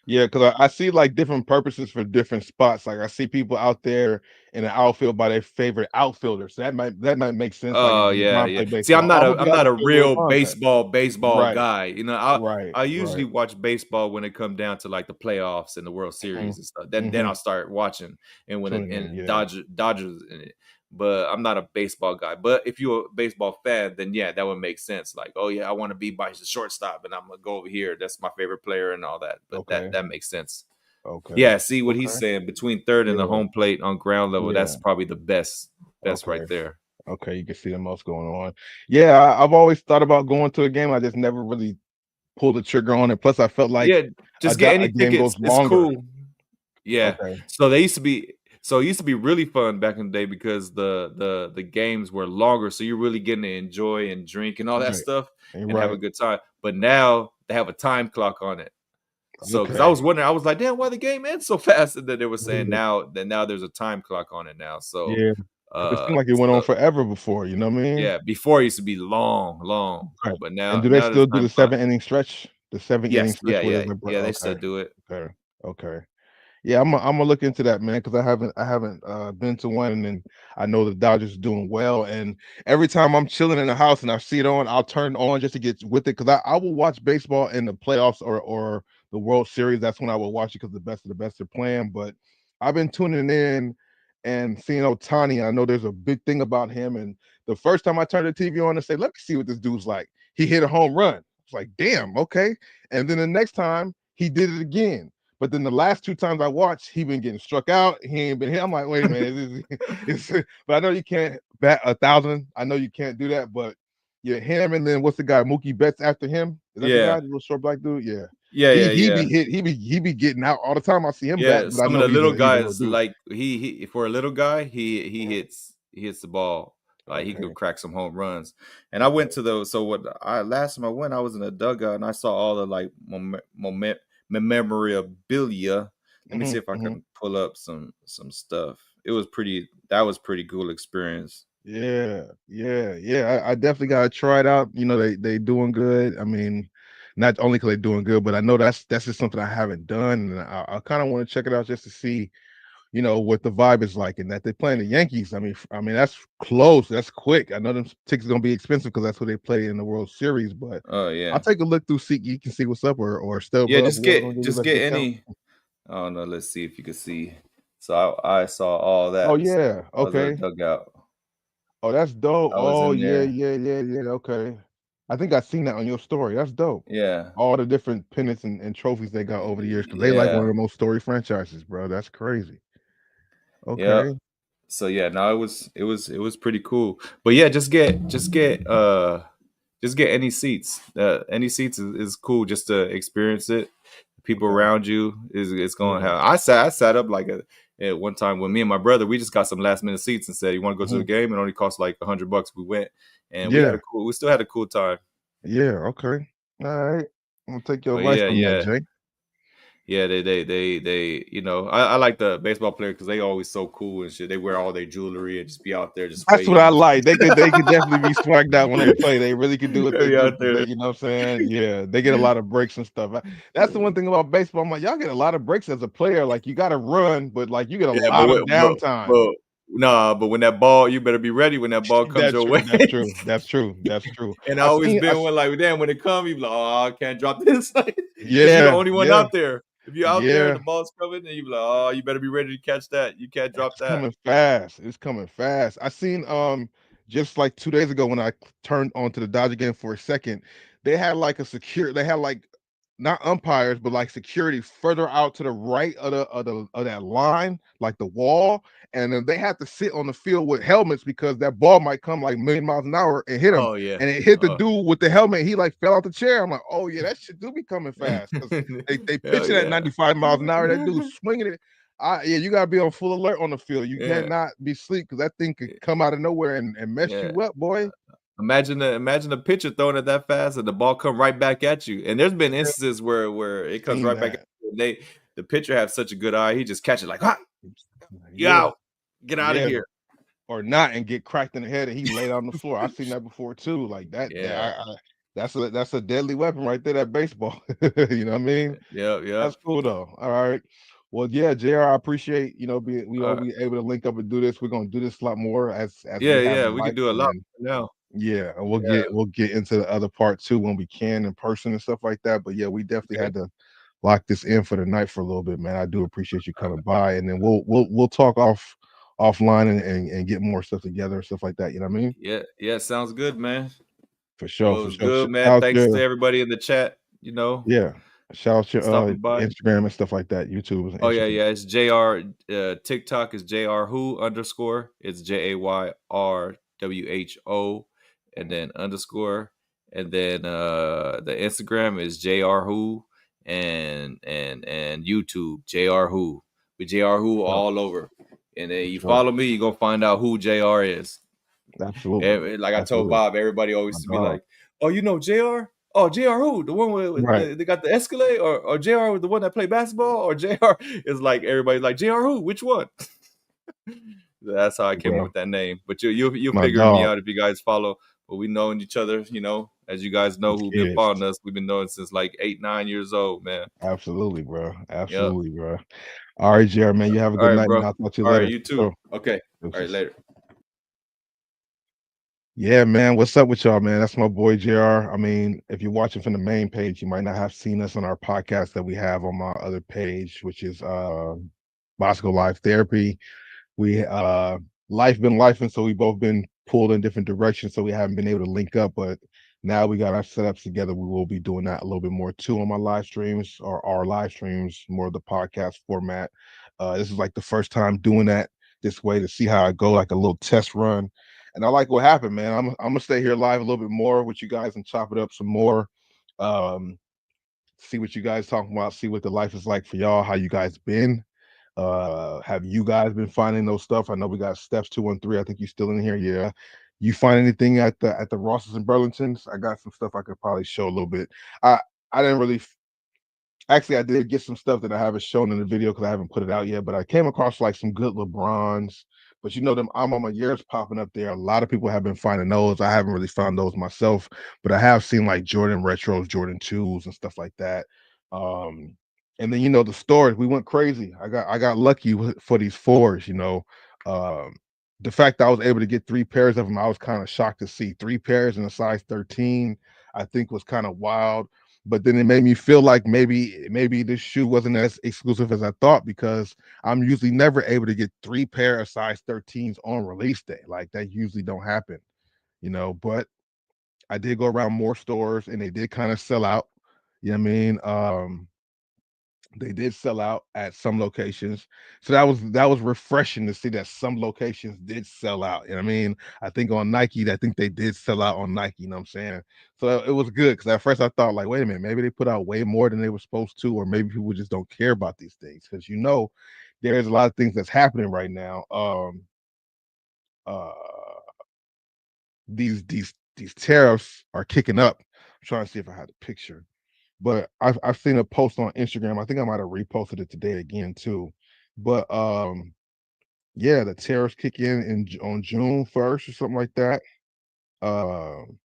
Yeah, because I see like different purposes for different spots. Like I see people out there in the outfield by their favorite outfielders. So that might make sense. Like if Oh yeah, LeBron yeah. play See, baseball, I'm gonna be I'm out not the a field where real LeBron's at. baseball Right, guy. right, I usually right. watch baseball when it come down to like the playoffs and the World Mhm, Series and stuff. Then I'll mhm. start watching and when Tuning in, and yeah. Dodgers in it. But I'm not a baseball guy. But if you're a baseball fan, then yeah, that would make sense. Like, oh yeah, I want to be by the shortstop and I'm gonna go over here. That's my favorite player and all that. But Okay, that makes sense. okay, Yeah, see what he's okay. saying between third and the Yeah, home plate on ground level. That's yeah. probably the best Okay, right there. okay. You can see the most going on. Yeah, I've always thought about going to a game. I just never really pulled the trigger on it. Plus, I felt like Yeah, just get a any game goes tickets. It's longer. cool. Yeah. Okay, So it used to be really fun back in the day because the games were longer, so you're really getting to enjoy and drink and all that right, stuff and have a right. good time. But now they have a time clock on it. So because I Okay. was wondering, I was like, damn, why the game ends so fast? And then they were saying Yeah. now there's a time clock on it now. So Yeah. 'Cause it seemed like it went on so forever before, you know what I mean? yeah, before it used to be long, long, Right. but And now do they now there's still do time the clock. 7 inning stretch? The 7 inning Yes, stretch yeah, where yeah, there's like yeah. They still okay. do it. Okay. Okay. Yeah, Imma look into that, man, because I haven't been to one, and then I know the Dodgers doing well, and every time I'm chilling in the house and I see it on, I'll turn it on just to get with it, because I will watch baseball in the playoffs or the World Series. That's when I will watch it because the best of the best are playing, but I've been tuning in and seeing Ohtani. I know there's a big thing about him, and the first time I turned the TV on and say, "Let me see what this dude's like," he hit a home run. It's like, "Damn, okay," and then the next time, he did it again. But then the last 2 times I watched, he been getting struck out. He ain't been hit. I'm like, wait a minute. But I know you can't bat 1,000. I know you can't do that. But yeah, him and then what's the guy? Mookie Betts after him. Is that the Yeah, guy? The little short black dude? Yeah. yeah, He yeah, he yeah. be hit. He be getting out all the time. I see him bat, Yeah, but I some of know the little he's a little guys dude. like he for a little guy, he hits the ball. Like he could Okay. crack some home runs. And I went Okay. to those. So what I last time I went, I was in a dugout and I saw all the like memorabilia. Let me see if I Mhm. can pull up some stuff. It was pretty. That was pretty cool experience. Yeah, yeah, yeah. I definitely gotta try it out. You know, they doing good. I mean, not only because they're doing good, but I know that's just something I haven't done, and I kind of want to check it out just to see, what the vibe is like, and that they're playing the Yankees. I mean that's close. That's quick. I know them tickets gonna be expensive because that's who they play in the World Series, but Oh I'll yeah. take a look through. See, you can see what's up, or Stub Yeah, Hub, whoever gonna give you the just best get discount. any. I don't know. Let's see if you can see. So I saw all Oh that. yeah, I was in a okay. dugout. Oh, that's dope. I was Oh, in yeah, there. yeah, yeah, yeah, okay. I think I seen that on your story. That's dope. Yeah. All the different pennants and trophies they got over the years because they like one Yeah. of the most storied franchises, bro. That's crazy. Yeah. Okay. So yeah, no, it was pretty cool. But yeah, just get any seats. Any seats is cool just to experience it. People Okay. around you is going to Yeah. have. I sat up like at one time with me and my brother. We just got some last minute seats and said, "You want to go to the Mhm. game?" It only cost like $100. We went and Yeah. we still had a cool time. Yeah. Okay. All right. I'm gonna take your But advice yeah, on that, yeah. Jay. Yeah, they I like the baseball player because they always so cool and shit. They wear all their jewelry and just be out there just That's what I waiting. like. They could definitely be swagged out when they play. They really could do what They they be do out because they, there. you know what I'm saying? Yeah, they get a lot of breaks and stuff. That's the one thing about baseball. I'm like, y'all get a lot of breaks as a player. Like you got to run, but like you get a Yeah, lot of downtime. but when that ball, you better be ready when that ball comes That's your true. way. That's true. That's true. That's true. And I I always seen. been one like, damn, when it come, you be like, oh, I can't drop this because you're the Yeah. only one Yeah. out there. If you're out there and Yeah. the ball's coming, then you be like, oh, you better be ready to catch that. You can't drop It's that. coming fast. It's coming fast. I seen just like 2 days ago when I turned on to the Dodger game for a second, they had like not umpires, but like security further out to the right of that line, like the wall. And then they had to sit on the field with helmets because that ball might come like 1,000,000 miles an hour and hit them. Oh yeah. And it hit the Oh. dude with the helmet. He like fell out the chair. I'm like, oh yeah, that shit do be coming fast because they Hell pitching at yeah. 95 miles an hour. That dude swinging it. Yeah, you gotta be on full alert on the field. You Yeah. cannot be sleep because that thing could come out of nowhere and mess Yeah. you up, boy. Imagine the pitcher throwing it that fast and the ball come right back at you. And there's been Yeah, instances where it comes seen right back at that. you. And the pitcher has such a good eye. He just catches like, ah, you Yeah, out. Get out of yeah, here. or not, and get cracked in the head, and he laid on the floor. I've seen that before too. Like that. Yeah. That's a deadly weapon right there. That baseball. You know what I mean? Yep. Yep. That's cool though. All right. Well, yeah, JR, I appreciate being Uh, be able to link up and do this. We're gonna do this a lot more as yeah. we have Yeah. in We life, could do a and lot then now. yeah, and Yeah. we'll get into the other part too when we can in person and stuff like that. But yeah, we definitely Okay. had to lock this in for the night for a little bit, man. I do appreciate you coming by, and then we'll talk offline and get more stuff together and stuff like that. You know what I mean? Yeah. Yeah. Sounds good, man. For sure, Well, it for was sure. good, Shout man. out Thanks to your everybody in the chat. yeah, shout out your Stopping by. Instagram and stuff like that, YouTube and Oh yeah, Instagram. yeah. It's Jr. TikTok is Jr. Who underscore. It's JAYRWHO, and then underscore, and then the Instagram is Jr. Who, and YouTube Jr. Who. With Jr. Who For sure, all over, and then for you sure. follow me, you gonna find out who Jr. is. Absolutely, And like I told absolutely. Bob, everybody My always used to be dog. like, "Oh, you know Jr." oh, JR who? The one with Right. they got the Escalade, or JR the one that played basketball, or JR is like everybody's like JR who? Which one? That's how I came up Bro, with that name. But you'll my figure me dog. out if you guys follow. But we known each other, as you guys know It's who been kids. following us. We've been knowing since like 8, 9 years old, man. Absolutely, bro. Yep. Absolutely, bro. All right, Jared, man. You have a All good right, night, man. bro. I'll talk to you All right, later. you too. Sure. Okay. All right, Deuces. later. Yeah, man. What's up with y'all, man? That's my boy JR. I mean, if you're watching from the main page, you might not have seen us on our podcast that we have on my other page, which is Bosco Life Therapy. We life been life, and so we both been pulled in different directions, so we haven't been able to link up. But now we got our setups together. We will be doing that a little bit more too on my live streams, or our live streams, more of the podcast format. This is like the first time doing that this way to see how I go, like a little test run. And I like what happened, man. I'm gonna stay here live a little bit more with you guys and chop it up some more. Um, See what you guys talking about, see what the life is like for y'all, how you guys been. Have you guys been finding those stuff? I know we got Steps 213. I think you still in here. Yeah. You find anything at the Rosses and Burlingtons? I got some stuff I could probably show a little bit. I didn't really Actually, I did get some stuff that I haven't shown in the video because I haven't put it out yet, but I came across like some good LeBrons. But you know, them I'm on my years popping up there. A lot of people have been finding those. I haven't really found those myself, but I have seen like Jordan retros, Jordan 2s, and stuff like that. Um, and then the stores, we went crazy. I got lucky for these fours, Um, the fact that I was able to get 3 pairs of them, I was kind of shocked to see 3 pairs in a size 13, I think was kind of wild, but then it made me feel like maybe this shoe wasn't as exclusive as I thought, because I'm usually never able to get 3 pair of size 13s on release day. Like that usually don't happen. But I did go around more stores and they did kind of sell out. You know what I mean? They did sell out at some locations. So that was refreshing to see that some locations did sell out. You know what I mean? I think on Nike, I think they did sell out on Nike, you know what I'm saying? So it was good, because at first I thought like, wait a minute, maybe they put out way more than they were supposed to, or maybe people just don't care about these things. Because there's a lot of things that's happening right now. Uh these tariffs are kicking up. I'm trying to see if I had a picture. But I've seen a post on Instagram. I think I might have reposted it today again too. But yeah, the tariffs kick on June 1st or something like that. Um,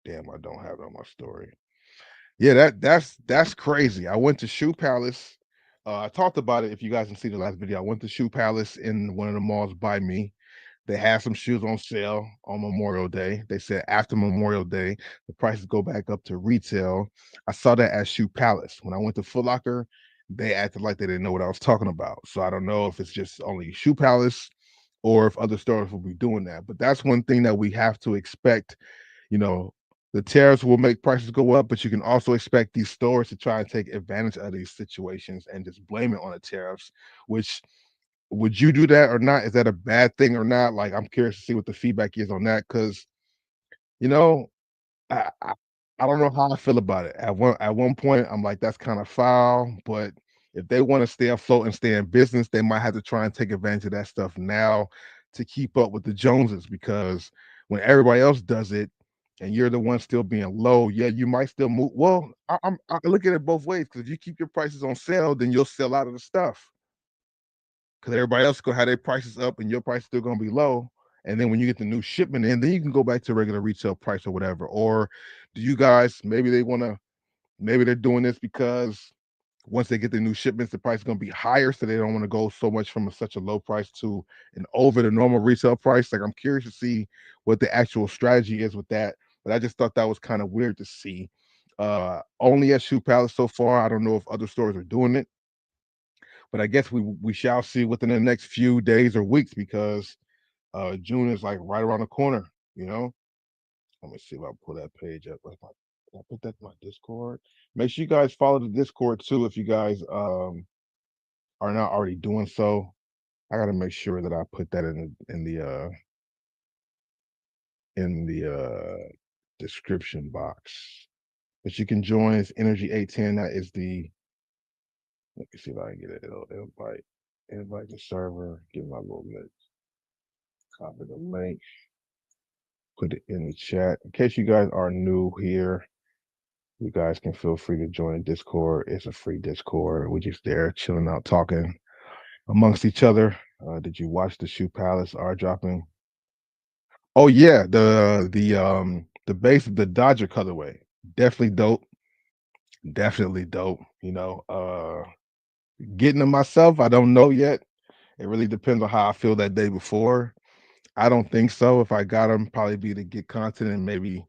Damn, I don't have it on my story. Yeah, that's crazy. I went to Shoe Palace. I talked about it. If you guys can see the last video, I went to Shoe Palace in one of the malls by me. They had some shoes on sale on Memorial Day. They said after Memorial Day, the prices go back up to retail. I saw that at Shoe Palace. When I went to Foot Locker, they acted like they didn't know what I was talking about. So I don't know if it's just only Shoe Palace or if other stores will be doing that. But that's one thing that we have to expect. You know, the tariffs will make prices go up, but you can also expect these stores to try and take advantage of these situations and just blame it on the tariffs, which would you do that or not? Is that a bad thing or not? Like, I'm curious to see what the feedback is on that, because you know, I, I I don't know how I feel about it. At one point, I'm like, that's kind of foul. But if they want to stay afloat and stay in business, they might have to try and take advantage of that stuff now to keep up with the Joneses. Because when everybody else does it, and you're the one still being low, yeah, you might still move. Well, I look at it both ways, because if you keep your prices on sale, then you'll sell out of the stuff, because everybody else gonna have their prices up and your price still gonna be low. And then when you get the new shipment in, then you can go back to regular retail price or whatever. Or do you guys, maybe they're doing this because once they get the new shipments, the price is gonna be higher, so they don't want to go so much from such a low price to an over the normal retail price. Like, I'm curious to see what the actual strategy is with that. But I just thought that was kind of weird to see. Only at Shoe Palace so far. I don't know if other stores are doing it, but I guess we shall see within the next few days or weeks, because June is like right around the corner. You know, let me see if I pull that page up. I put that in my Discord. Make sure you guys follow the Discord too if you guys are not already doing so. I gotta make sure that I put that in the description box. But you can join. It's Energy 810. That is the. Let me see if I can get it. It'll invite the server. Give my little minute. Copy the link. put it in the chat. In case you guys are new here, you guys can feel free to join the Discord. It's a free Discord. We're just there chilling out, talking amongst each other. Did you watch the Shoe Palace are dropping? Oh yeah, the base of the Dodger colorway. Definitely dope. Definitely dope. Getting them myself, I don't know yet. It really depends on how I feel that day before. I don't think so. If I got them, probably be to get content and maybe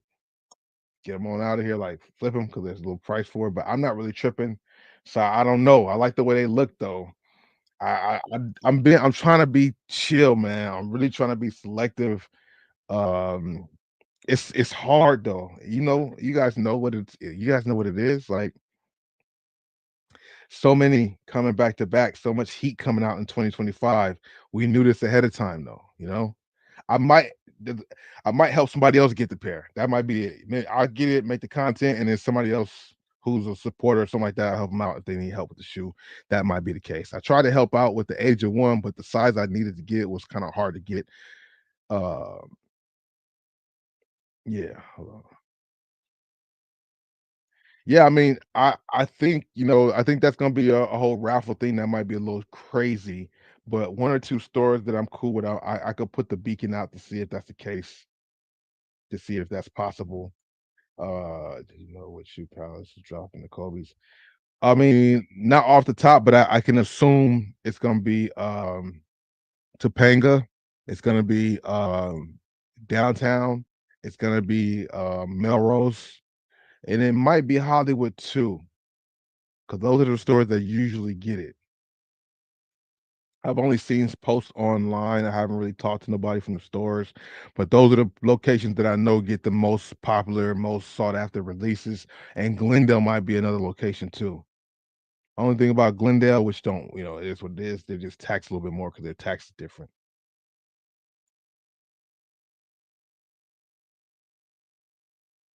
get them on out of here, like flip them because there's a little price for it. But I'm not really tripping, so I don't know. I like the way they look though. I'm trying to be chill, man. I'm really trying to be selective. Um, it's hard though. You guys know what it is. Like so many coming back to back, so much heat coming out in 2025. We knew this ahead of time though. I might th- I might help somebody else get the pair. That might be it. I'll get it, make the content, and then somebody else who's a supporter or something like that, I'll help them out if they need help with the shoe. That might be the case. I tried to help out with the age of one, but the size I needed to get was kind of hard to get. Uh, yeah, hold on. Yeah, I mean, I think that's gonna be a whole raffle thing that might be a little crazy, but one or two stores that I'm cool with, I could put the beacon out to see if that's the case, to see if that's possible. Do you know what shoe palace is dropping the Kobe's? I mean, not off the top, but I can assume it's gonna be Topanga, it's gonna be downtown, it's gonna be Melrose, and it might be Hollywood too, because those are the stores that usually get it. I've only seen posts online. I haven't really talked to nobody from the stores, but those are the locations that I know get the most popular, most sought after releases. And Glendale might be another location too. Only thing about Glendale, which don't, it is what it is. They're just taxed a little bit more because their tax is different.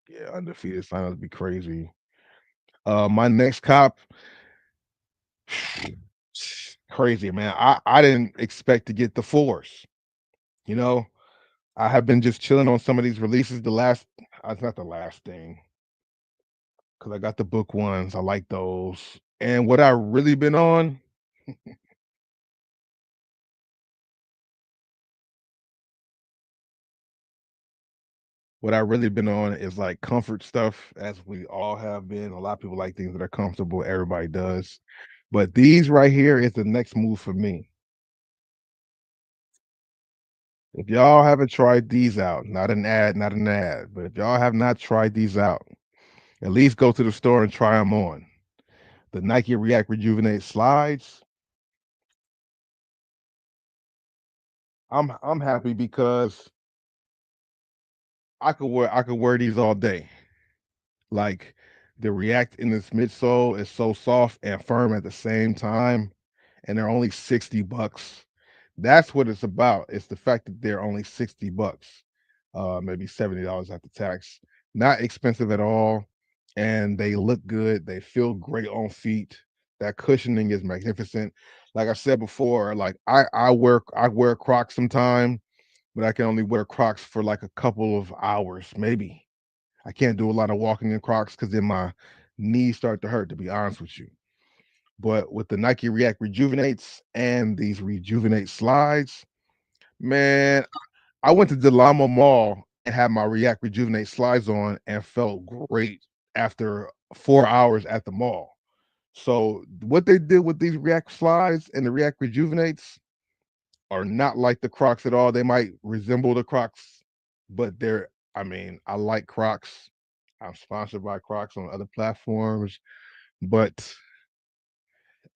Yeah, undefeated sign up to be crazy. My next cop, crazy man. I didn't expect to get the fours. You know, I have been just chilling on some of these releases. It's not the last thing because I got the book ones. I like those. And what I really been on, what I really been on is like comfort stuff, as we all have been. A lot of people like things that are comfortable. Everybody does. But these right here is the next move for me. If y'all haven't tried these out, not an ad, but if y'all have not tried these out, at least go to the store and try them on. The Nike React Rejuvenate slides. I'm happy because I could wear these all day. Like the React in this midsole is so soft and firm at the same time, and they're only 60 bucks. That's what it's about. It's the fact that they're only 60 bucks, maybe $70 after tax. Not expensive at all, and they look good. They feel great on feet. That cushioning is magnificent. Like I said before, like I wear Crocs sometime, but I can only wear Crocs for like a couple of hours, maybe. I can't do a lot of walking in Crocs because then my knees start to hurt, to be honest with you. But with the Nike React Rejuvenates and these Rejuvenate slides, man, I went to Delamo Mall and had my React Rejuvenate slides on and felt great after 4 hours at the mall. So what they did with these React slides and the React Rejuvenates are not like the Crocs at all. They might resemble the Crocs, but I mean, I like Crocs. I'm sponsored by Crocs on other platforms, but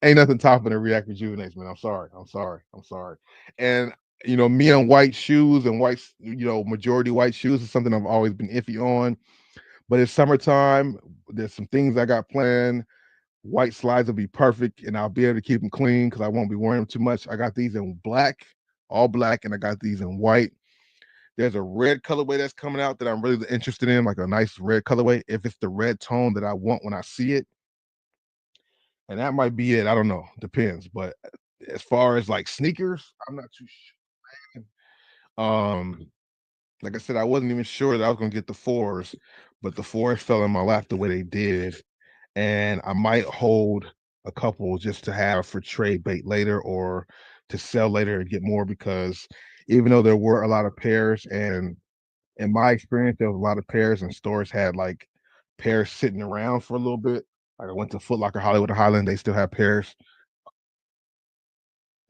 ain't nothing topping the React Rejuvenates, man. I'm sorry. I'm sorry. I'm sorry. And me on white shoes and majority white shoes is something I've always been iffy on. But it's summertime. There's some things I got planned. White slides will be perfect, and I'll be able to keep them clean because I won't be wearing them too much. I got these in black, all black, and I got these in white. There's a red colorway that's coming out that I'm really interested in, like a nice red colorway. If it's the red tone that I want when I see it, and that might be it. I don't know. Depends. But as far as like sneakers, I'm not too sure. Like I said, I wasn't even sure that I was gonna get the fours, but the fours fell in my lap the way they did, and I might hold a couple just to have for trade bait later or to sell later and get more because even though there were a lot of pairs, and in my experience, there was a lot of pairs and stores had like pairs sitting around for a little bit. Like I went to Foot Locker Hollywood or Highland, they still have pairs.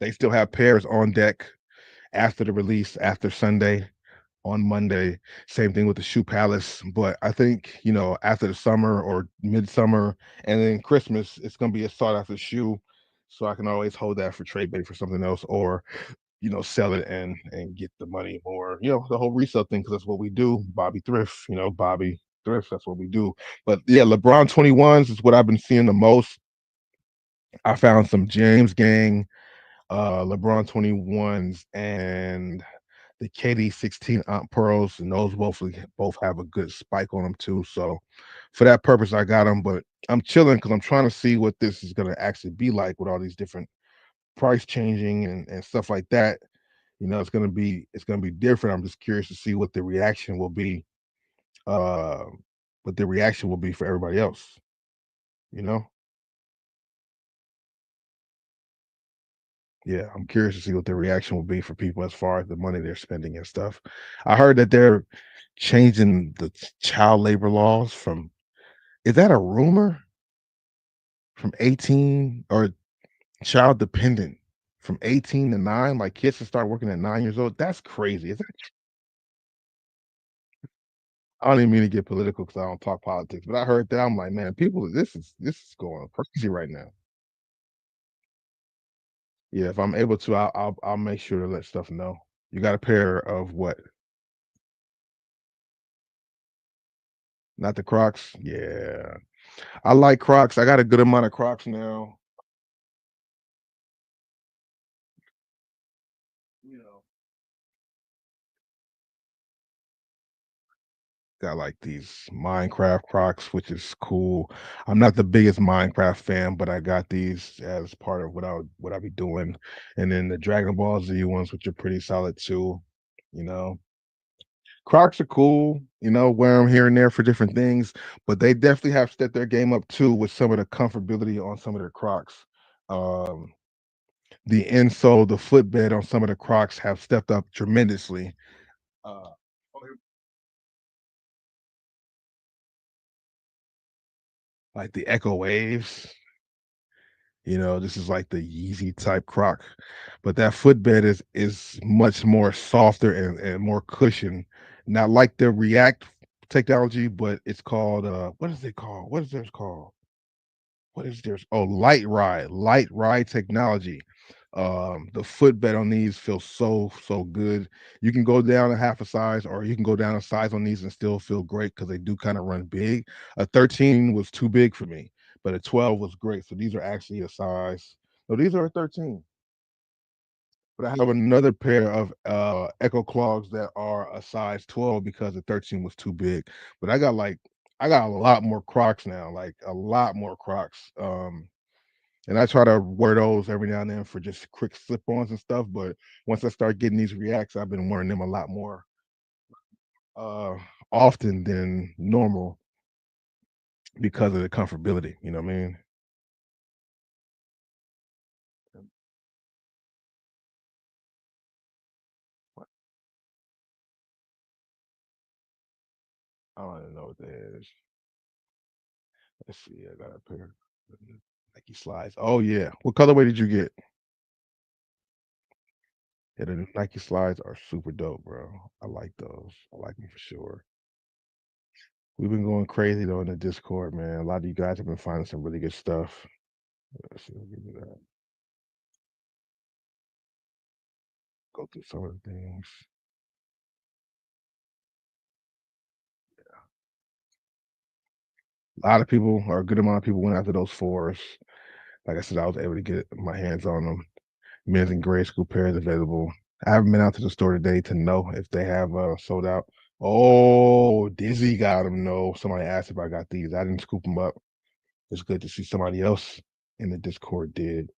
They still have pairs on deck after the release, after Sunday, on Monday. Same thing with the Shoe Palace. But I think, after the summer or midsummer and then Christmas, it's gonna be a sought after shoe. So I can always hold that for trade bait for something else or sell it and get the money or the whole resale thing because that's what we do. Bobby Thrift, Bobby Thrift, that's what we do. But yeah, LeBron 21s is what I've been seeing the most. I found some James Gang, LeBron 21s, and the KD 16 Aunt Pearls, and those both have a good spike on them too. So for that purpose, I got them. But I'm chilling because I'm trying to see what this is going to actually be like with all these different price changing and stuff like that. It's gonna be different. I'm just curious to see what the reaction will be. Uh, what the reaction will be for everybody else. You know, yeah, I'm curious to see what the reaction will be for people as far as the money they're spending and stuff. I heard that they're changing the child labor laws from. Is that a rumor? From 18 or child dependent from 18 to 9, like kids can start working at 9 years old. That's crazy. I don't even mean to get political because I don't talk politics, but I heard that. I'm like, man, people, this is going crazy right now. Yeah, if I'm able to, I'll make sure to let stuff know. You got a pair of what? Not the Crocs? Yeah. I like Crocs. I got a good amount of Crocs now. You know, got like these Minecraft Crocs, which is cool. I'm not the biggest Minecraft fan, but I got these as part of what I be doing. And then the Dragon Ball Z ones, which are pretty solid too. You know, Crocs are cool, wear them here and there for different things, but they definitely have stepped their game up too with some of the comfortability on some of their Crocs. Um, the insole, the footbed on some of the Crocs have stepped up tremendously. Uh, like the Echo Waves, this is like the Yeezy type Croc, but that footbed is much more softer and more cushion. Not like the React technology, but it's called what is it called? What is this called? What is theirs? Oh, light ride technology. The footbed on these feels so good. You can go down a half a size, or you can go down a size on these and still feel great because they do kind of run big. A 13 was too big for me, but a 12 was great. So these are actually a size. No, these are a 13. But I have another pair of Echo Clogs that are a size 12 because the 13 was too big. But I got a lot more Crocs now, like a lot more Crocs. And I try to wear those every now and then for just quick slip-ons and stuff. But once I start getting these reacts, I've been wearing them a lot more uh often than normal because of the comfortability. You know what I mean? I don't even know what that is. Let's see. I got a pair of Nike slides. Oh yeah. What colorway did you get? Yeah, the Nike slides are super dope, bro. I like those. I like them for sure. We've been going crazy though in the Discord, man. A lot of you guys have been finding some really good stuff. Let's see, give me that. Go through some of the things. A lot of people, or a good amount of people, went after those fours. Like I said, I was able to get my hands on them. Men's and grade school pairs available. I haven't been out to the store today to know if they have sold out. Oh, Dizzy got them. No, somebody asked if I got these. I didn't scoop them up. It's good to see somebody else in the Discord did.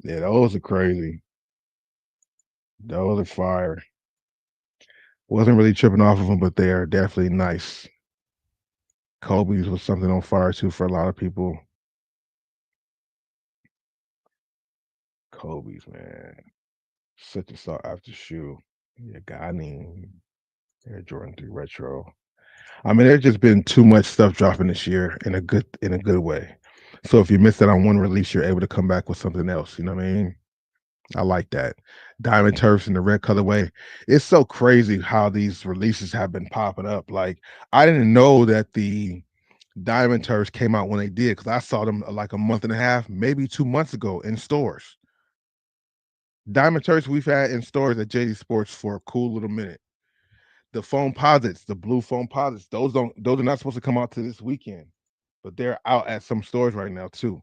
Yeah, those are crazy. Those are fire. Wasn't really tripping off of them, but they are definitely nice. Kobe's was something on fire too for a lot of people. Kobe's, man. Such a sought after shoe. Yeah, Gani, Air Jordan 3 Retro. I mean, there's just been too much stuff dropping this year in a good way. So if you miss it on one release, you're able to come back with something else. You know what I mean? I like that. Diamond Turfs in the red colorway. It's so crazy how these releases have been popping up. Like I didn't know that the Diamond Turfs came out when they did because I saw them like a month and a half, maybe 2 months ago in stores. Diamond Turfs we've had in stores at JD Sports for a cool little minute. The foam posits, the blue foam posits, those are not supposed to come out to this weekend, but they're out at some stores right now too.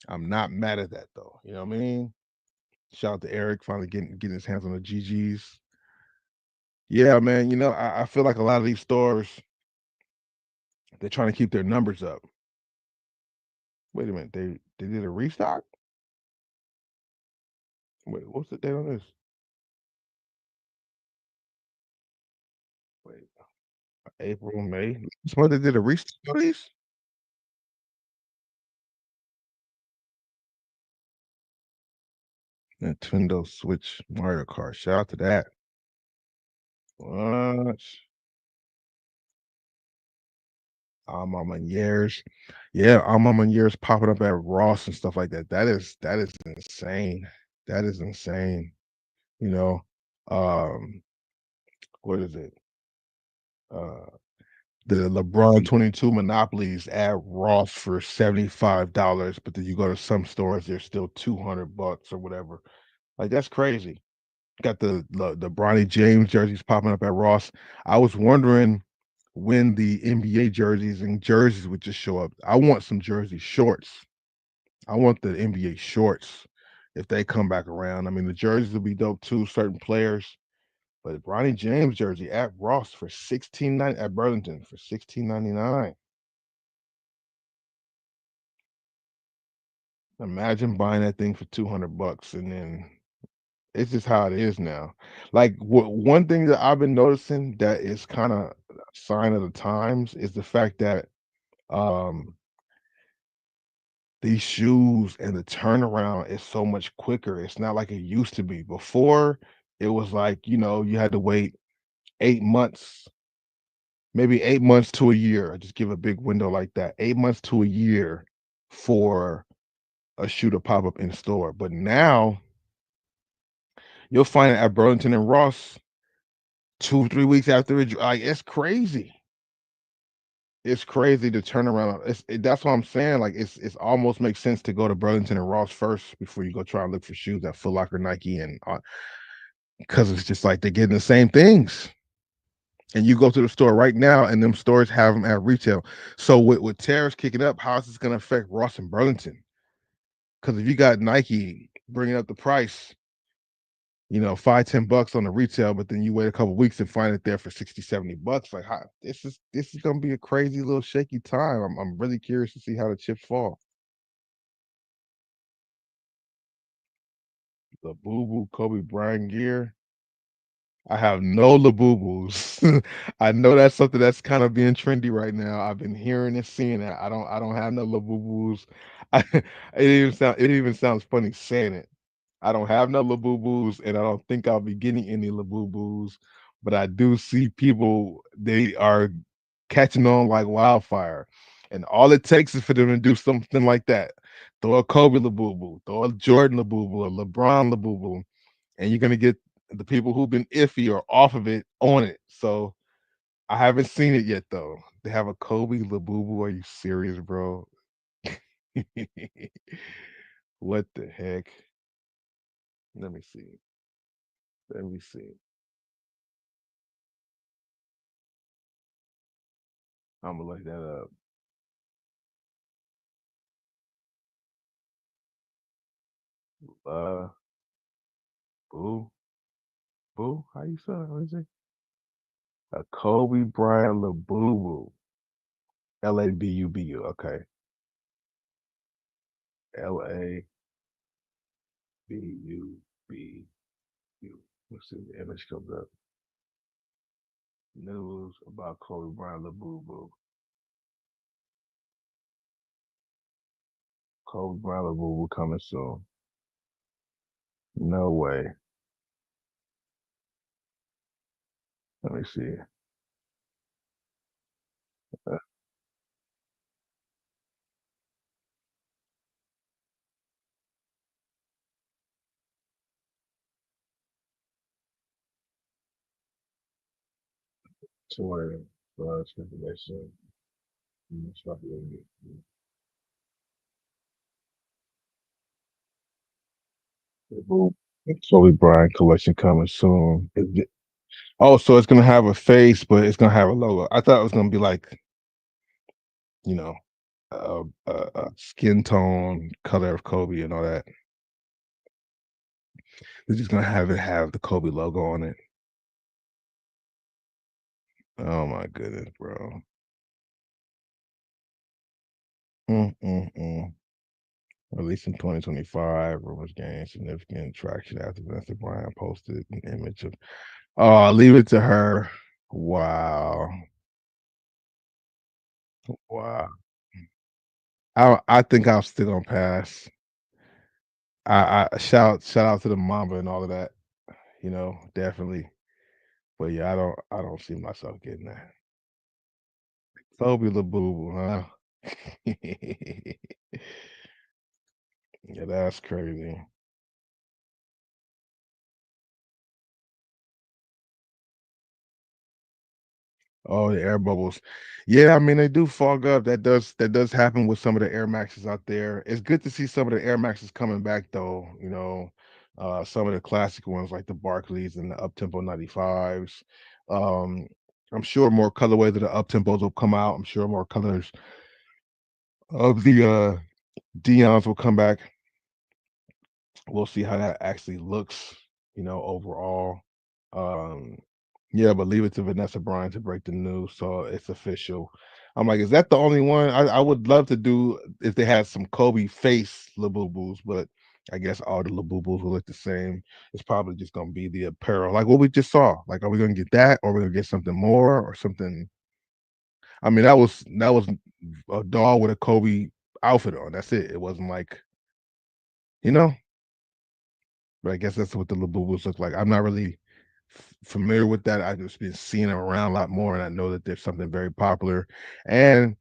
I'm not mad at that though. You know what I mean? Shout out to Eric finally getting his hands on the GGs. Yeah, man. You know, I feel like a lot of these stores they're trying to keep their numbers up. Wait a minute, they did a restock. Wait, what's the date on this? Wait, April, May. This month they did a restock on these. Nintendo Switch Mario Kart. Shout out to that. What? Mama years. Yeah, Mama years popping up at Ross and stuff like that. That is insane. That is insane. You know, um, what is it? Uh, the LeBron 22 monopolies at Ross for $75, but then you go to some stores, they're still 200 bucks or whatever. Like that's crazy. Got the Bronny James jerseys popping up at Ross. I was wondering when the NBA jerseys and jerseys would just show up. I want some jersey shorts. I want the NBA shorts if they come back around. I mean, the jerseys will be dope too, certain players. But Bronny James jersey at Ross for 16.90 at Burlington for 16.99. Imagine buying that thing for 200 bucks and then it's just how it is now. Like one thing that I've been noticing that is kind of a sign of the times is the fact that um these shoes and the turnaround is so much quicker. It's not like it used to be. Before, it was like, you had to wait 8 months, maybe 8 months to a year. I just give a big window like that. 8 months to a year for a shoe to pop up in store. But now you'll find it at Burlington and Ross 2, 3 weeks after it. Like it's crazy. It's crazy to turn around. That's what I'm saying. Like it's almost makes sense to go to Burlington and Ross first before you go try and look for shoes at Foot Locker, Nike, and because it's just like they're getting the same things. And you go to the store right now, and them stores have them at retail. So with tariffs kicking up, how is this going to affect Ross and Burlington? Because if you got Nike bringing up the price, 5, 10 bucks on the retail, but then you wait a couple weeks and find it there for 60, 70 bucks. Like this is gonna be a crazy little shaky time. I'm really curious to see how the chips fall. The Boo Boo Kobe Bryant gear. I have no Labubus. I know that's something that's kind of being trendy right now. I've been hearing and seeing that. I don't have no Labubus. It even sounds funny saying it. I don't have no Labubus, and I don't think I'll be getting any Labubus. But I do see people they are catching on like wildfire, and all it takes is for them to do something like that. Throw a Kobe Labubu, throw a Jordan Labubu, a LeBron Labubu, and you're gonna get the people who've been iffy or off of it on it. So I haven't seen it yet though. They have a Kobe Labubu. Are you serious, bro? What the heck? Let me see. Let me see. I'm gonna look that up. Uh, Boo, Boo. How you spell it? What is it? A Kobe Bryant Labubu. Labubu. Okay. Labubu. Let's see if the image comes up. News about Kobe Bryant, the Boo Boo. Kobe Bryant, the Boo Boo coming soon. No way. Let me see. Uh, Twitter, information. Kobe Bryant collection coming soon. Oh, so it's gonna have a face, but it's gonna have a logo. I thought it was gonna be like, you know, skin tone, color of Kobe and all that. They're just gonna have it have the Kobe logo on it. Oh my goodness, bro. Mm-mm-mm. Released in 2025, rumors gained significant traction after Vanessa Bryant posted an image of. Oh, leave it to her. Wow, wow. I think I'm still gonna pass. I shout out to the Mamba and all of that. Definitely. But yeah, I don't see myself getting that. Kobe LaBoo, huh? Yeah, that's crazy. Oh, the air bubbles. Yeah, I mean they do fog up. That does happen with some of the Air Maxes out there. It's good to see some of the Air Maxes coming back though. Some of the classic ones like the Barclays and the Uptempo 95s. Um, I'm sure more colorways of the Uptempos will come out. I'm sure more colors of the Dion's will come back. We'll see how that actually looks, overall. Um, yeah, but leave it to Vanessa Bryant to break the news, so it's official. I'm like, is that the only one? I would love to do if they had some Kobe face Labubus, but I guess all the Labubus will look the same. It's probably just gonna be the apparel, like what we just saw. Like, are we gonna get that, or are we gonna get something more, or something? I mean, that was a doll with a Kobe outfit on. That's it. It wasn't like, you know. But I guess that's what the Labubus look like. I'm not really familiar with that. I've just been seeing them around a lot more, and I know that there's something very popular, and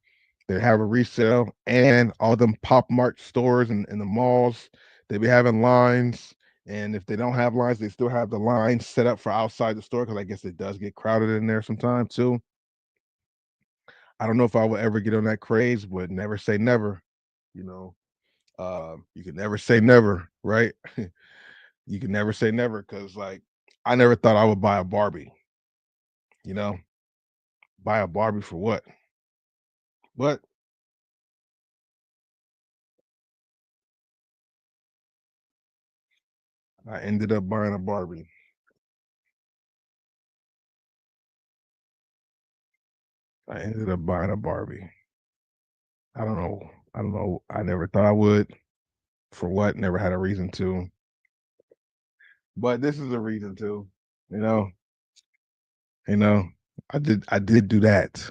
they have a resale, and all them Pop Mart stores and the malls, they be having lines. And if they don't have lines, they still have the lines set up for outside the store because I guess it does get crowded in there sometimes too. I don't know if I will ever get on that craze, but never say never. You know, you can never say never, right? You can never say never because, like, I never thought I would buy a Barbie. You know, buy a Barbie for what? But I ended up buying a Barbie. I ended up buying a Barbie. I don't know. I don't know. I never thought I would. For what? Never had a reason to. But this is a reason to. You know. You know. I did do that.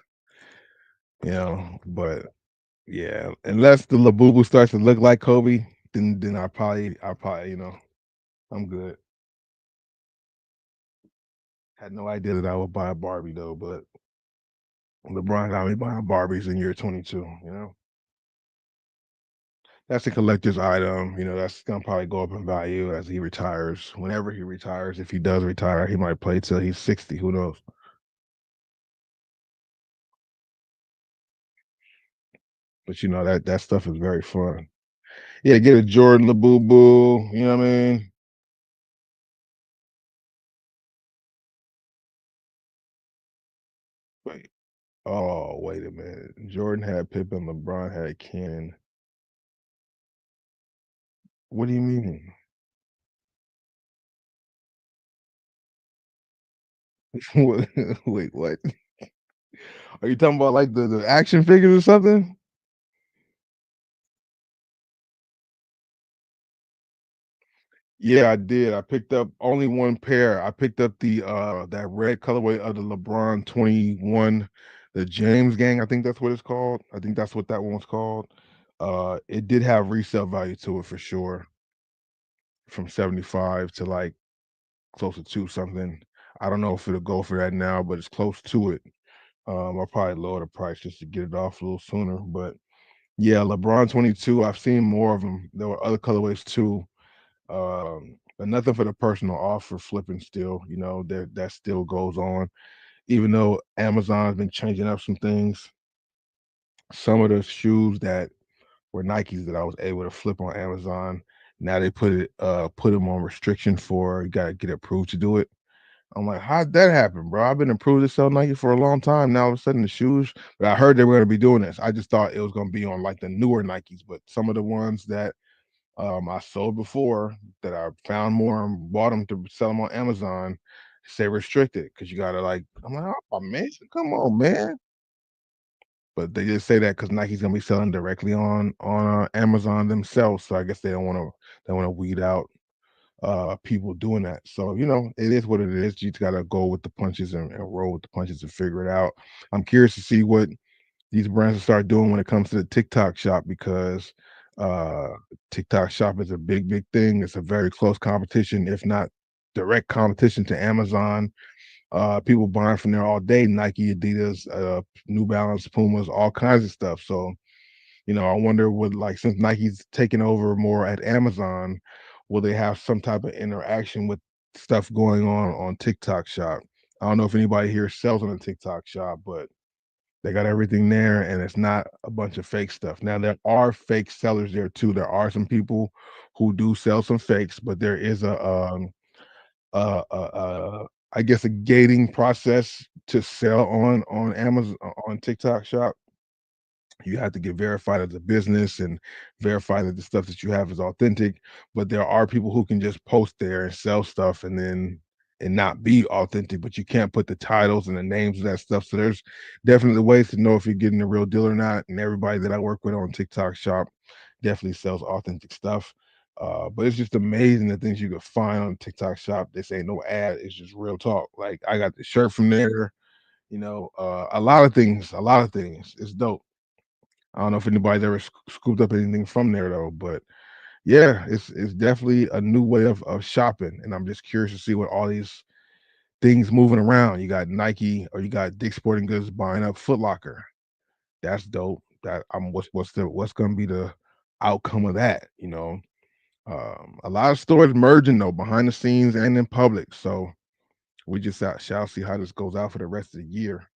But yeah, unless the Labubu starts to look like Kobe, then I probably I'm good. Had no idea that I would buy a Barbie though, but LeBron got me buying Barbies in year 22. That's a collector's item. That's gonna probably go up in value as he retires. Whenever he retires, if he does retire, he might play till he's 60. Who knows? But that stuff is very fun. Yeah, get a Jordan LaBoo. You know what I mean? Wait. Oh, wait a minute. Jordan had Pippen, LeBron had Ken. What do you mean? Wait, what? Are you talking about like the action figures or something? Yeah, I did. I picked up only one pair. I picked up the that red colorway of the LeBron 21, the James Gang. I think that's what it's called. I think that's what that one was called. It did have resale value to it for sure, from 75 to like close to two something. I don't know if it'll go for that now, but it's close to it. I'll probably lower the price just to get it off a little sooner. But yeah, LeBron 22, I've seen more of them. There were other colorways too. But nothing for the personal offer flipping still, that still goes on. Even though Amazon's been changing up some things, some of the shoes that were Nikes that I was able to flip on Amazon, now they put them on restriction for you gotta get approved to do it. I'm like, how'd that happen, bro? I've been approved to sell Nike for a long time. Now all of a sudden the shoes, but I heard they were gonna be doing this. I just thought it was gonna be on like the newer Nikes, but some of the ones that I sold before that I found more and bought them to sell them on Amazon, say restricted because you gotta like. I'm like, oh man, come on, man. But they just say that because Nike's gonna be selling directly on Amazon themselves, so I guess they want to weed out people doing that. So it is what it is. You just gotta go with the punches and roll with the punches and figure it out. I'm curious to see what these brands will start doing when it comes to the TikTok shop because uh TikTok shop is a big, big thing. It's a very close competition, if not direct competition to Amazon. People buying from there all day, Nike, Adidas, New Balance, Pumas, all kinds of stuff. So, I wonder would like since Nike's taking over more at Amazon, will they have some type of interaction with stuff going on TikTok shop? I don't know if anybody here sells on the TikTok shop, but they got everything there, and it's not a bunch of fake stuff. Now there are fake sellers there too. There are some people who do sell some fakes, but there is I guess a gating process to sell on Amazon on TikTok Shop. You have to get verified as a business and verify that the stuff that you have is authentic. But there are people who can just post there and sell stuff and not be authentic, but you can't put the titles and the names of that stuff. So there's definitely ways to know if you're getting the real deal or not. And everybody that I work with on TikTok Shop definitely sells authentic stuff. But it's just amazing the things you can find on TikTok Shop. This ain't no ad, it's just real talk. Like I got the shirt from there, a lot of things, a lot of things. It's dope. I don't know if anybody's ever scooped up anything from there though, but yeah, it's definitely a new way of shopping, and I'm just curious to see what all these things moving around. You got Nike or you got Dick's Sporting Goods buying up Foot Locker. That's dope. That I'm what's gonna be the outcome of that? A lot of stores merging though behind the scenes and in public. So we just shall see how this goes out for the rest of the year.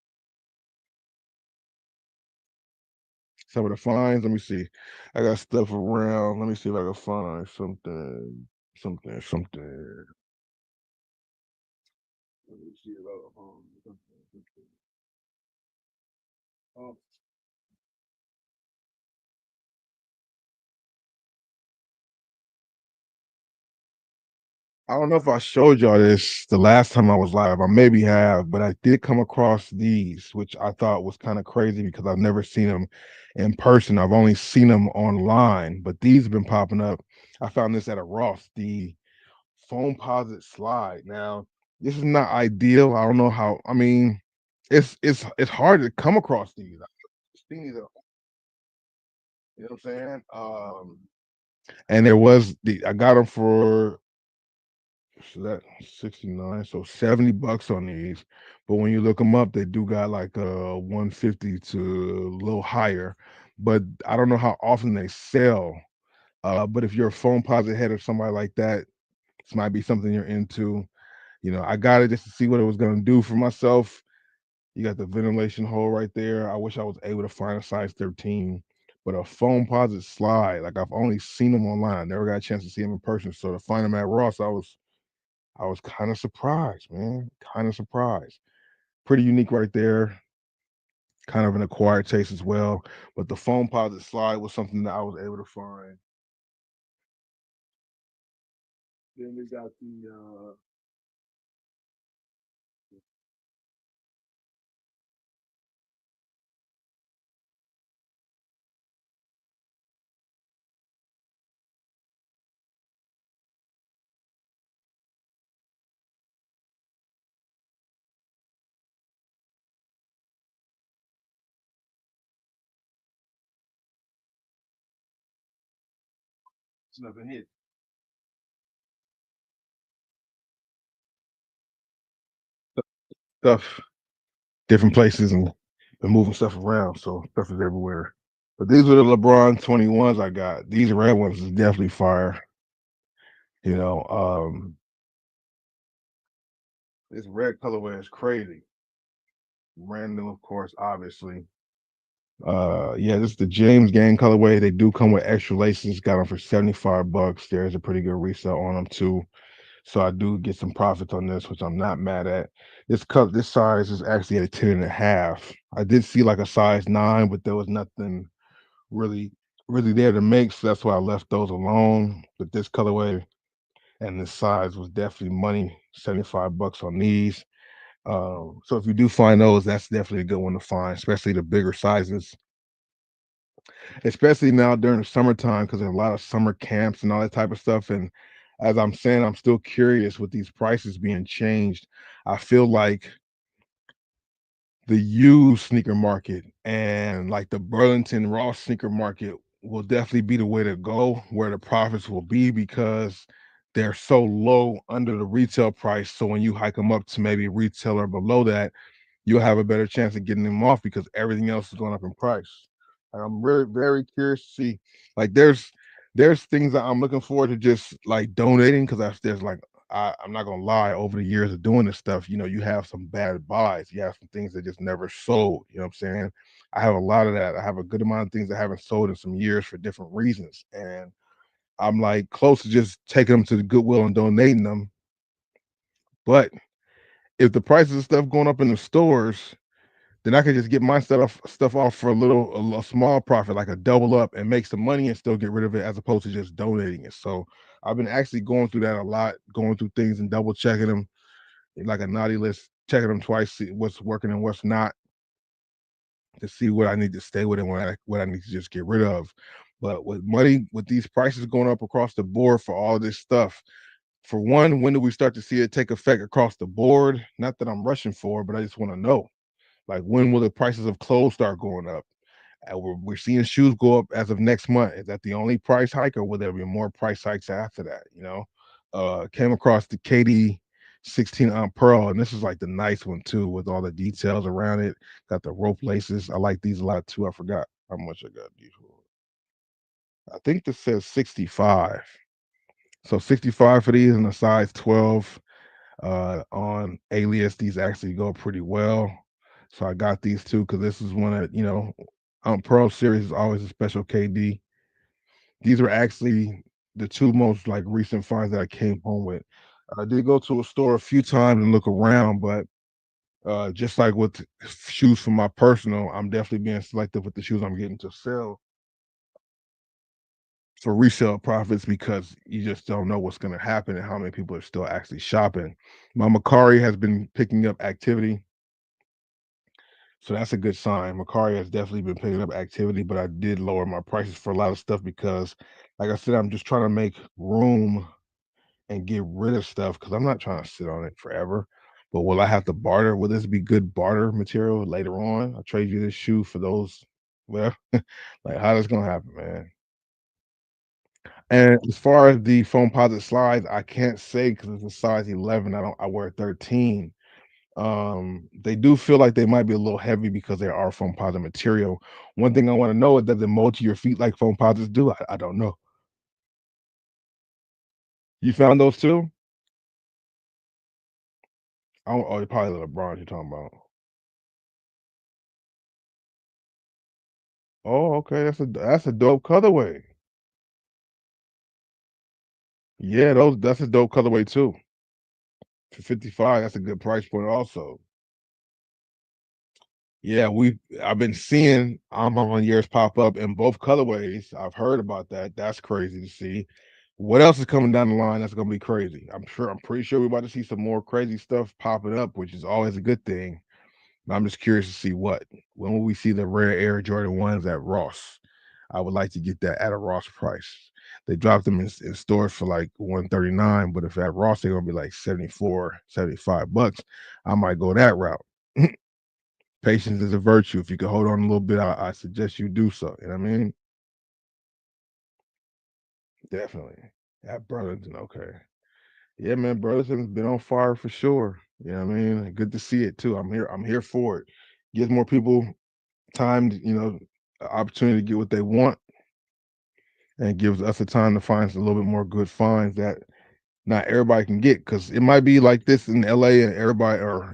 Some of the finds, let me see. I got stuff around. Let me see if I can find something. Let me see if I can find something. Um, I don't know if I showed y'all this the last time I was live. I maybe have, but I did come across these, which I thought was kind of crazy because I've never seen them in person. I've only seen them online, but these have been popping up. I found this at a Ross, the foam posit slide. Now, this is not ideal. I don't know how. I mean, it's hard to come across these. I've seen these, you know what I'm saying? And there was the I got them for so that 69, so 70 bucks on these. But when you look them up, they do got like 150 to a little higher. But I don't know how often they sell. But if you're a phone posit head or somebody like that, this might be something you're into. I got it just to see what it was gonna do for myself. You got the ventilation hole right there. I wish I was able to find a size 13, but a foam posit slide, like I've only seen them online. I never got a chance to see them in person. So to find them at Ross, I was kind of surprised, man. Kind of surprised. Pretty unique right there. Kind of an acquired taste as well. But the foam posit slide was something that I was able to find. Then we got the Nothing hit. Stuff different places and been moving stuff around, so stuff is everywhere. But these were the LeBron 21s I got. These red ones is definitely fire. You know, this red colorway is crazy. Brand new, of course, obviously. Yeah, this is the James Gang colorway. They do come with extra laces. Got them for 75 bucks. There's a pretty good resale on them too. So I do get some profits on this, which I'm not mad at. This size is actually at a 10 and a half. I did see like a size 9, but there was nothing really really there to make, so that's why I left those alone. But this colorway and this size was definitely money. 75 bucks on these. So if you do find those, that's definitely a good one to find, especially the bigger sizes, especially now during the summertime because there's a lot of summer camps and all that type of stuff. And as I'm saying, I'm still curious with these prices being changed. I feel like the used sneaker market and like the Burlington Raw sneaker market will definitely be the way to go where the profits will be because they're so low under the retail price. So when you hike them up to maybe retail or below that, you'll have a better chance of getting them off because everything else is going up in price. And I'm really very curious to see. Like there's things that I'm looking forward to just like donating because there's like I'm not gonna lie, over the years of doing this stuff, you have some bad buys. You have some things that just never sold. You know what I'm saying? I have a lot of that. I have a good amount of things that haven't sold in some years for different reasons. And I'm like close to just taking them to the Goodwill and donating them. But if the prices of stuff going up in the stores, then I could just get my stuff off for a small profit, like a double up, and make some money and still get rid of it as opposed to just donating it. So I've been actually going through that a lot, going through things and double checking them, like a naughty list, checking them twice, see what's working and what's not, to see what I need to stay with and what I need to just get rid of. But with money, with these prices going up across the board for all this stuff, for one, when do we start to see it take effect across the board? Not that I'm rushing for, but I just want to know. Like, when will the prices of clothes start going up? We're seeing shoes go up as of next month. Is that the only price hike, or will there be more price hikes after that? Came across the KD 16 on Pearl, and this is like the nice one too, with all the details around it. Got the rope laces. I like these a lot too. I forgot how much I got these for. I think this says 65. So 65 for these in a size 12. On Alias, these actually go pretty well. So I got these two because this is one that, Pearl series is always a special KD. These are actually the two most like recent finds that I came home with. I did go to a store a few times and look around, but just like with shoes for my personal, I'm definitely being selective with the shoes I'm getting to sell for resale profits because you just don't know what's going to happen and how many people are still actually shopping. My Macari has been picking up activity, so that's a good sign. Macari has definitely been picking up activity, but I did lower my prices for a lot of stuff because, like I said, I'm just trying to make room and get rid of stuff because I'm not trying to sit on it forever. But will I have to barter? Will this be good barter material later on? I'll trade you this shoe for those. Well, like how that's gonna happen, man. And as far as the foam posite slides, I can't say because it's a size 11. I wear 13. They do feel like they might be a little heavy because they are foam posite material. One thing I want to know is, does it mold to your feet like foam posites do? I don't know. You found those too? Oh, probably the LeBron you're talking about. Oh, okay. That's a dope colorway. Yeah, that's a dope colorway too. For 55, that's a good price point also. Yeah, I've been seeing on years pop up in both colorways. I've heard about that. That's crazy to see. What else is coming down the line that's gonna be crazy? I'm pretty sure we're about to see some more crazy stuff popping up, which is always a good thing. I'm just curious to see when will we see the rare Air Jordan ones at Ross? I would like to get that at a Ross price. They dropped them in stores for like 139, but if at Ross they're gonna be like 74, 75 bucks, I might go that route. Patience is a virtue. If you can hold on a little bit, I suggest you do so. You know what I mean? Definitely. At Burlington, okay. Yeah, man, Burlington's been on fire for sure. You know what I mean? Good to see it too. I'm here for it. Gives more people time, opportunity to get what they want, and gives us the time to find a little bit more good finds that not everybody can get. Because it might be like this in LA and everybody, or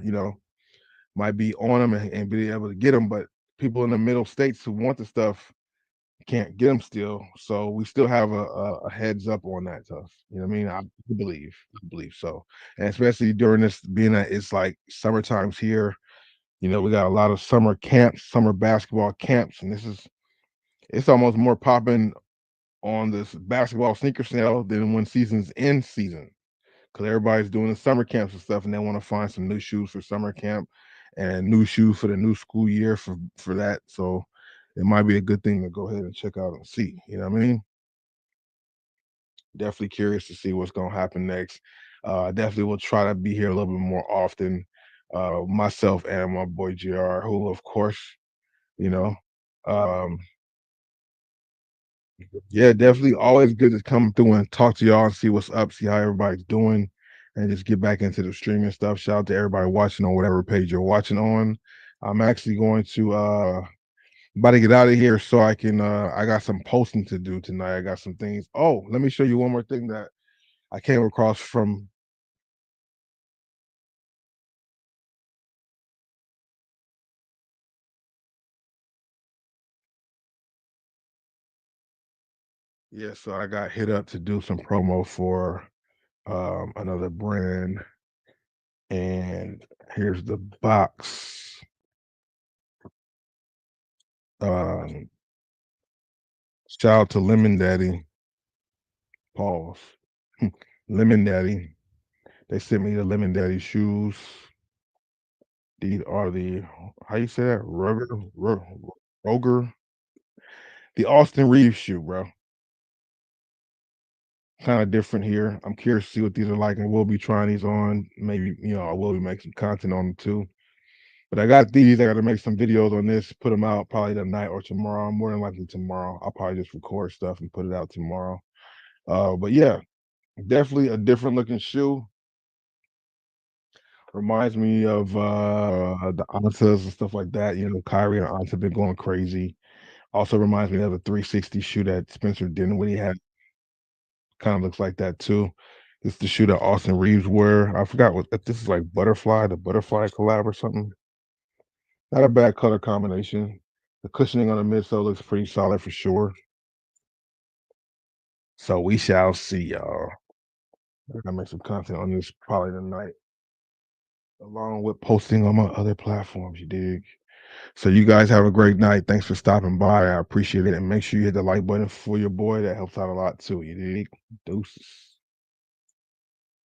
might be on them and be able to get them, but people in the middle states who want the stuff can't get them still. So we still have a heads up on that stuff. You know what I mean? I believe so, and especially during this, being that it's like summer times here. We got a lot of summer camps, summer basketball camps, and it's almost more popping on this basketball sneaker sale than when season's in season, because everybody's doing the summer camps and stuff, and they want to find some new shoes for summer camp and new shoes for the new school year for that. So it might be a good thing to go ahead and check out and see. You know what I mean? Definitely curious to see what's gonna happen next. Definitely will try to be here a little bit more often. Myself and my boy JR, who of course, you know, um, yeah, definitely always good to come through and talk to y'all and see what's up, see how everybody's doing, and just get back into the streaming stuff. Shout out to everybody watching on whatever page you're watching on. I'm actually going to about to get out of here so I can I got some posting to do tonight. I got some things. Oh, let me show you one more thing that I came across from. Yeah, so I got hit up to do some promo for another brand, and here's the box. Um, Shout out to Lemon Daddy. Pause. Lemon Daddy. They sent me the Lemon Daddy shoes. These are the, how you say that? Roger, the Austin Reeves shoe, bro. Kind of different here. I'm curious to see what these are like, and we'll be trying these on. Maybe I will be making some content on them too. But I got these. I got to make some videos on this, put them out probably tonight or tomorrow. More than likely tomorrow. I'll probably just record stuff and put it out tomorrow. But yeah, definitely a different looking shoe. Reminds me of the Antas and stuff like that. Kyrie and Anta been going crazy. Also reminds me of the 360 shoe that Spencer Dinwiddie had. Kind of looks like that too. It's the shoe that Austin Reeves wear. I forgot what if this is, like butterfly, the butterfly collab or something. Not a bad color combination. The cushioning on the midsole looks pretty solid for sure. So we shall see, y'all. I gotta make some content on this probably tonight, along with posting on my other platforms. You dig? So you guys have a great night. Thanks for stopping by. I appreciate it. And make sure you hit the like button for your boy. That helps out a lot too. You dig? Deuces.